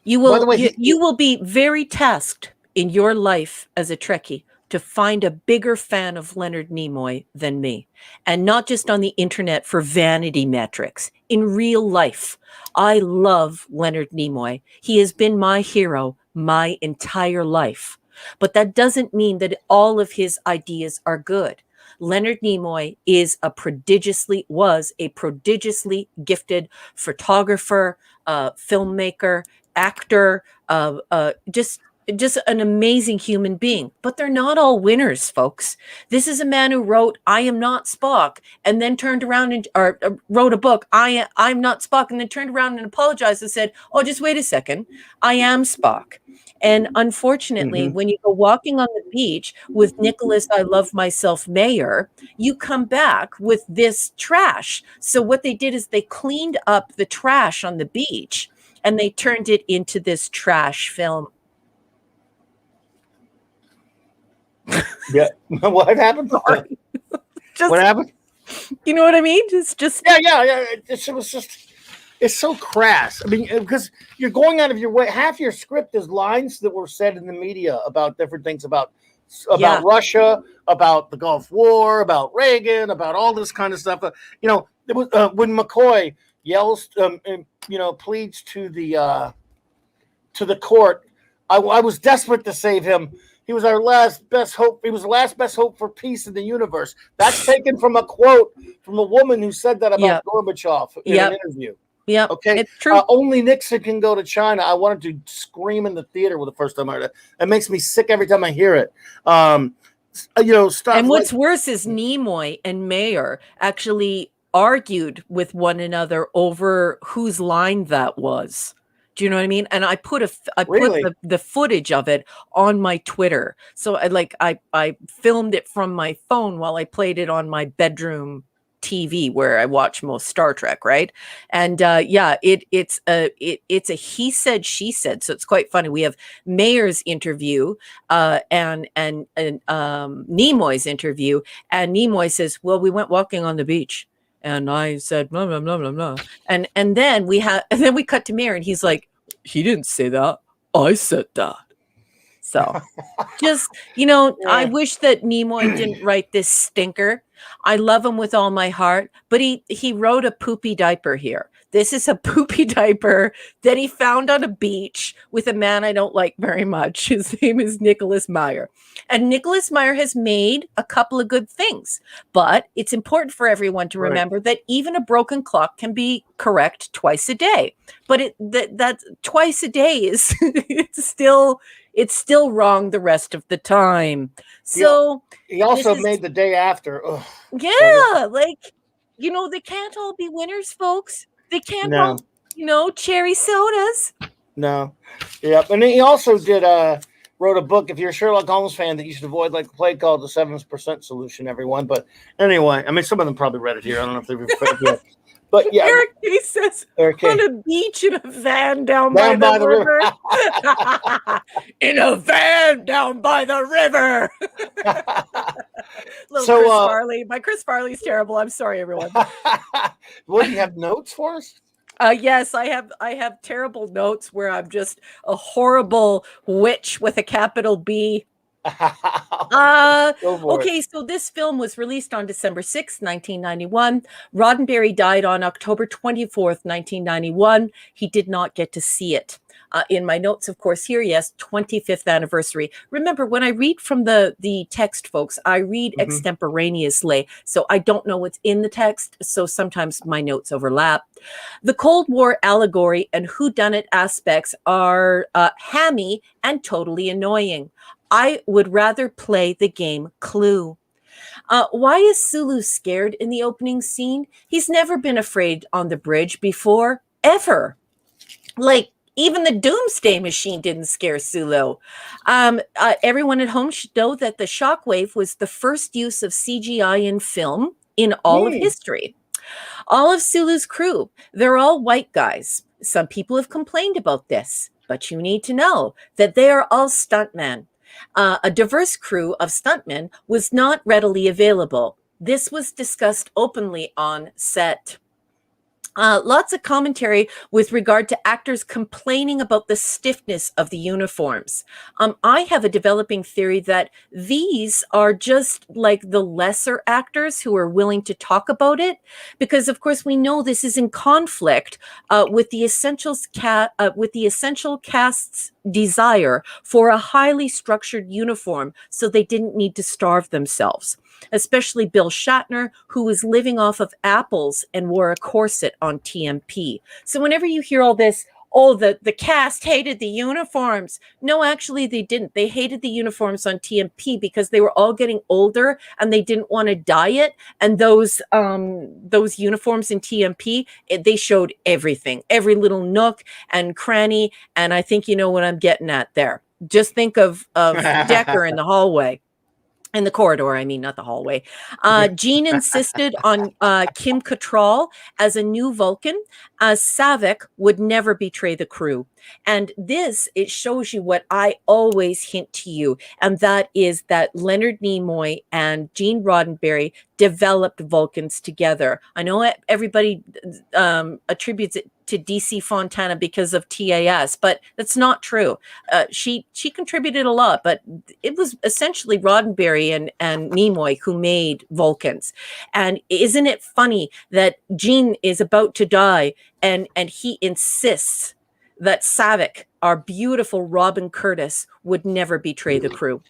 You will be very tasked in your life as a Trekkie to find a bigger fan of Leonard Nimoy than me. And not just on the internet for vanity metrics. In real life, I love Leonard Nimoy. He has been my hero my entire life. But that doesn't mean that all of his ideas are good. Leonard Nimoy was a prodigiously gifted photographer, filmmaker, actor, just just an amazing human being. But they're not all winners, folks. This is a man who wrote "I Am Not Spock" and then turned around and wrote a book I'm Not Spock, and then turned around and apologized and said, "Oh, just wait a second, I am Spock." And unfortunately, when you go walking on the beach with Nicholas I Love Myself Mayer, you come back with this trash. So what they did is they cleaned up the trash on the beach and they turned it into this trash film. Yeah. What happened? Sorry. Just, What happened? you know what I mean? It's just Yeah. It was just, it's so crass. I mean, because you're going out of your way. Half your script is lines that were said in the media about different things about Russia, about the Gulf War, about Reagan, about all this kind of stuff. You know, it was, when McCoy yells, pleads to the court. I was desperate to save him. He was our last best hope. He was the last best hope for peace in the universe. That's taken from a quote from a woman who said that about Gorbachev in an interview. Yeah. Okay. It's true. Only Nixon can go to China. I wanted to scream in the theater the first time I heard it. It makes me sick every time I hear it. Stuff. And what's worse is Nimoy and Mayer actually argued with one another over whose line that was. Do you know what I mean? And I put the footage of it on my Twitter. So I filmed it from my phone while I played it on my bedroom TV where I watch most Star Trek, right? And it's a he said she said. So it's quite funny. We have Mayer's interview and Nimoy's interview, and Nimoy says, "Well, we went walking on the beach." And I said, blah, blah, blah, blah, blah. And then we cut to Mayer and he's like, "He didn't say that. I said that." So just, I wish that Nimoy didn't write this stinker. I love him with all my heart, but he wrote a poopy diaper here. This is a poopy diaper that he found on a beach with a man I don't like very much. His name is Nicholas Meyer. And Nicholas Meyer has made a couple of good things, but it's important for everyone to remember that even a broken clock can be correct twice a day. But that twice a day is it's still wrong the rest of the time. So he also made the day after. Ugh. Yeah, they can't all be winners, folks. They can't all, cherry sodas. No. Yeah. And he also wrote a book, if you're a Sherlock Holmes fan, that you should avoid, like a play called The 7% Solution, everyone. But anyway, I mean, some of them probably read it here. I don't know if they've read it yet. But yeah. Eric K says, on a beach in a van down by the river. In a van down by the river. Little Chris Farley. My Chris Farley's terrible. I'm sorry, everyone. What, do you have notes for us? Yes, I have terrible notes where I'm just a horrible witch with a capital B. Okay, so this film was released on December 6th, 1991. Roddenberry died on October 24th, 1991. He did not get to see it. In my notes, of course, here, yes, 25th anniversary. Remember, when I read from the text, folks, I read extemporaneously, so I don't know what's in the text, so sometimes my notes overlap. The Cold War allegory and whodunit aspects are hammy and totally annoying. I would rather play the game Clue. Why is Sulu scared in the opening scene? He's never been afraid on the bridge before, ever. Even the Doomsday Machine didn't scare Sulu. Everyone at home should know that the shockwave was the first use of CGI in film in all of history. All of Sulu's crew, they're all white guys. Some people have complained about this, but you need to know that they are all stuntmen. A diverse crew of stuntmen was not readily available. This was discussed openly on set. Lots of commentary with regard to actors complaining about the stiffness of the uniforms. I have a developing theory that these are just like the lesser actors who are willing to talk about it, because of course we know this is in conflict with the essential cast's desire for a highly structured uniform, so they didn't need to starve themselves. Especially Bill Shatner, who was living off of apples and wore a corset on TMP. So whenever you hear all this, oh, the cast hated the uniforms. No, actually they didn't. They hated the uniforms on TMP because they were all getting older and they didn't want to diet. And those uniforms in TMP, they showed everything, every little nook and cranny. And I think you know what I'm getting at there. Just think of Decker in the hallway. In the corridor, I mean, not the hallway. Jean insisted on Kim Cattrall as a new Vulcan, as Saavik would never betray the crew. And this, it shows you what I always hint to you, and that is that Leonard Nimoy and Gene Roddenberry developed Vulcans together. I know everybody attributes it to DC Fontana because of TAS, but that's not true. She contributed a lot, but it was essentially Roddenberry and Nimoy who made Vulcans. And isn't it funny that Gene is about to die and he insists that Saavik, our beautiful Robin Curtis, would never betray the crew.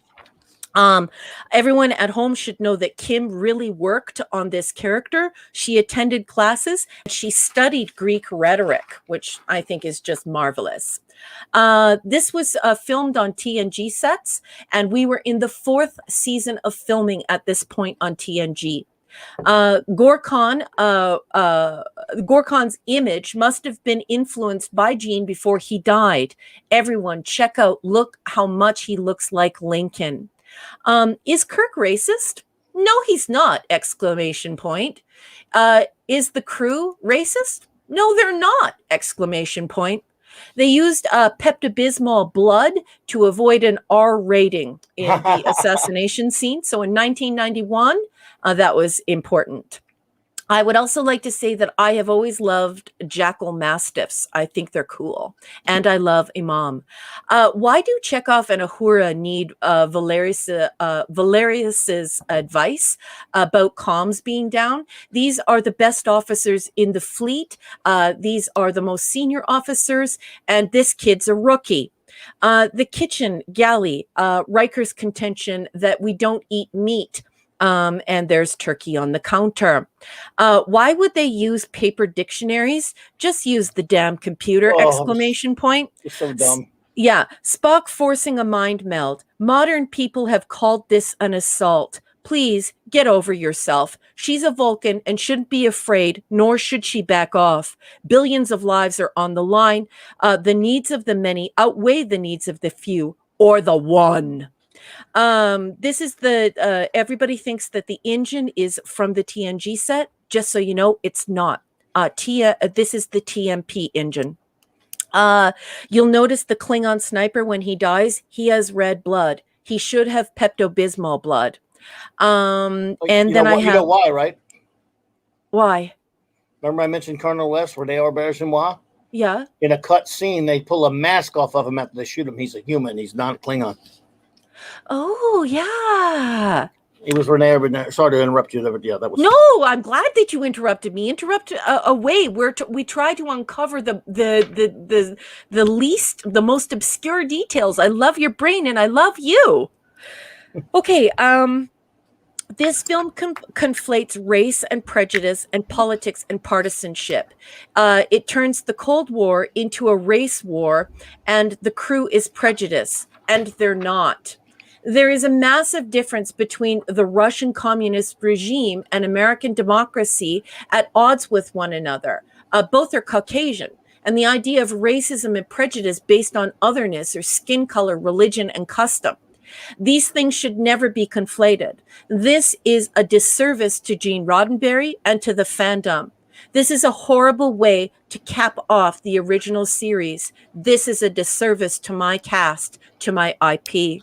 Everyone at home should know that Kim really worked on this character. She attended classes. She studied Greek rhetoric, which I think is just marvelous. This was filmed on TNG sets, and we were in the 4th season of filming at this point on TNG. Gorkon's image must have been influenced by Gene before he died. Everyone, check out, look how much he looks like Lincoln. Is Kirk racist? No, he's not! Exclamation point. Is the crew racist? No, they're not! Exclamation point. They used Pepto-Bismol blood to avoid an R rating in the assassination scene. So in 1991, that was important. I would also like to say that I have always loved Jackal Mastiffs. I think they're cool. And I love Imam. Why do Chekhov and Uhura need Valerius's advice about comms being down? These are the best officers in the fleet. These are the most senior officers. And this kid's a rookie. The kitchen galley, Riker's contention that we don't eat meat. And there's turkey on the counter. Why would they use paper dictionaries? Just use the damn computer! Exclamation point. It's so dumb. Yeah, Spock forcing a mind meld. Modern people have called this an assault. Please get over yourself. She's a Vulcan and shouldn't be afraid, nor should she back off. Billions of lives are on the line. The needs of the many outweigh the needs of the few, or the one. This is the everybody thinks that the engine is from the TNG set. Just so you know, it's not. This is the TMP engine. You'll notice the Klingon sniper when he dies, he has red blood. He should have Pepto-Bismol blood. And then I have, you know why, right? Why? Remember I mentioned Colonel West where they are Bears-en-Moi? Yeah. In a cut scene, they pull a mask off of him after they shoot him. He's a human. He's not Klingon. Oh, yeah. It was Renee. Sorry to interrupt you. Yeah, that was. No, I'm glad that you interrupted me. Interrupt away. We try to uncover the most obscure details. I love your brain and I love you. Okay. This film conflates race and prejudice and politics and partisanship. It turns the Cold War into a race war, and the crew is prejudice, and they're not. There is a massive difference between the Russian communist regime and American democracy at odds with one another. Both are Caucasian, and the idea of racism and prejudice based on otherness or skin color, religion, and custom. These things should never be conflated. This is a disservice to Gene Roddenberry and to the fandom. This is a horrible way to cap off the original series. This is a disservice to my cast, to my IP.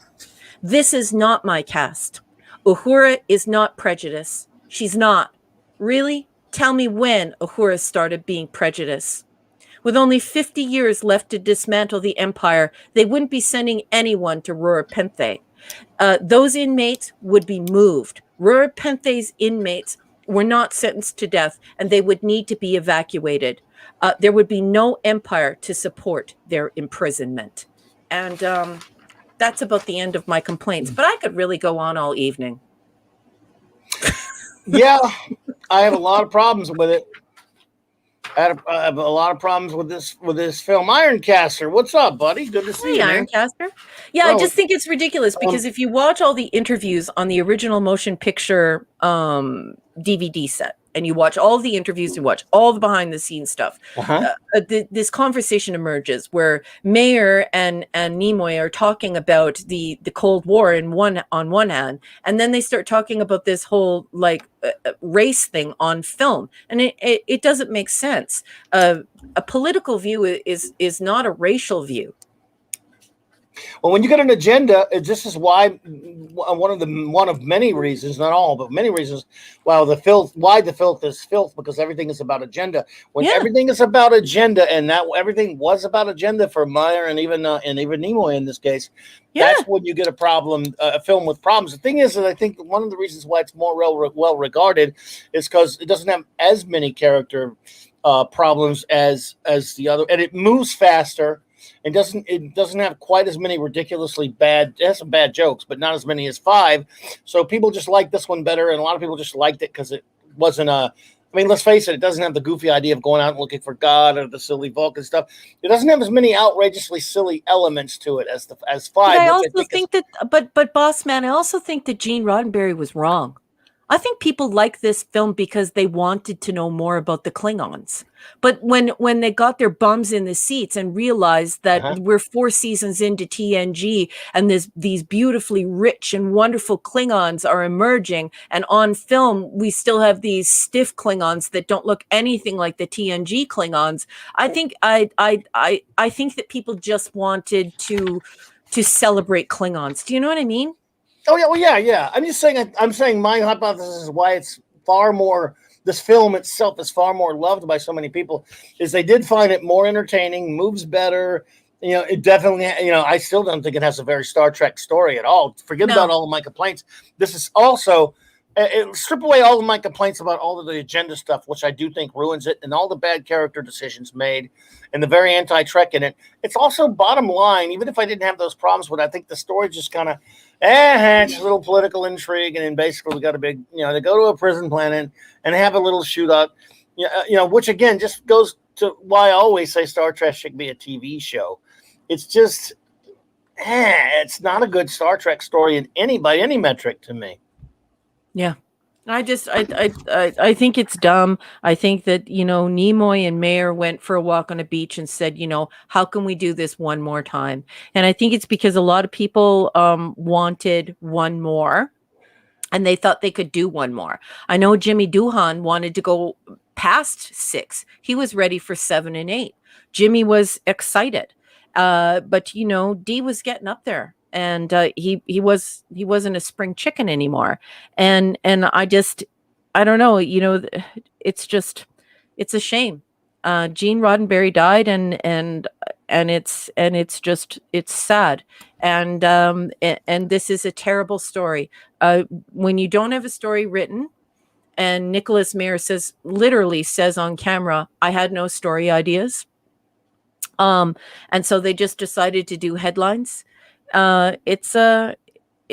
This is not my cast. Uhura is not prejudice. She's not. Really? Tell me when Uhura started being prejudice. With only 50 years left to dismantle the Empire, they wouldn't be sending anyone to Rurapenthe. Those inmates would be moved. Rurapenthe's inmates were not sentenced to death, and they would need to be evacuated. There would be no Empire to support their imprisonment. And that's about the end of my complaints, but I could really go on all evening. Yeah, I have a lot of problems with it. I have a lot of problems with this film. Ironcaster, what's up, buddy? Good to see Hey, you, man. Ironcaster. Yeah, I Well, just think it's ridiculous because if you watch all the interviews on the original motion picture DVD set, and you watch all the interviews, you watch all the behind the scenes stuff, this conversation emerges where Mayer and Nimoy are talking about the Cold War on one hand, and then they start talking about this whole like race thing on film, and it doesn't make sense. A political view is not a racial view. Well, when you get an agenda, this is why one of many reasons, not all, but many reasons, why the filth is filth, because everything is about agenda. When everything is about agenda, and that everything was about agenda for Meyer and even Nimoy in this case, that's when you get a problem, a film with problems. The thing is that I think one of the reasons why it's more well regarded is because it doesn't have as many character problems as the other, and it moves faster. It doesn't have quite as many ridiculously bad. It has some bad jokes, but not as many as 5. So people just like this one better, and a lot of people just liked it because it wasn't a. I mean, let's face it. It doesn't have the goofy idea of going out and looking for God or the silly Vulcan stuff. It doesn't have as many outrageously silly elements to it as 5. But I also think that, but boss man, I also think that Gene Roddenberry was wrong. I think people like this film because they wanted to know more about the Klingons. But when they got their bums in the seats and realized that we're 4 seasons into TNG and these beautifully rich and wonderful Klingons are emerging, and on film we still have these stiff Klingons that don't look anything like the TNG Klingons, I think I think that people just wanted to celebrate Klingons. Do you know what I mean? Oh yeah, well yeah. I'm saying my hypothesis is why it's far more. This film itself is far more loved by so many people. Is they did find it more entertaining, moves better. You know, it definitely. You know, I still don't think it has a very Star Trek story at all. Forget about all of my complaints. This is also. Strip away all of my complaints about all of the agenda stuff, which I do think ruins it, and all the bad character decisions made, and the very anti-Trek in it. It's also bottom line, even if I didn't have those problems with it, I think the story just kind of, just a little political intrigue, and then basically we got a big, they go to a prison planet and have a little shootout, which again just goes to why I always say Star Trek should be a TV show. It's just, it's not a good Star Trek story by any metric to me. Yeah. I think it's dumb. I think that, Nimoy and Mayer went for a walk on a beach and said, how can we do this one more time? And I think it's because a lot of people wanted one more, and they thought they could do one more. I know Jimmy Doohan wanted to go past 6. He was ready for 7 and 8. Jimmy was excited. But D was getting up there. And he wasn't a spring chicken anymore, and I don't know, it's a shame. Gene Roddenberry died, and it's sad, and this is a terrible story. When you don't have a story written, and Nicholas Mayer literally says on camera, "I had no story ideas," and so they just decided to do headlines. It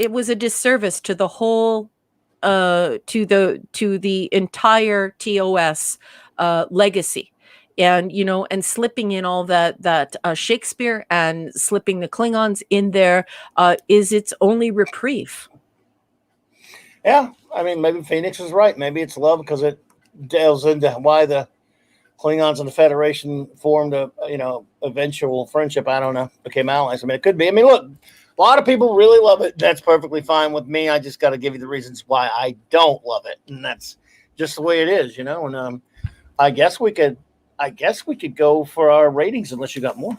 was a disservice to the whole to the entire TOS legacy, and and slipping in all that Shakespeare and slipping the Klingons in there is its only reprieve. Yeah, I mean, maybe Phoenix is right. Maybe it's love because it delves into why the Klingons and the Federation formed a eventual friendship. I don't know, became allies. I mean, it could be. I mean, look, a lot of people really love it. That's perfectly fine with me. I just got to give you the reasons why I don't love it, and that's just the way it is, And I guess we could go for our ratings unless you got more.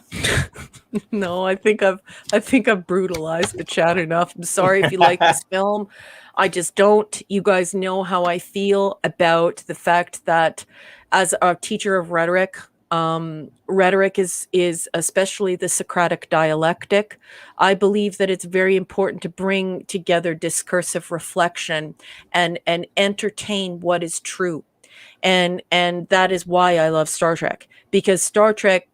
No, I think I've brutalized the chat enough. I'm sorry if you like this film. I just don't. You guys know how I feel about the fact that, as a teacher of rhetoric, rhetoric is especially the Socratic dialectic. I believe that it's very important to bring together discursive reflection and entertain what is true, and that is why I love Star Trek, because Star Trek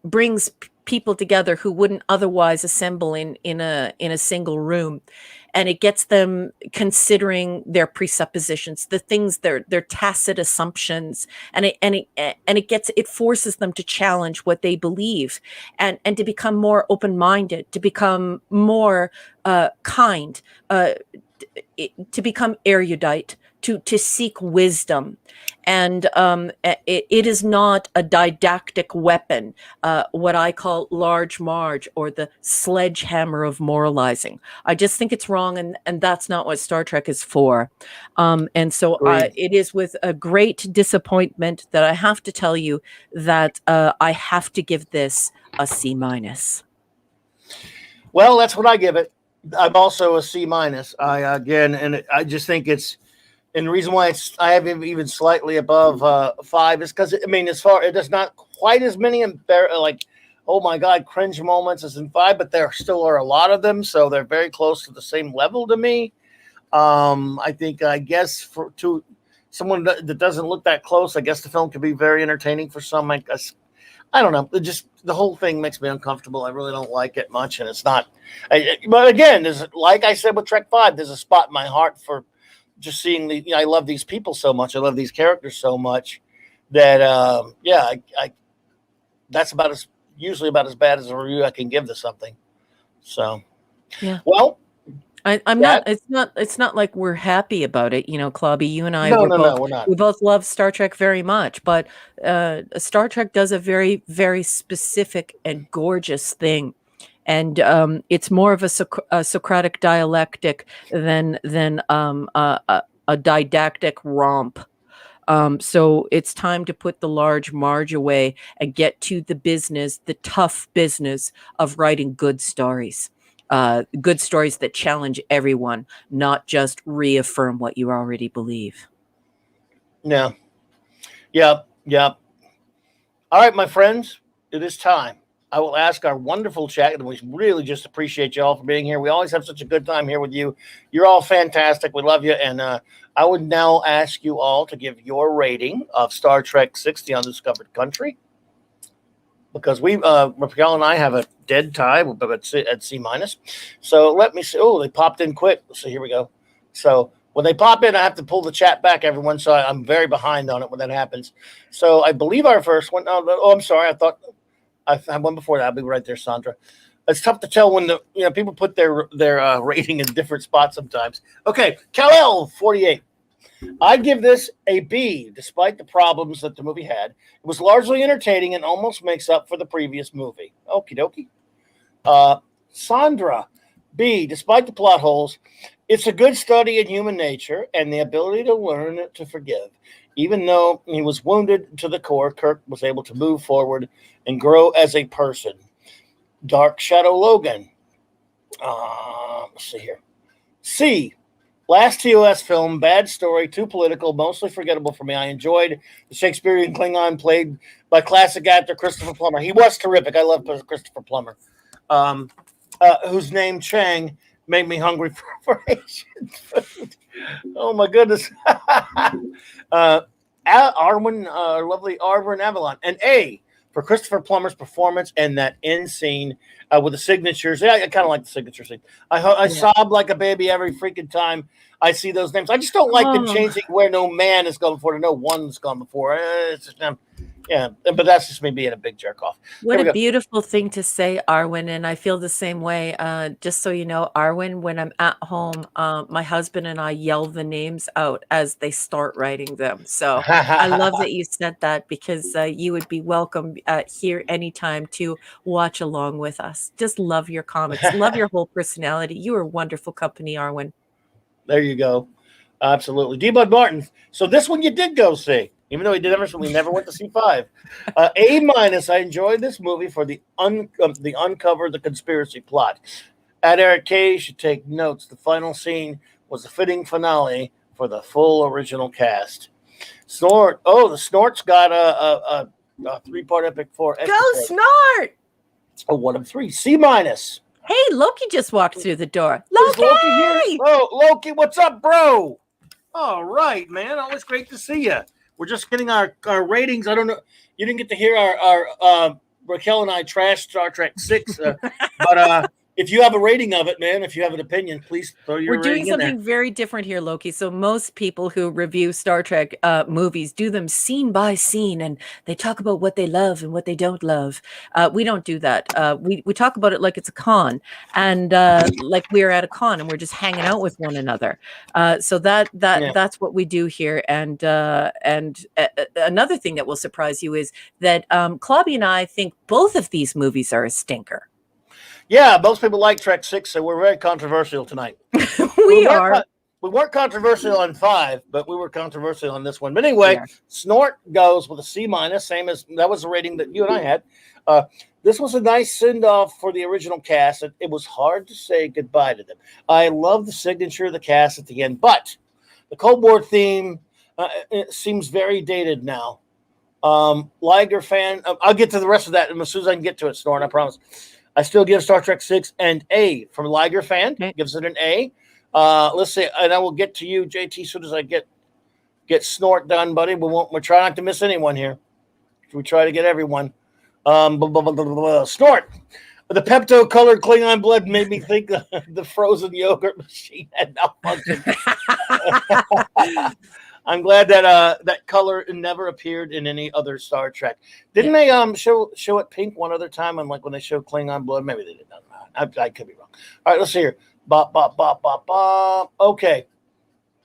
brings people together who wouldn't otherwise assemble in a single room, and it gets them considering their presuppositions, the things, their tacit assumptions, and it forces them to challenge what they believe, and to become more open-minded, to become more kind, to become erudite, to seek wisdom. And it is not a didactic weapon, what I call large Marge, or the sledgehammer of moralizing. I just think it's wrong, and that's not what Star Trek is for. And so it is with a great disappointment that I have to tell you that I have to give this a C-. Well, that's what I give it. I'm also a C-. I just think it's, and the reason why I have it even slightly above 5 is because, I mean, it does not quite as many like, oh my God, cringe moments as in 5, but there still are a lot of them, so they're very close to the same level to me. I guess to someone that doesn't look that close, I guess the film could be very entertaining for some. I don't know. The whole thing makes me uncomfortable. I really don't like it much, and it's not. But again, like I said with Trek 5, there's a spot in my heart for just seeing I love these people so much. I love these characters so much that that's usually about as bad as a review I can give to something. So yeah. Well, I'm not. It's not like we're happy about it, Clobby. You and I, we're not. We both love Star Trek very much, but Star Trek does a very, very specific and gorgeous thing, and it's more of a Socratic dialectic than a didactic romp. So it's time to put the large Marge away and get to the tough business of writing good stories. Good stories that challenge everyone, not just reaffirm what you already believe. Yeah. Yep. All right, my friends, it is time. I will ask our wonderful chat, and we really just appreciate you all for being here. We always have such a good time here with you. You're all fantastic. We love you. And I would now ask you all to give your rating of Star Trek 6, The Undiscovered Country, because Raquel and I have a dead tie at C-. So let me see. Oh, they popped in quick. So here we go. So when they pop in, I have to pull the chat back, everyone. So I'm very behind on it when that happens. So I believe our first one. Oh, I'm sorry. I thought I had one before that. I'll be right there, Sandra. It's tough to tell when people put their rating in different spots sometimes. Okay, Kal-El 48. I'd give this a B, despite the problems that the movie had. It was largely entertaining and almost makes up for the previous movie. Okie dokie. Sandra, B, despite the plot holes, it's a good study in human nature and the ability to learn to forgive. Even though he was wounded to the core, Kirk was able to move forward and grow as a person. Dark Shadow Logan. Let's see here. C, last TOS film, bad story, too political, mostly forgettable for me. I enjoyed the Shakespearean Klingon played by classic actor Christopher Plummer. He was terrific. I love Christopher Plummer. Whose name Chang made me hungry for Asian food. Oh my goodness. Arwen, lovely Arwen Avalon. And A, for Christopher Plummer's performance and that end scene with the signatures. Yeah, I kind of like the signature scene. I sob like a baby every freaking time I see those names. I just don't like them changing where no man has gone before, no one's gone before. It's just, yeah, but that's just me being a big jerk off. What a beautiful thing to say, Arwen, and I feel the same way. Just so you know, Arwen, when I'm at home, my husband and I yell the names out as they start writing them. So I love that you said that, because you would be welcome here anytime to watch along with us. Just love your comics, love your whole personality. You are wonderful company, Arwen. There you go. Absolutely. D-Bud Martin. So this one you did go see. Even though he did everything, we never went to C5. A-. I enjoyed this movie for the uncover the conspiracy plot. At Eric K should take notes. The final scene was a fitting finale for the full original cast. Snort. Oh, the Snort's got a 3-part epic for. Go Snort! Oh, 1 of 3. C-. Hey, Loki just walked through the door. Loki! Oh, Loki, what's up, bro? All right, man. Always great to see you. We're just getting our ratings. I don't know. You didn't get to hear our Raquel and I trashed Star Trek 6, but if you have a rating of it, man, if you have an opinion, please throw your We're doing rating in there. something very different here, Loki. So most people who review Star Trek movies do them scene by scene, and they talk about what they love and what they don't love. We don't do that. We talk about it like it's a con, and like we're at a con and we're just hanging out with one another. So that's what we do here. And another thing that will surprise you is that Clobby and I think both of these movies are a stinker. Yeah, most people like Trek 6, so we're very controversial tonight. we are. We weren't controversial on 5, but we were controversial on this one. But anyway, Snort goes with a C-, same as that was the rating that you and I had. This was a nice send-off for the original cast. It was hard to say goodbye to them. I love the signature of the cast at the end, but the Cold War theme it seems very dated now. Liger fan, I'll get to the rest of that as soon as I can get to it, Snort, I promise. I still give Star Trek 6 an A from Liger fan. Okay. Gives it an A. Let's see, and I will get to you, JT, as soon as I get Snort done, buddy. We'll try not to miss anyone here. We try to get everyone. Snort. The Pepto-colored Klingon blood made me think the frozen yogurt machine had malfunctioned. I'm glad that that color never appeared in any other Star Trek. Didn't they show it pink one other time? And like when they showed Klingon blood, maybe they did not. I could be wrong. All right, let's see here. Bop bop bop bop bop. Okay.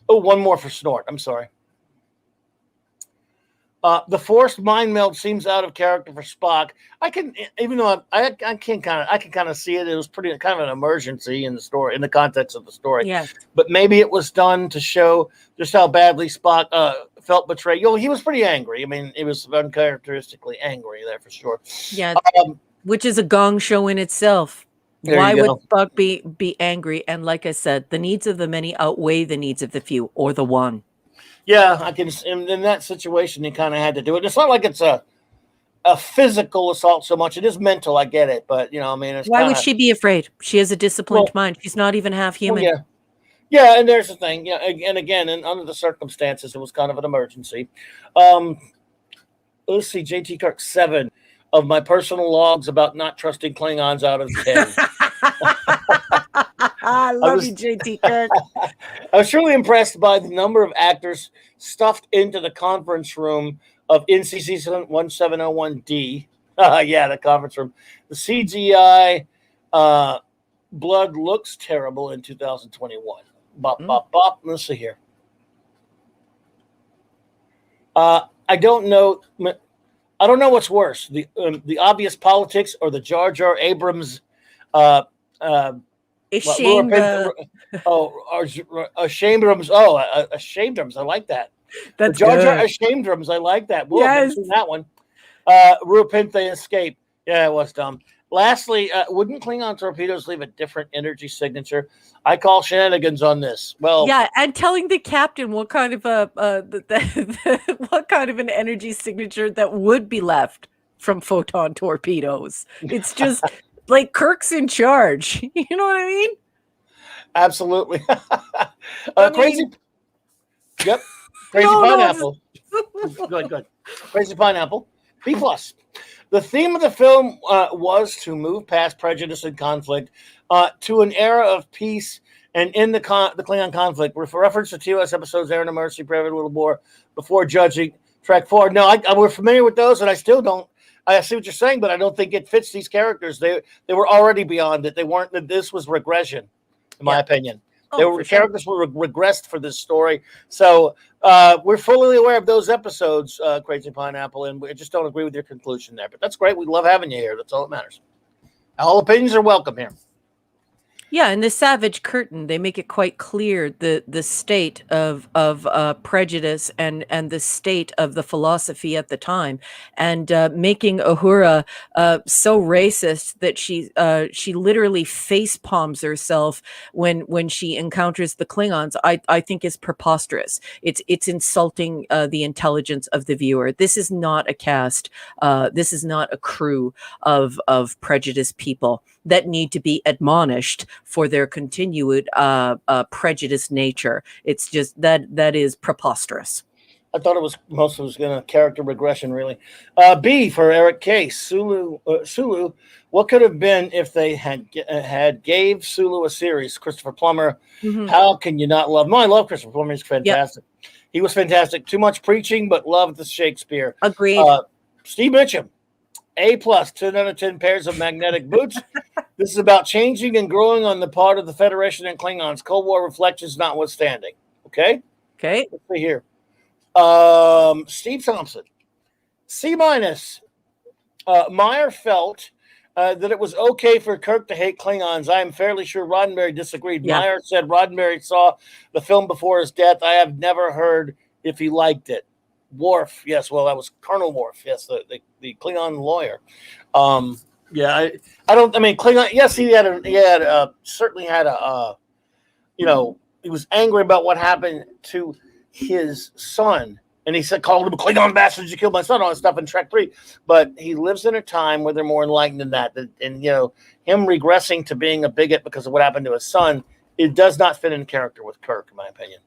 Oh, one more for Snort. I'm sorry. The forced mind meld seems out of character for Spock. I can, even though I can kind of see it. It was pretty kind of an emergency in the story, in the context of the story. Yes. But maybe it was done to show just how badly Spock felt betrayed. He was pretty angry. I mean, it was uncharacteristically angry there for sure. Yeah. Which is a gong show in itself. Why would Spock be angry? And like I said, the needs of the many outweigh the needs of the few, or the one. Yeah, I can. In that situation, he kind of had to do it. It's not like it's a physical assault so much. It is mental. I get it, but I mean, it's why would she be afraid? She has a disciplined mind. She's not even half human. Well, yeah, and there's the thing. Yeah, and again, and under the circumstances, it was kind of an emergency. Let's see, JT Kirk 7 of my personal logs about not trusting Klingons out of 10. I love you, JT Kirk. I was truly impressed by the number of actors stuffed into the conference room of NCC 1701D. Yeah, the conference room. The CGI blood looks terrible in 2021. Bop, bop, bop. Let's see here. I don't know what's worse, the obvious politics or the Jar Jar Abrams Ashamedrams. Ashamedrams. I like that. That's Jar good. Jar Ashamedrams. I like that. We'll Yes. mention that one. Ruapinthe escape. Yeah, it was dumb. Lastly, wouldn't Klingon torpedoes leave a different energy signature? I call shenanigans on this. Well, yeah, and telling the captain what kind of what kind of an energy signature that would be left from photon torpedoes. It's just like Kirk's in charge. You know what I mean? Absolutely. I Crazy. mean, Yep. Crazy No, pineapple. Good. Crazy pineapple. B+. The theme of the film was to move past prejudice and conflict to an era of peace and in the Klingon conflict. With reference to TOS episodes, Aaron and Mercy, Private Little More, before judging Trek 4. No, we're familiar with those, and I still don't. I see what you're saying, but I don't think it fits these characters. They were already beyond it. They weren't. This was regression, in my opinion. Characters were regressed for this story. So we're fully aware of those episodes, Crazy Pineapple, and we just don't agree with your conclusion there. But that's great. We love having you here. That's all that matters. All opinions are welcome here. Yeah, in the Savage Curtain, they make it quite clear the state of prejudice and the state of the philosophy at the time, and making Uhura so racist that she literally face palms herself when she encounters the Klingons. I think is preposterous. It's insulting the intelligence of the viewer. This is not a cast. This is not a crew of prejudiced people that need to be admonished for their continued prejudiced nature. It's just that is preposterous. I thought it was most of it was going to character regression, really. B for Eric K. Sulu. What could have been if they had gave Sulu a series? Christopher Plummer. Mhm. How can you not love him? No, I love Christopher Plummer. He's fantastic. He was fantastic. Too much preaching, but loved the Shakespeare. Agreed. Steve Mitchum. A plus, 10 out of 10 pairs of magnetic boots. This is about changing and growing on the part of the Federation and Klingons. Cold War reflections notwithstanding. Okay? Okay. Let's see here. Steve Thompson. C minus. Meyer felt that it was okay for Kirk to hate Klingons. I am fairly sure Roddenberry disagreed. Yeah. Meyer said Roddenberry saw the film before his death. I have never heard if he liked it. Worf, yes, well, that was Colonel Worf, yes, the Klingon lawyer. Yeah, I don't. I mean, Klingon. Yes, he certainly had a. He was angry about what happened to his son, and he called him a Klingon bastard. You killed my son, all that stuff in Trek 3. But he lives in a time where they're more enlightened than that. And him regressing to being a bigot because of what happened to his son, it does not fit in character with Kirk, in my opinion.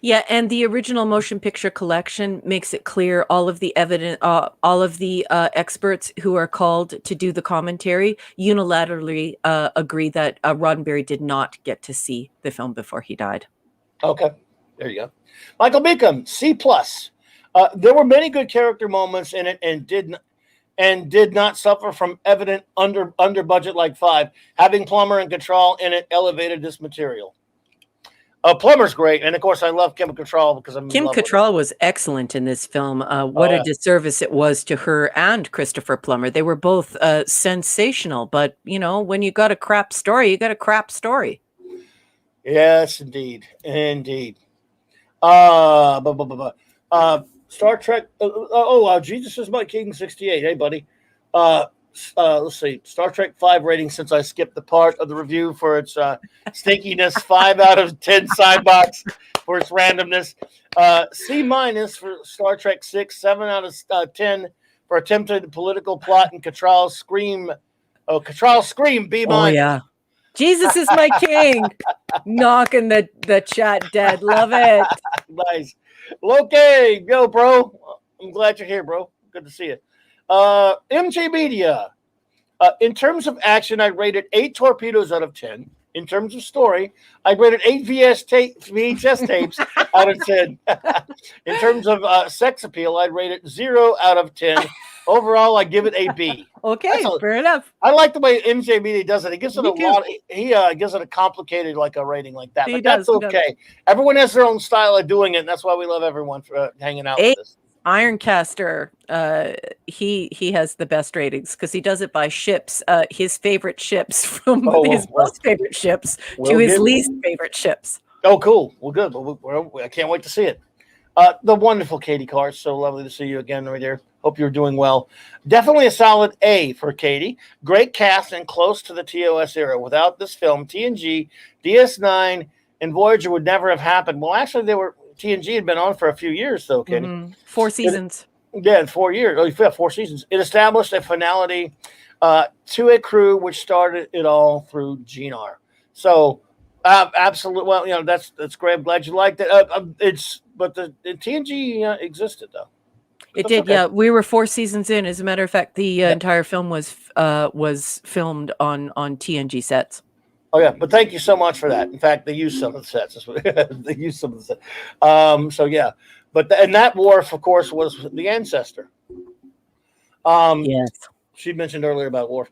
Yeah, and the original motion picture collection makes it clear all of the evidence, all of the experts who are called to do the commentary unilaterally agree that Roddenberry did not get to see the film before he died. Okay, there you go. Michael Beacom, C plus. There were many good character moments in it, and did not suffer from evident under budget like 5. Having Plummer and Cattrall in it elevated this material. Plummer's great, and of course, I love Kim Cattrall because Kim Cattrall was excellent in this film. What a disservice it was to her and Christopher Plummer. They were both sensational, but when you got a crap story, you got a crap story. Yes, indeed. Star Trek. Jesus is my king. 68. Hey, buddy. Let's see. Star Trek 5 rating, since I skipped the part of the review for its stinkiness. 5 out of 10 sidebox for its randomness. C minus for Star Trek 6. 7 out of 10 for attempted political plot and Cattrall scream. Oh, Cattrall scream. B minus. Oh yeah. Jesus is my king. Knocking the chat dead. Love it. Nice. Loki, yo, bro. I'm glad you're here, bro. Good to see you. MJ Media. In terms of action, I rated 8 torpedoes out of 10. In terms of story, I rated 8 VHS tapes out of 10. In terms of sex appeal, I rated 0 out of 10. Overall, I give it a B. Okay, fair enough. I like the way MJ Media does it. He gives it He gives it a complicated, like a rating like that. But that's okay. Everyone has their own style of doing it, and that's why we love everyone for hanging out with us. Ironcaster, he has the best ratings because he does it by ships. His favorite ships from his most favorite ships to his least favorite ships. Oh, cool. Well, good. Well, I can't wait to see it. The wonderful Katie Carr. So lovely to see you again right there. Hope you're doing well. Definitely a solid A for Katie. Great cast and close to the TOS era. Without this film, TNG, DS9, and Voyager would never have happened. Well, actually, TNG had been on for a few years, though, Katie. 4 seasons. 4 years. Oh, yeah, 4 seasons. It established a finality to a crew which started it all through GNR. So, absolutely. Well, that's great. I'm glad you liked it. But the TNG existed, though. It did, okay. Yeah. We were 4 seasons in. As a matter of fact, the entire film was filmed on TNG sets. Oh yeah, but thank you so much for that. In fact, they used some of the sets. They used some of the sets. So yeah, but and that Worf, of course, was the ancestor. Yes. She mentioned earlier about Worf.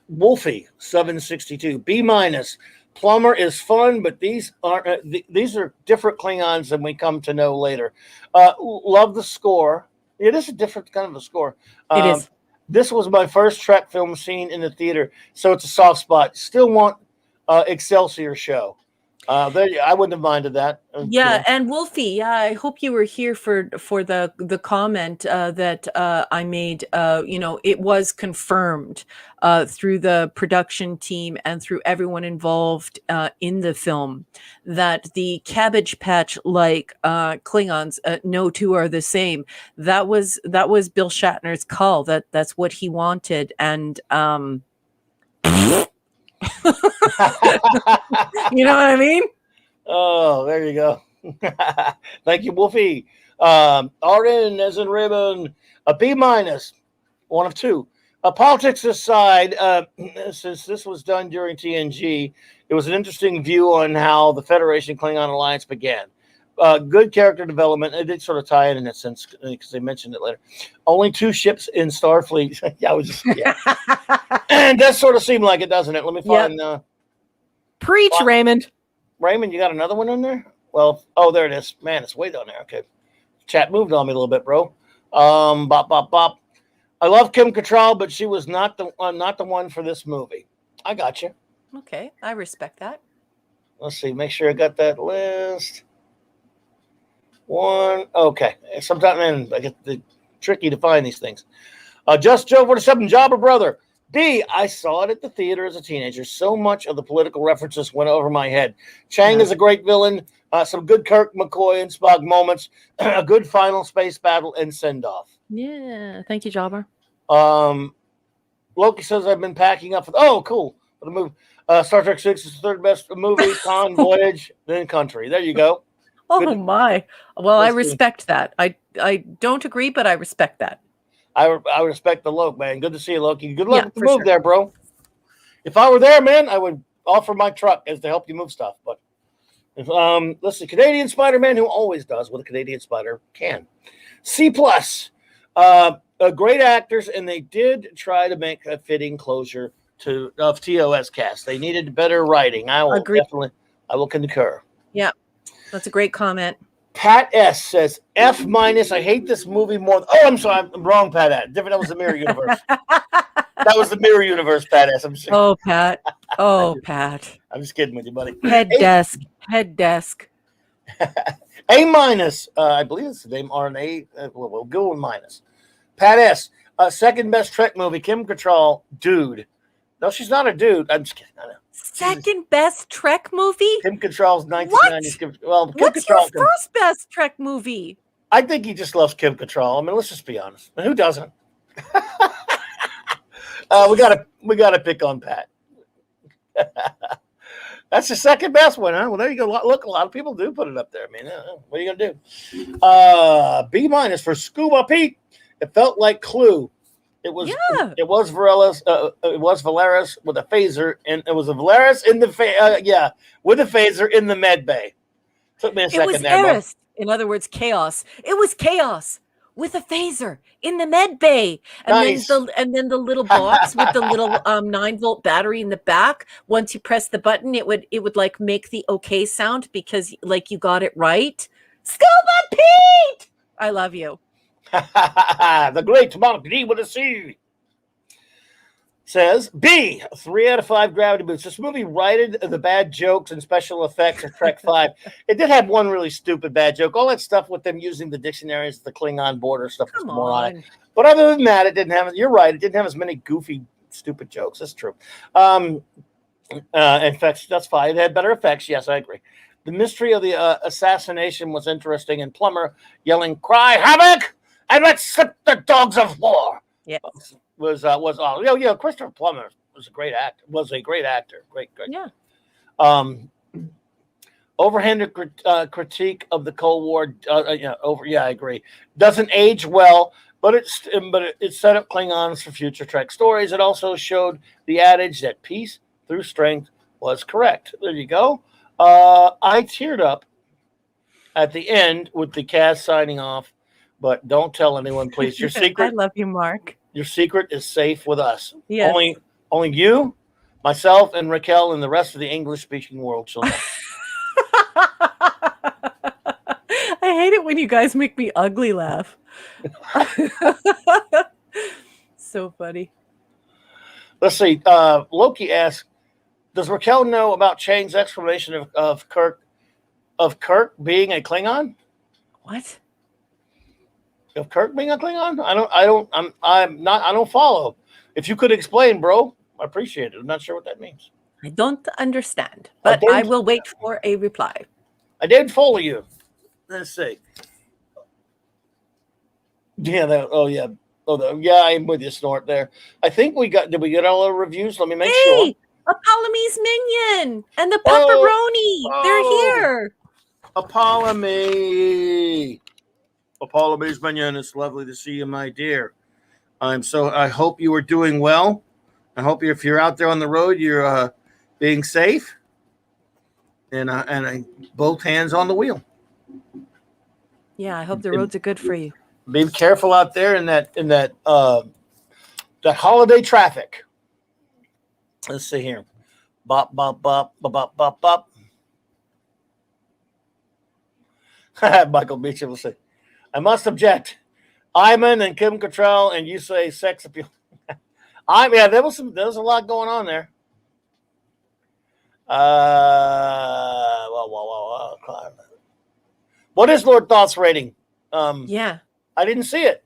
Wolfie 762 B minus. Plummer is fun, but these are different Klingons than we come to know later. Love the score. It is a different kind of a score. It is. This was my first Trek film seen in the theater, so it's a soft spot. Still want Excelsior show. I wouldn't have minded that. Yeah, and Wolfie, yeah, I hope you were here for the comment that I made. It was confirmed through the production team and through everyone involved in the film that the Cabbage Patch like Klingons, no two are the same. That was Bill Shatner's call. That's what he wanted, and you know what I mean? Oh, there you go. Thank you, Wolfie. RN as in ribbon, a B minus, one of two. Politics aside, since this was done during TNG, it was an interesting view on how the Federation Klingon alliance began. Good character development. It did sort of tie in a sense because they mentioned it later. Only 2 ships in Starfleet. And that sort of seemed like it, doesn't it? Let me find. Preach, Raymond. Raymond, you got another one in there? Well, there it is. Man, it's way down there. Okay, chat moved on me a little bit, bro. Bop, bop, bop. I love Kim Cattrall, but she was not the one for this movie. I got you. Okay, I respect that. Let's see. Make sure I got that list. One. Okay. Sometimes I get the tricky to find these things. Just Joe 47, Jobber Brother. B, I saw it at the theater as a teenager. So much of the political references went over my head. Chang is a great villain. Some good Kirk, McCoy, and Spock moments. A good final space battle and send-off. Yeah. Thank you, Jobber. Loki says I've been packing up for cool. For the movie. Star Trek 6 is the 3rd best movie. Con, Voyage, then Country. There you go. Oh my. Well, I respect that. I don't agree, but I respect that. I respect the Loki, man. Good to see you, Loki. Good luck with the move sure. there, bro. If I were there, man, I would offer my truck as to help you move stuff. But let's see, Canadian Spider-Man, who always does what a Canadian Spider can. C+. Great actors, and they did try to make a fitting closure of TOS cast. They needed better writing. I will concur. Yeah, that's a great comment. Pat S says F minus. I hate this movie more. I'm sorry, I'm wrong, Pat S. Different. That was the Mirror Universe. That was the Mirror Universe, Pat S. I'm just Pat. Pat. I'm just kidding with you, buddy. Head desk. A minus. I believe it's the name RNA. We'll go with minus. Pat S. Second best Trek movie. Kim Cattrall. Dude. No, she's not a dude. I'm just kidding. I know. Second best Trek movie? Kim Cattrall's 1990s. Well, Kim What's Cattrall, your first best Trek movie? I think he just loves Kim Cattrall. I mean, let's just be honest. Who doesn't? We gotta pick on Pat. That's the second best one, huh? Well, there you go. Look, a lot of people do put it up there. I mean, what are you gonna do? B minus for Scuba Pete. It felt like Clue. It was Valeris. It was Valeris with a phaser, and it was a Valeris in the with a phaser in the med bay. Took me a second. It was Eris. In other words, chaos. It was chaos with a phaser in the med bay, and then the little box with the little 9-volt battery in the back. Once you press the button, it would like make the okay sound because like you got it right. Scuba Pete, I love you. The great Mark D with a C says B, 3 out of 5 gravity boots. This movie righted the bad jokes and special effects of Trek 5. It did have one really stupid bad joke. All that stuff with them using the dictionaries, the Klingon border stuff was moronic. But other than that, it didn't have. You're right. It didn't have as many goofy, stupid jokes. That's true. Effects. That's fine. It had better effects. Yes, I agree. The mystery of the assassination was interesting, and Plummer yelling, "Cry havoc! And let's slip the dogs of war." Yes. Was awesome. Christopher Plummer was a great actor. Great. Yeah. Overhanded critique of the Cold War. I agree. Doesn't age well, but it set up Klingons for future Trek stories. It also showed the adage that peace through strength was correct. There you go. I teared up at the end with the cast signing off. But don't tell anyone, please. Your secret. I love you, Mark. Your secret is safe with us. Yes. Only you, myself, and Raquel, and the rest of the English-speaking world shall know. I hate it when you guys make me ugly laugh. So funny. Let's see. Loki asks, "Does Raquel know about Chang's explanation of Kirk being a Klingon?" What? Of Kirk being a Klingon? I don't follow. If you could explain, bro, I appreciate it. I'm not sure what that means. I don't understand, but I will wait for a reply. I did follow you. Let's see. Yeah. I'm with you, Snort. There. I think did we get all the reviews? Let me make sure. Hey, a Palamese minion and the pepperoni. They're here. A Palame. Apollo Bismanian, it's lovely to see you, my dear. I hope you are doing well. I hope if you're out there on the road, you're being safe and both hands on the wheel. Yeah, I hope the roads are good for you. Be careful out there in that holiday traffic. Let's see here. Bop, bop, bop, bop, bop, bop, bop. Michael Beach will say, I must object. Iman and Kim Cattrall, and you say sex appeal. There was a lot going on there. What is Lord Thoth's rating? Yeah. I didn't see it.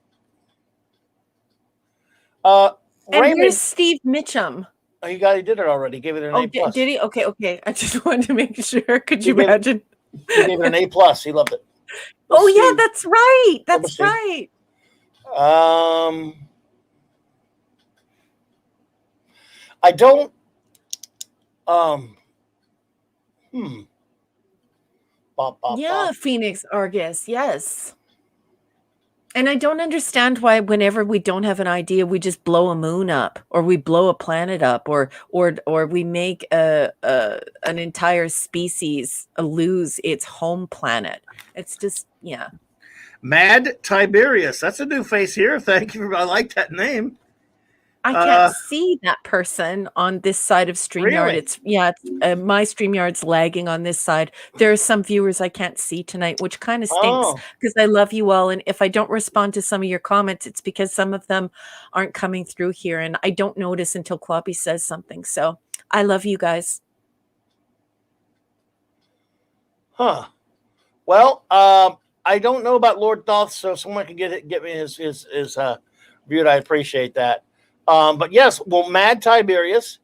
And Raymond, where's Steve Mitchum? Oh, he did it already. He gave it an A+. Did he? Okay. I just wanted to make sure. Could you imagine? He gave it an A+. He loved it. Oh, yeah, that's right. That's right. I don't. Yeah, Phoenix Argus. Yes. And I don't understand why whenever we don't have an idea, we just blow a moon up, or we blow a planet up, or we make an entire species lose its home planet. It's just, yeah. Mad Tiberius. That's a new face here. Thank you. I like that name. I can't see that person on this side of StreamYard. Really? My StreamYard's lagging on this side. There are some viewers I can't see tonight, which kind of stinks because I love you all. And if I don't respond to some of your comments, it's because some of them aren't coming through here. And I don't notice until Cloppy says something. So I love you guys. Huh. Well, I don't know about Lord Thoth, so if someone can get me his viewed, I appreciate that. But yes, well, Mad Tiberius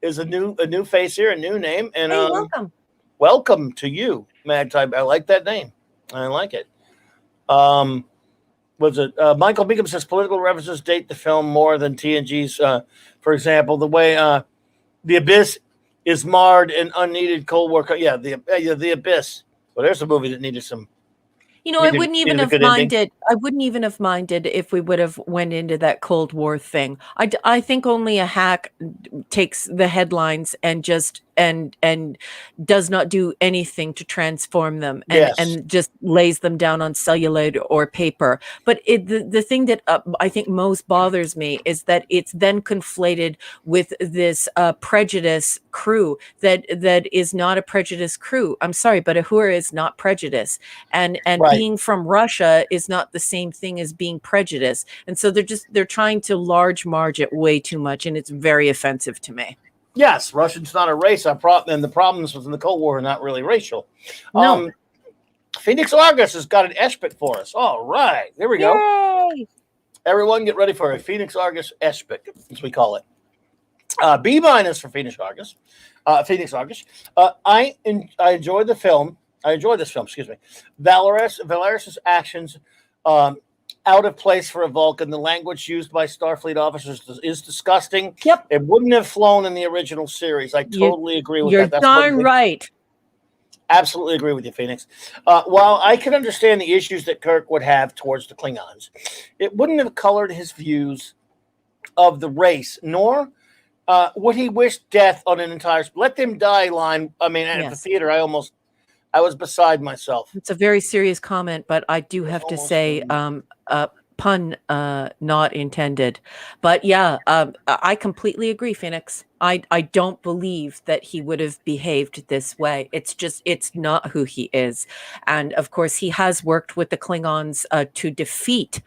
is a new face here, a new name, and hey, welcome to you, Mad Tiberius. I like that name. I like it. Was it Michael Beacom says political references date the film more than TNG's? For example, the way the Abyss is marred in unneeded Cold War. Yeah, the Abyss. Well, there's a movie that needed some. I wouldn't even have minded. I wouldn't even have minded if we would have went into that Cold War thing. I think only a hack takes the headlines and just and does not do anything to transform them and just lays them down on celluloid or paper. But the thing that I think most bothers me is that it's then conflated with this prejudice crew that is not a prejudice crew. I'm sorry, but Uhura is not prejudice, and right. Being from Russia is not the same thing as being prejudiced. And so they're trying to large marge it way too much, and it's very offensive to me. Yes, Russian's not a race. And the problems within the Cold War are not really racial. No. Phoenix Argus has got an ESPIT for us. All right, here we go. Yay! Everyone get ready for a Phoenix Argus ESPIT, as we call it. B- for Phoenix Argus. I enjoyed the film. I enjoyed this film, excuse me. Valeris's actions out of place for a Vulcan. The language used by Starfleet officers is disgusting. Yep. It wouldn't have flown in the original series. I totally agree with that. You're darn right. Absolutely agree with you, Phoenix. While I can understand the issues that Kirk would have towards the Klingons, it wouldn't have colored his views of the race, nor would he wish death on an entire... Let them die line. I mean, at the theater, I was beside myself. It's a very serious comment, but I do have to say, pun not intended. But yeah, I completely agree, Phoenix. I don't believe that he would have behaved this way. It's not who he is. And of course, he has worked with the Klingons to defeat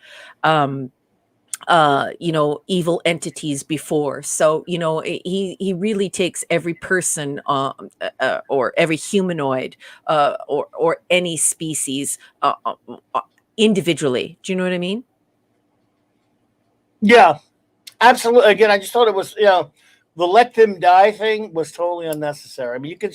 evil entities before. So, he really takes every person or every humanoid or any species individually. Do you know what I mean? Yeah, absolutely. Again, I just thought it was, the let them die thing was totally unnecessary. I mean, you can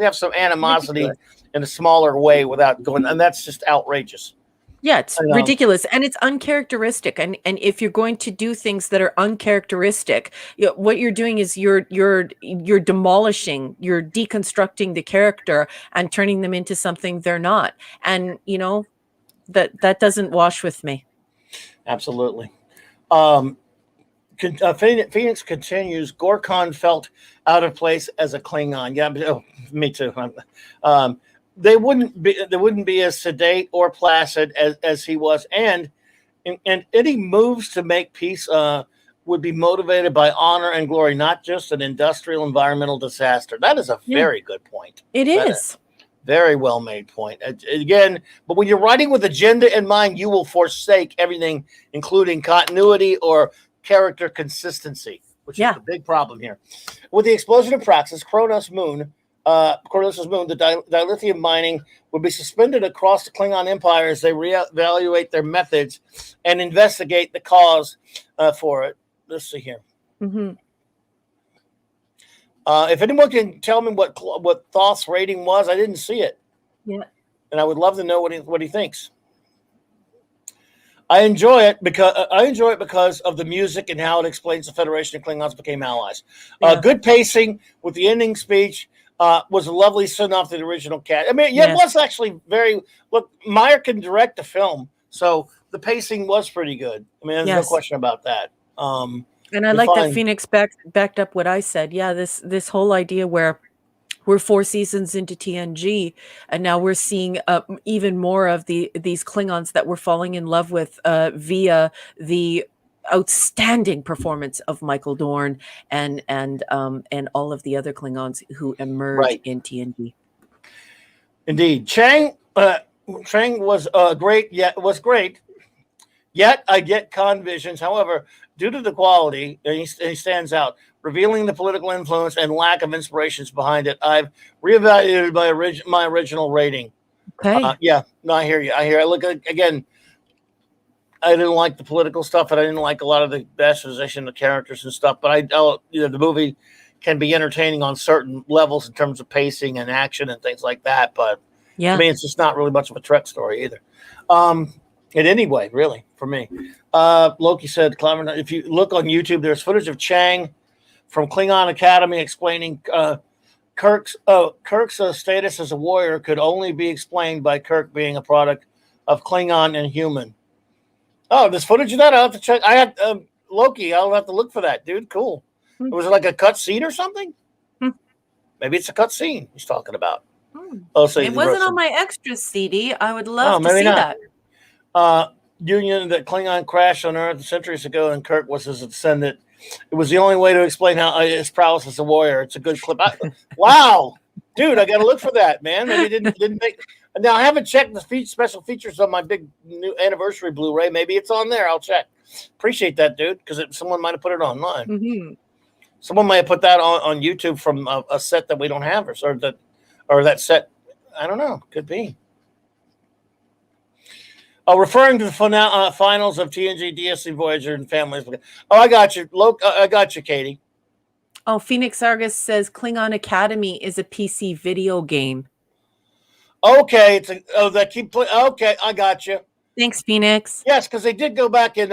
have some animosity in a smaller way without going, and that's just outrageous. Yeah, it's ridiculous, and it's uncharacteristic. And if you're going to do things that are uncharacteristic, what you're doing is you're demolishing, you're deconstructing the character and turning them into something they're not. And that doesn't wash with me. Absolutely. Phoenix continues. Gorkon felt out of place as a Klingon. Yeah, me too. They wouldn't be as sedate or placid as he was, and any moves to make peace would be motivated by honor and glory, not just an industrial environmental disaster. That is a very good point. It is. Very well made point. Again, but when you're writing with agenda in mind, you will forsake everything, including continuity or character consistency, which is the big problem here. With the explosion of Praxis, Kronos' moon, the dilithium mining would be suspended across the Klingon Empire as they reevaluate their methods and investigate the cause for it. Let's see here. Mm-hmm. If anyone can tell me what Thoth's rating was, I didn't see it. Yeah, and I would love to know what he thinks. I enjoy it because of the music and how it explains the Federation and Klingons became allies. Good pacing with the ending speech. Was a lovely send off to the original cast. I mean, it was actually very. Look, Meyer can direct the film, so the pacing was pretty good. I mean, there's no question about that. And I like that Phoenix backed up what I said. Yeah, this whole idea where we're 4 seasons into TNG, and now we're seeing even more of these Klingons that we're falling in love with via the outstanding performance of Michael Dorn and all of the other Klingons who emerge in TNG. Indeed, Chang was great. Yet I get Khan visions. However, due to the quality, and he stands out, revealing the political influence and lack of inspirations behind it, I've reevaluated my original rating. Okay. I hear you. I look again. I didn't like the political stuff, and I didn't like a lot of the bastardization of the characters and stuff. But the movie can be entertaining on certain levels in terms of pacing and action and things like that. But to me, it's just not really much of a Trek story either. In any way, really, for me. Loki said, if you look on YouTube, there's footage of Chang from Klingon Academy explaining Kirk's status as a warrior could only be explained by Kirk being a product of Klingon and human. Oh, there's footage of that? I'll have to check. I had Loki. I'll have to look for that, dude. Cool. Was it like a cut scene or something? Maybe it's a cut scene he's talking about. Oh, so it wasn't on my extra CD. I would love to see that. Union that Klingon crashed on Earth centuries ago, and Kirk was his descendant. It was the only way to explain how his prowess as a warrior. It's a good clip. Wow, dude, I got to look for that, man. Maybe didn't make. Now I haven't checked the special features on my big new anniversary Blu-ray. Maybe it's on there. I'll check. Appreciate that, dude, because someone might have put it online. Mm-hmm. Someone might have put that on YouTube from a set that we don't have, or that set. I don't know. Could be. Referring to the finals of TNG, DSC, Voyager, and families. Oh, I got you. I got you, Katie. Oh, Phoenix Argus says Klingon Academy is a PC video game. Okay, they keep playing. Okay, I got you. Thanks, Phoenix. Yes, because they did go back and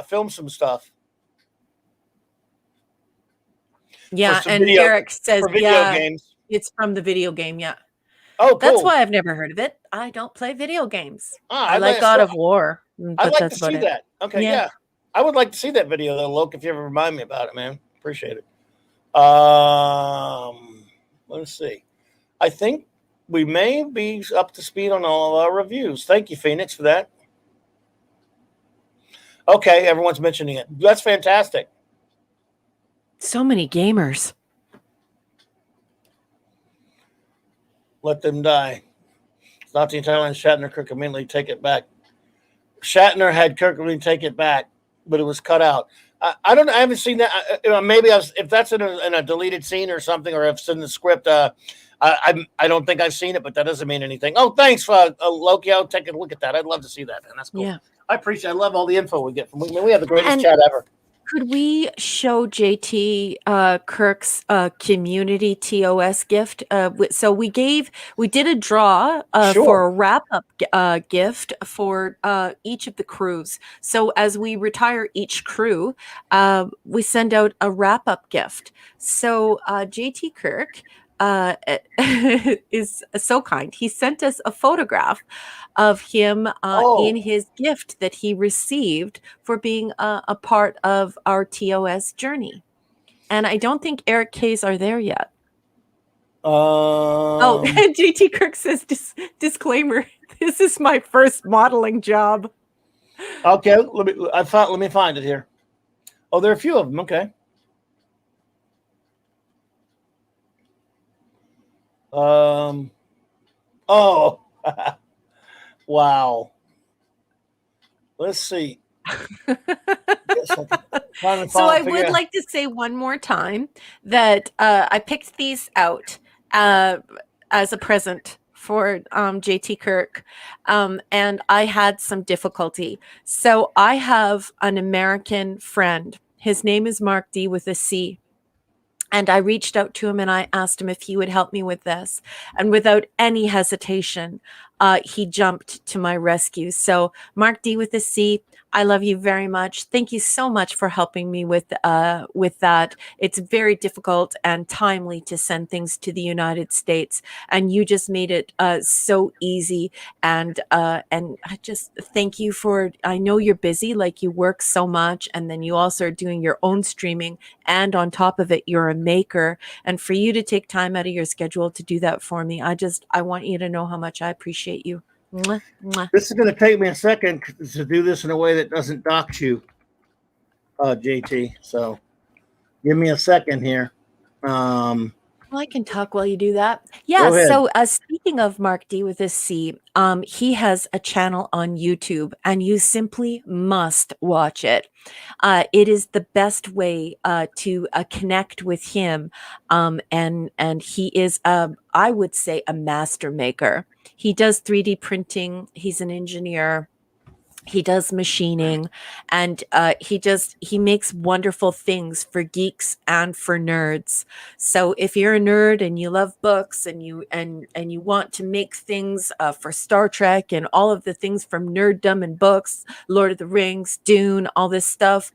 film some stuff. Yeah, and Eric says, games. It's from the video game. Yeah. Oh, cool. That's why I've never heard of it. I don't play video games. I like God of War. I'd like to see that. Okay, yeah. I would like to see that video, though, Loke, if you ever remind me about it, man. Appreciate it. Let's see. I think we may be up to speed on all of our reviews. Thank you, Phoenix, for that. Okay, everyone's mentioning it. That's fantastic. So many gamers. Let them die. It's not the entire line. Shatner, Kirk immediately take it back. Shatner had Kirk immediately take it back, but it was cut out. I don't know. I haven't seen that. Maybe if that's in a deleted scene or something, or if it's in the script. I don't think I've seen it, but that doesn't mean anything. Oh, thanks, Loki. I'll take a look at that. I'd love to see that, man. That's cool. Yeah. I appreciate. I love all the info we get from. We have the greatest chat ever. Could we show JT Kirk's community TOS gift? So we did a draw for a wrap-up gift for each of the crews. So as we retire each crew, we send out a wrap-up gift. So JT Kirk, is so kind. He sent us a photograph of him in his gift that he received for being a part of our TOS journey. And I don't think Eric K's are there yet. Oh, JT Kirk says disclaimer. This is my first modeling job. Okay, let me find it here. Oh, there are a few of them. Okay. Oh, wow. Let's see. So I would like to say one more time that I picked these out as a present for JT Kirk, and I had some difficulty. So I have an American friend. His name is Mark D with a C. And I reached out to him and I asked him if he would help me with this. And without any hesitation, he jumped to my rescue. So Mark D with a C, I love you very much. Thank you so much for helping me with that. It's very difficult and timely to send things to the United States, and you just made it so easy. And I just thank you for. I know you're busy, like you work so much, and then you also are doing your own streaming, and on top of it, you're a maker. And for you to take time out of your schedule to do that for me, I want you to know how much I appreciate you. Mwah, mwah. This is going to take me a second to do this in a way that doesn't dox you, JT. So give me a second here. Well, I can talk while you do that. Yeah. So speaking of Mark D with a C, he has a channel on YouTube, and you simply must watch it. It is the best way to connect with him, and he is, I would say, a master maker. He does 3D printing. He's an engineer. He does machining, and he makes wonderful things for geeks and for nerds. So if you're a nerd and you love books and you want to make things for Star Trek and all of the things from nerddom and books, Lord of the Rings, Dune, all this stuff,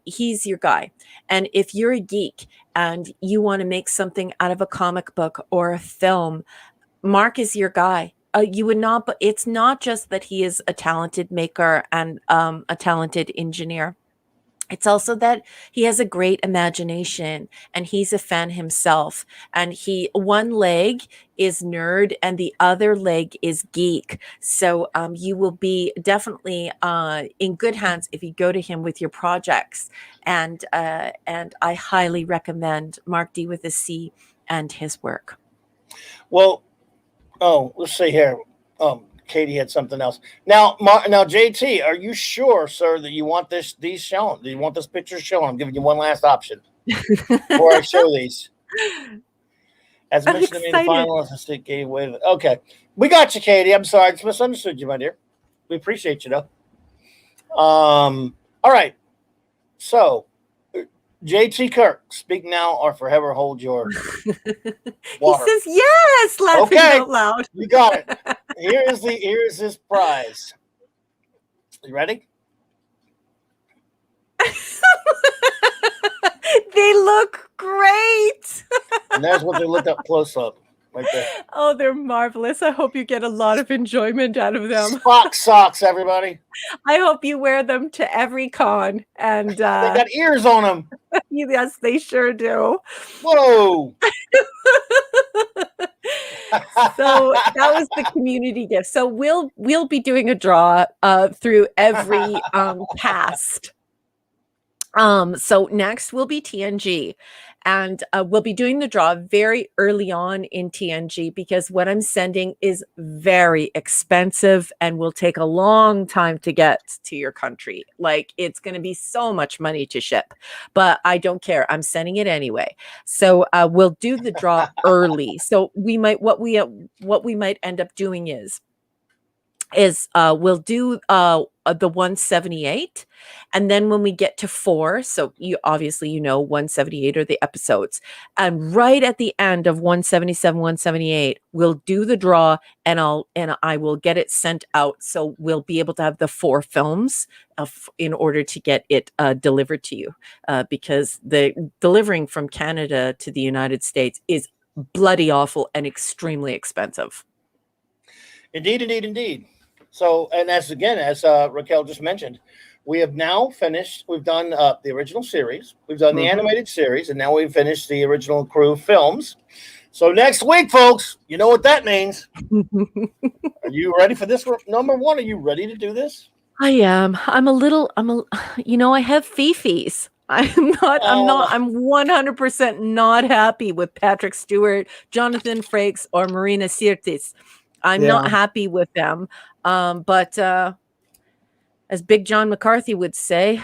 he's your guy. And if you're a geek and you want to make something out of a comic book or a film, Mark is your guy. You would not, but it's not just that he is a talented maker and a talented engineer. It's also that he has a great imagination, and he's a fan himself. And one leg is nerd and the other leg is geek. So you will be definitely in good hands if you go to him with your projects. And I highly recommend Mark D with a C and his work. Well, let's see here. Katie had something else. Now, JT, are you sure, sir, that you want these shown? Do you want this picture shown? I'm giving you one last option before I show these. As mentioned to me, the finalists gave away. Okay, we got you, Katie. I'm sorry, I just misunderstood you, my dear. We appreciate you, though. All right. So, JT Kirk, speak now or forever hold your water. He says yes, laughing out loud. You got it. Here is his prize. You ready? They look great. And there's what they look up close up. Right there. Oh, they're marvelous. I hope you get a lot of enjoyment out of them. Spock socks, everybody. I hope you wear them to every con. And they got ears on them. Yes, they sure do. Whoa. So that was the community gift. So we'll be doing a draw through every cast. So next will be TNG, and we'll be doing the draw very early on in TNG because what I'm sending is very expensive and will take a long time to get to your country. Like, it's going to be so much money to ship, but I don't care. I'm sending it anyway. So we'll do the draw early. So what we might end up doing is we'll do the 178, and then when we get to 4, so you obviously 178 are the episodes, and right at the end of 177 178 we'll do the draw, and I will get it sent out, so we'll be able to have the 4 films in order to get it delivered to you, because the delivering from Canada to the United States is bloody awful and extremely expensive. Indeed, indeed, indeed. So, and as Raquel just mentioned, we have now finished. We've done the original series, we've done the animated series, and now we've finished the original crew films. So next week, folks, you know what that means. Are you ready for this? Number one, are you ready to do this? I am. I have fifis. I'm 100% not happy with Patrick Stewart, Jonathan Frakes, or Marina Sirtis. I'm not happy with them. But as Big John McCarthy would say,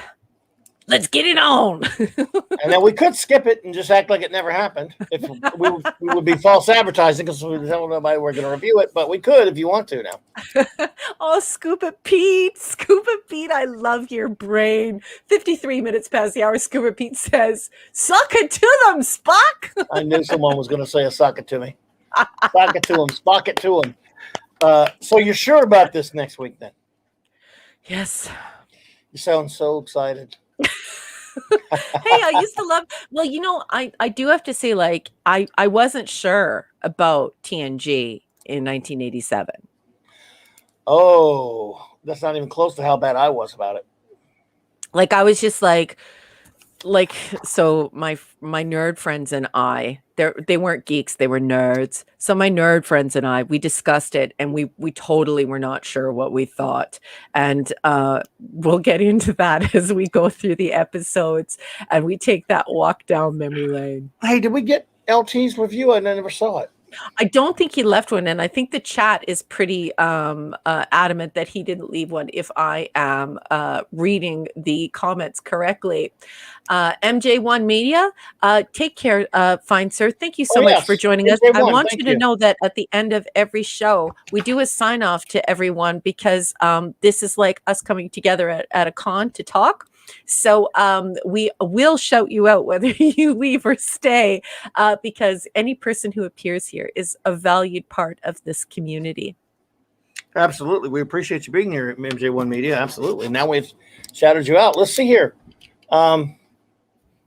let's get it on. And then we could skip it and just act like it never happened. If we would be false advertising because we tell nobody we're going to review it, but we could if you want to now. Oh, Scoop It Pete. I love your brain. 53 minutes past the hour, Scoop It Pete says, suck it to them, Spock. I knew someone was going to say a suck it to me. Suck it to him. Spock it to him. So you're sure about this next week then? Yes. You sound so excited. Hey, I used to love, I do have to say, like, I wasn't sure about TNG in 1987. Oh, that's not even close to how bad I was about it. Like, I was just like, so my nerd friends and I, they weren't geeks, they were nerds. So my nerd friends and I, we discussed it, and we totally were not sure what we thought. And we'll get into that as we go through the episodes and we take that walk down memory lane. Hey, did we get LT's review? I never saw it. I don't think he left one, and I think the chat is pretty adamant that he didn't leave one, if I am reading the comments correctly. MJ1 Media, take care, fine sir. Thank you so much for joining us. I want you to know that at the end of every show, we do a sign off to everyone, because this is like us coming together at a con to talk. So we will shout you out whether you leave or stay, because any person who appears here is a valued part of this community. Absolutely. We appreciate you being here at MJ1 Media. Absolutely. Now we've shouted you out. Let's see here. The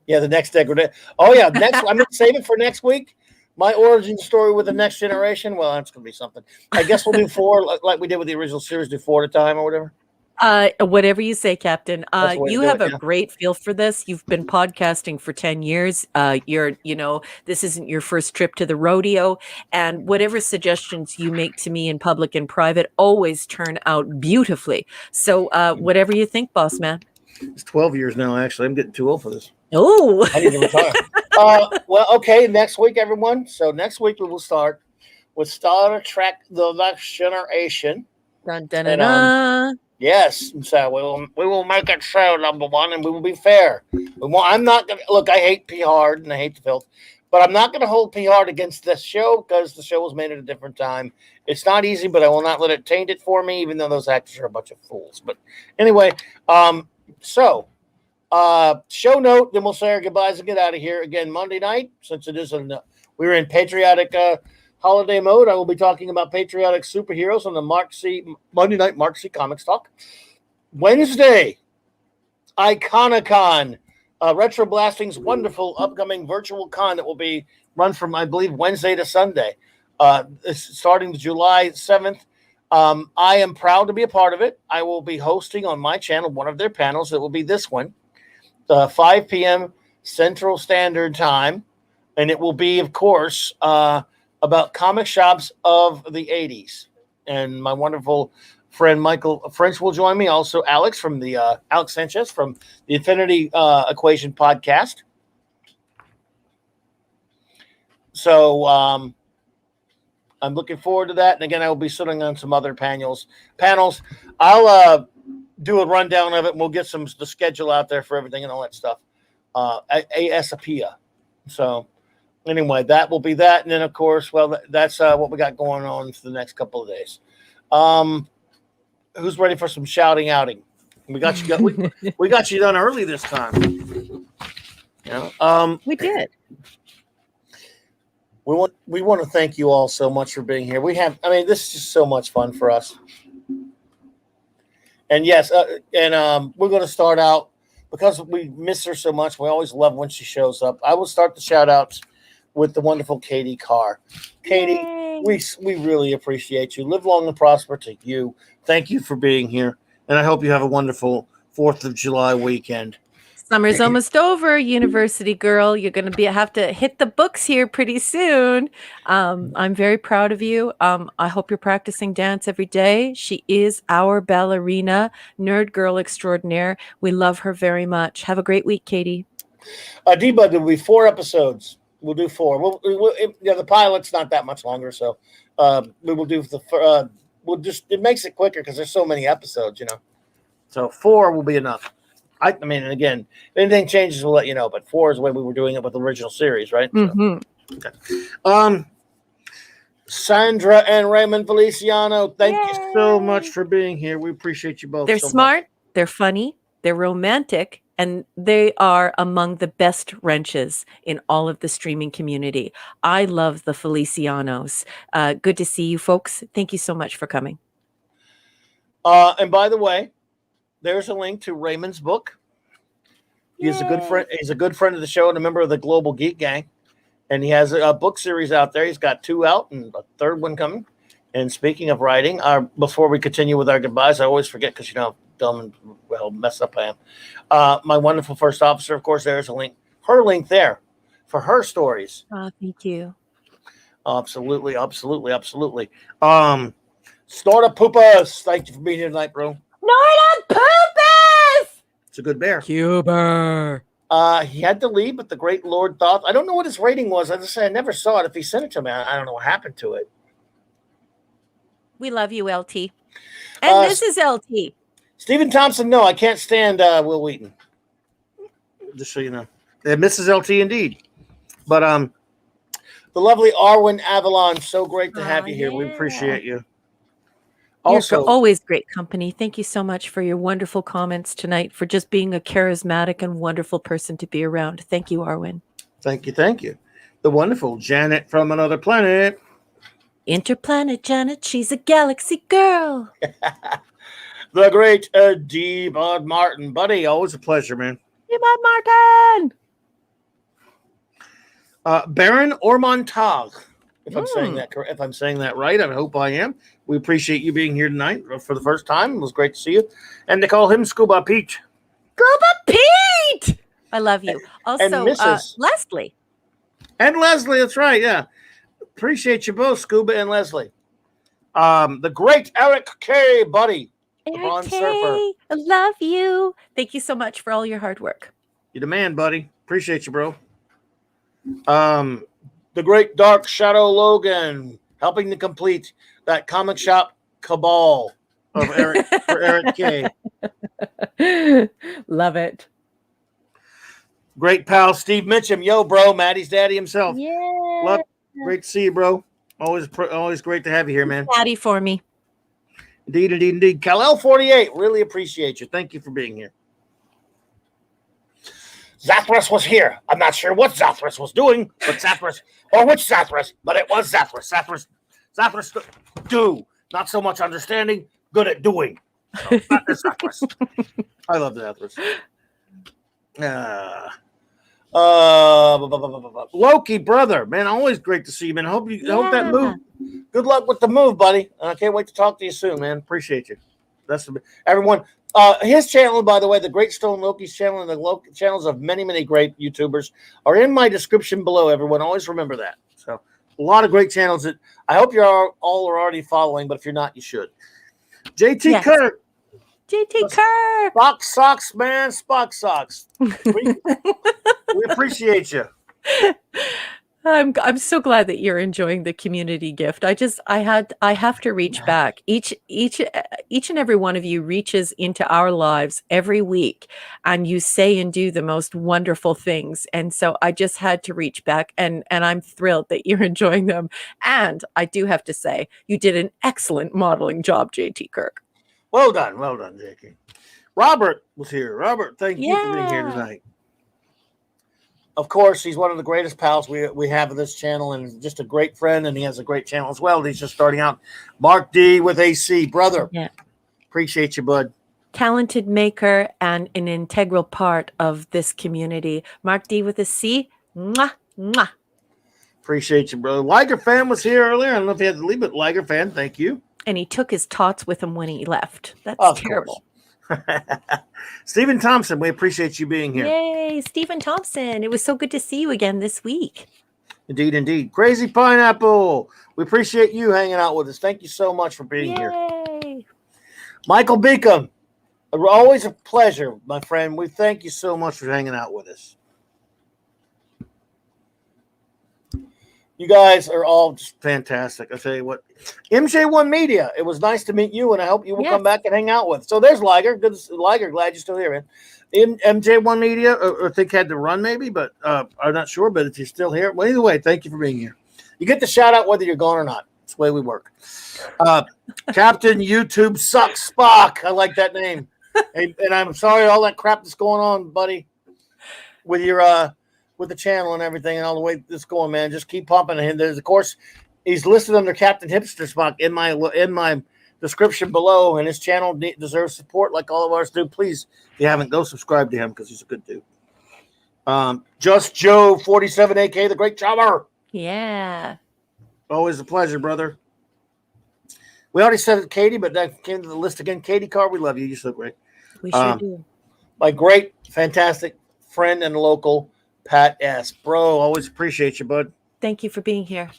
next degradation. Oh, yeah. Next, I'm going to save it for next week. My origin story with the next generation. Well, that's going to be something. I guess we'll do 4 like we did with the original series, do 4 at a time or whatever. Whatever you say, Captain. You have a great feel for this. You've been podcasting for 10 years. This isn't your first trip to the rodeo, and whatever suggestions you make to me in public and private always turn out beautifully. So whatever you think, boss man. It's 12 years now, actually. I'm getting too old for this. Oh, I need to retire. Well, okay, next week, everyone. So next week we will start with Star Trek: The Next Generation. Dun, dun, dun, dun. Yes, so we will make it so, number one, and we will be fair. I'm not gonna look. I hate P Hard and I hate the filth, but I'm not going to hold P Hard against this show because the show was made at a different time. It's not easy, but I will not let it taint it for me, even though those actors are a bunch of fools. But anyway, show note. Then we'll say our goodbyes and get out of here. Again, Monday night, since it is we're in patriotic holiday mode. I will be talking about patriotic superheroes on the Monday night Mark C Comics Talk. Wednesday, Iconicon, Retro Blasting's wonderful upcoming virtual con that will be run from, I believe, Wednesday to Sunday. It's starting July 7th. I am proud to be a part of it. I will be hosting on my channel one of their panels. It will be this one, 5 p.m. Central Standard Time. And it will be, of course, about comic shops of the 80s. And my wonderful friend Michael French will join me. Also, Alex Sanchez from the Infinity Equation podcast. So I'm looking forward to that. And again, I will be sitting on some other panels. I'll do a rundown of it, and we'll get the schedule out there for everything and all that stuff. ASAPia. So anyway, that will be that. And then, of course, that's what we got going on for the next couple of days. Who's ready for some shouting outing? We got you. We got you done early this time. We did. We want to thank you all so much for being here. This is just so much fun for us. And yes, we're going to start out because we miss her so much. We always love when she shows up. I will start the shout outs with the wonderful Katie Carr. Katie, Yay. we really appreciate you. Live long and prosper to you. Thank you for being here, and I hope you have a wonderful 4th of July weekend. Summer's almost over, university girl. You're going to have to hit the books here pretty soon. I'm very proud of you. I hope you're practicing dance every day. She is our ballerina, nerd girl extraordinaire. We love her very much. Have a great week, Katie. Deba, there will be 4 episodes. We'll do 4. The pilot's not that much longer, so we will do the. We'll just it makes it quicker because there's so many episodes, So 4 will be enough. I mean, and again, if anything changes, we'll let you know. But 4 is the way we were doing it with the original series, right? Mm-hmm. So, okay. Sandra and Raymond Feliciano, thank you so much for being here. We appreciate you both. They're so smart. much. They're funny. They're romantic. And they are among the best wrenches in all of the streaming community. I love the Felicianos. Good to see you folks. Thank you so much for coming. And by the way, there's a link to Raymond's book. He's a good friend. He's a good friend of the show and a member of the Global Geek Gang. And he has a book series out there. He's got 2 out and a 3rd one coming. And speaking of writing, before we continue with our goodbyes, I always forget because how dumb and messed up I am. My wonderful first officer, of course, there's a link. Her link there for her stories. Oh, thank you. Absolutely. Snorta Poopas, thank you for being here tonight, bro. Snorta Poopas! It's a good bear. Cuber. He had to leave, but the great Lord Thoth. I don't know what his rating was. I just say I never saw it. If he sent it to me, I don't know what happened to it. We love you, LT. And this is LT. Stephen Thompson, no, I can't stand Will Wheaton. Just so you know. Mrs. LT indeed. But the lovely Arwen Avalon, so great to have you here. We appreciate you. Also, you're always great company. Thank you so much for your wonderful comments tonight, for just being a charismatic and wonderful person to be around. Thank you, Arwen. Thank you. The wonderful Janet from another planet. Interplanet Janet, she's a galaxy girl. The great D. Bud Martin. Buddy, always a pleasure, man. D. Bud Martin. Baron Ormontag. If I'm saying that right, I hope I am. We appreciate you being here tonight for the first time. It was great to see you. And to call him Scuba Pete. Scuba Pete! I love you. Also, and Mrs. Leslie. And Leslie, that's right, yeah. Appreciate you both, Scuba and Leslie. The great Eric K. Buddy. Eric K. I love you. Thank you so much for all your hard work. You're the man, buddy. Appreciate you, bro. The great Dark Shadow Logan, helping to complete that comic shop cabal of Eric for Eric K. Love it. Great pal Steve Mitchum, yo, bro, Maddie's daddy himself. Yeah. Great to see you, bro. Always great to have you here, man. Daddy for me. Indeed. Kal-El 48, really appreciate you. Thank you for being here. Zathras was here. I'm not sure what Zathras was doing, but Zathras, or which Zathras, but it was Zathras. Zathras do. Not so much understanding, good at doing. So, not this Zathras. I love Zathras. Loki, brother, man, always great to see you, man. Hope that move. Good luck with the move, buddy. I can't wait to talk to you soon, man. Appreciate you. That's everyone. His channel, by the way, the Great Stone Loki's channel, and the channels of many great YouTubers are in my description below. Everyone, always remember that. So, a lot of great channels that I hope you're all are already following, but if you're not, you should. JT Kirk. JT Kirk. Spock socks, man. Spock socks. We appreciate you. I'm so glad that you're enjoying the community gift. I have to reach back. Each and every one of you reaches into our lives every week, and you say and do the most wonderful things. And so I just had to reach back, and I'm thrilled that you're enjoying them. And I do have to say, you did an excellent modeling job, JT Kirk. Well done, JT. Robert was here. Robert, thank you for being here tonight. Of course, he's one of the greatest pals we have of this channel, and just a great friend, and he has a great channel as well. He's just starting out. Mark D with AC, brother. Yeah. Appreciate you, bud. Talented maker and an integral part of this community. Mark D with a C. Mwah, mwah. Appreciate you, brother. Liger fan was here earlier. I don't know if he had to leave, but Liger fan, thank you. And he took his tots with him when he left. That's Of terrible. Stephen Thompson, we appreciate you being here. Yay, Stephen Thompson. It was so good to see you again this week. Indeed, indeed. Crazy Pineapple, we appreciate you hanging out with us. Thank you so much for being here. Michael Beacom, always a pleasure, my friend. We thank you so much for hanging out with us. You guys are all just fantastic. I'll tell you what. MJ1 Media, it was nice to meet you, and I hope you will come back and hang out with. So there's Liger. Good, Liger, glad you're still here, man. MJ1 Media, or think had to run maybe, but I'm not sure. But if you're still here, well, either way, thank you for being here. You get the shout out whether you're gone or not. That's the way we work. Captain YouTube Sucks Spock. I like that name. And I'm sorry all that crap that's going on, buddy, with your with the channel and everything and all the way this going, man. Just keep pumping him. There's, of course, he's listed under Captain Hipster Spock in my description below, and his channel deserves support like all of ours do. Please, if you haven't, go subscribe to him because he's a good dude. Just Joe 47 AK, the great chopper. Yeah. Always a pleasure, brother. We already said it, Katie, but that came to the list again. Katie Carr, we love you. You're so great. We sure do. My great, fantastic friend and local Pat S. Bro, always appreciate you, bud. Thank you for being here.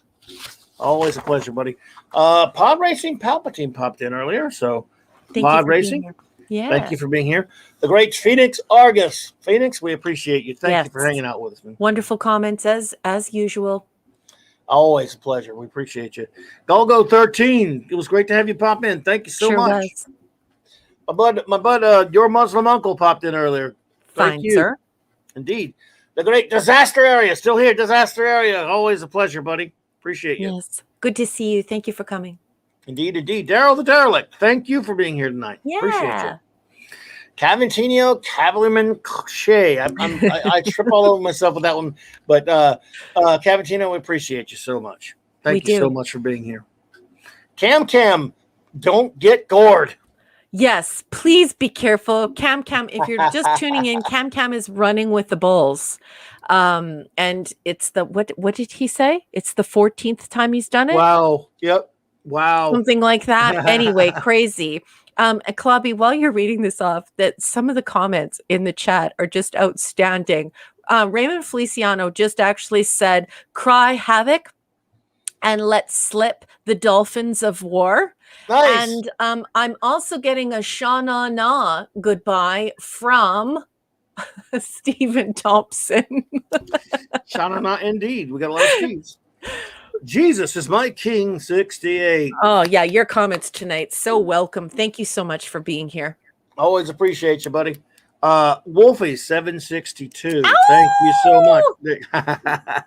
Always a pleasure, buddy. Pod Racing Palpatine popped in earlier, so Pod Racing. Yeah. Thank you for being here. The great Phoenix Argus. Phoenix, we appreciate you. Thank you for hanging out with us, man. Wonderful comments as usual. Always a pleasure. We appreciate you. Golgo 13. It was great to have you pop in. Thank you so much. Was. My bud, your Muslim uncle popped in earlier. Thank you, sir. Indeed. The great Disaster Area. Still here, Disaster Area. Always a pleasure, buddy. Appreciate you. Yes. Good to see you. Thank you for coming. Indeed, indeed. Daryl the Derelict. Thank you for being here tonight. Yeah. Appreciate you. Cavantino Cavalryman Shea. I trip all over myself with that one. But Cavantino, we appreciate you so much. Thank you so much for being here. Cam, don't get gored. Yes, please be careful. Cam, if you're just tuning in, Cam is running with the bulls. And it's the what did he say? It's the 14th time he's done it. Wow. Yep. Wow. Something like that. Anyway, crazy. Clobby, while you're reading this off, that some of the comments in the chat are just outstanding. Raymond Feliciano just actually said, "Cry havoc and let slip the dolphins of war." Nice. And I'm also getting a Shana Na goodbye from Stephen Thompson. Shana Na, indeed. We got a lot of Steves. Jesus is my king, 68. Oh, yeah. Your comments tonight. So welcome. Thank you so much for being here. Always appreciate you, buddy. Wolfie, 762. Ow! Thank you so much.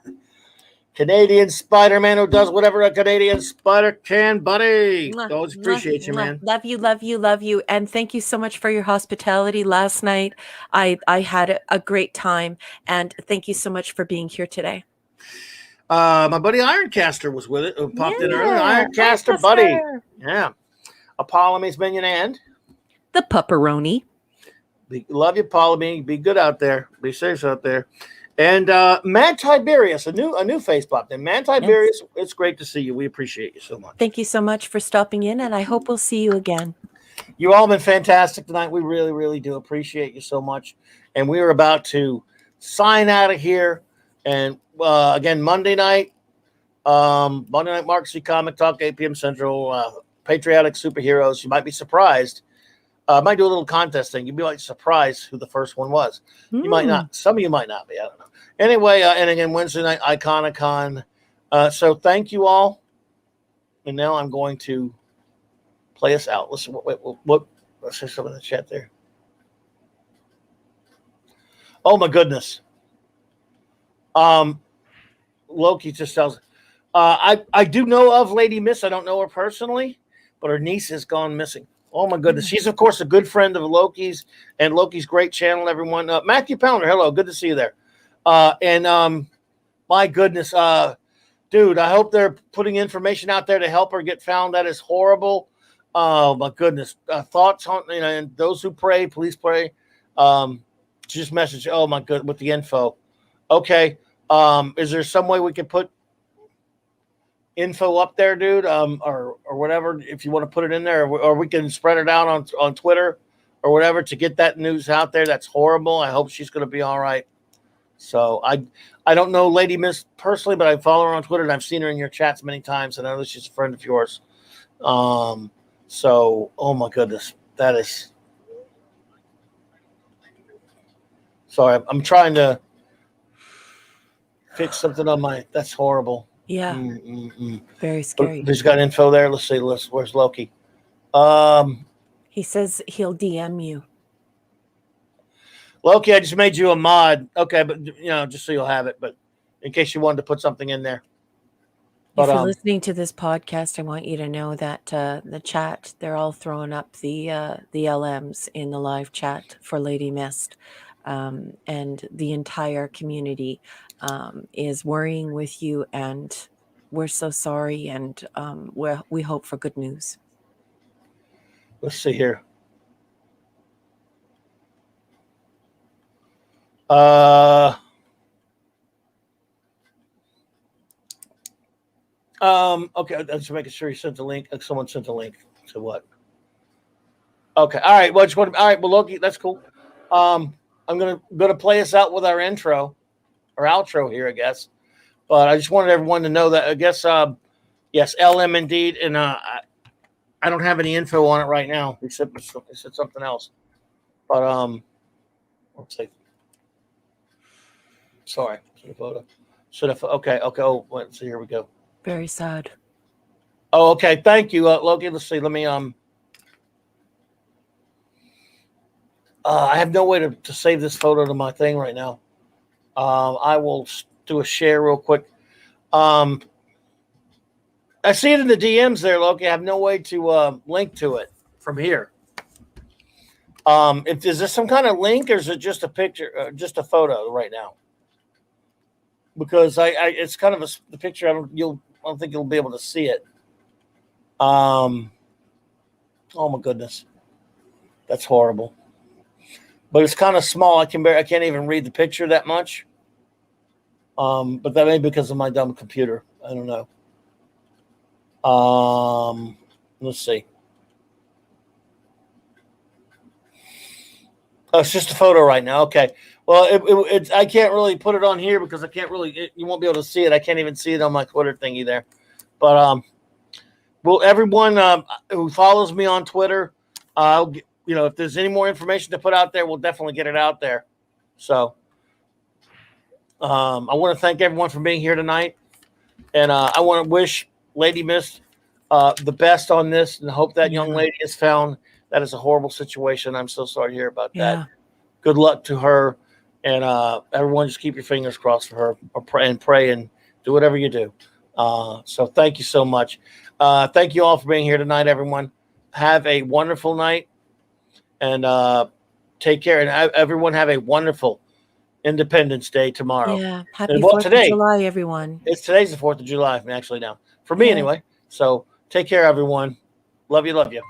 Canadian Spider-Man who does whatever a Canadian spider can, buddy. Always appreciate you, man. Love you, love you, love you. And thank you so much for your hospitality last night. I had a great time. And thank you so much for being here today. My buddy Ironcaster was with it. Who popped in earlier. Ironcaster, buddy. Yeah. Apollome's minion and the pepperoni. Love you, Apollo. Be good out there. Be safe out there. And Man Tiberius, a new face popped in. Man Tiberius, it's great to see you. We appreciate you so much. Thank you so much for stopping in, and I hope we'll see you again. You all been fantastic tonight. We really, really do appreciate you so much. And we are about to sign out of here. And again, Monday night, Mark C. Comic Talk, 8 p.m. Central, Patriotic Superheroes. You might be surprised. I might do a little contest thing. You'd be like surprised who the first one was. You might not. Some of you might not be. I don't know. Anyway, and again, Wednesday night, Iconicon. So thank you all. And now I'm going to play us out. Listen, what? Let's say something in the chat there. Oh, my goodness. Loki just tells. I do know of Lady Miss. I don't know her personally, but her niece has gone missing. Oh, my goodness. She's, of course, a good friend of Loki's and Loki's great channel, everyone. Matthew Pounder, hello. Good to see you there. My goodness, dude, I hope they're putting information out there to help her get found. That is horrible. Oh, my goodness. Thoughts on, and those who pray, please pray. Just message, oh, my good, with the info. Okay. Is there some way we can put info up there, dude, or whatever, if you want to put it in there, or we can spread it out on Twitter or whatever to get that news out there. That's horrible. I hope she's going to be all right. So I don't know Lady Miss personally, but I follow her on Twitter and I've seen her in your chats many times, and I know she's a friend of yours. So, oh my goodness, that is. Sorry, I'm trying to fix something on my. That's horrible. Yeah. Very scary. He's got info there. Let's see. Where's Loki? He says he'll DM you. Loki, I just made you a mod. Okay, but just so you'll have it. But in case you wanted to put something in there. But, if you're listening to this podcast, I want you to know that the chat, they're all throwing up the LMs in the live chat for Lady Mist. And the entire community is worrying with you, and we're so sorry, and we hope for good news. Let's see here. Okay, I'm just making sure you sent the link. Someone sent the link to what? Okay, all right. Well, all right. Well, Loki, that's cool. I'm gonna play us out with our intro or outro here, I guess. But I just wanted everyone to know that I guess yes, LM indeed, and I don't have any info on it right now except it said something else. But let's see. Sorry, photo. Okay. Oh, let's see. Here we go. Very sad. Oh, okay. Thank you, Loki. Let's see. Let me I have no way to save this photo to my thing right now. I will do a share real quick. I see it in the DMs there, Loki. I have no way to link to it from here. Is this some kind of link, or is it just a picture, just a photo right now? Because it's kind of the picture. I don't think you'll be able to see it. Oh my goodness, that's horrible. But it's kind of small. I can't even read the picture that much. But that may be because of my dumb computer. I don't know. Let's see. Oh, it's just a photo right now. Okay. Well, I can't really put it on here because I can't really. You won't be able to see it. I can't even see it on my Twitter thingy there. But well, everyone who follows me on Twitter, if there's any more information to put out there, we'll definitely get it out there. So I want to thank everyone for being here tonight, and I want to wish Lady Mist the best on this, and hope that young lady is found. That is a horrible situation. I'm so sorry to hear about that. Good luck to her, and everyone just keep your fingers crossed for her, or pray and do whatever you do. So thank you so much. Thank you all for being here tonight, everyone. Have a wonderful night, and take care. And everyone have a wonderful Independence Day tomorrow. Yeah, happy 4th of July, everyone. Today's the 4th of July, actually now. For me, anyway. So take care, everyone. Love you.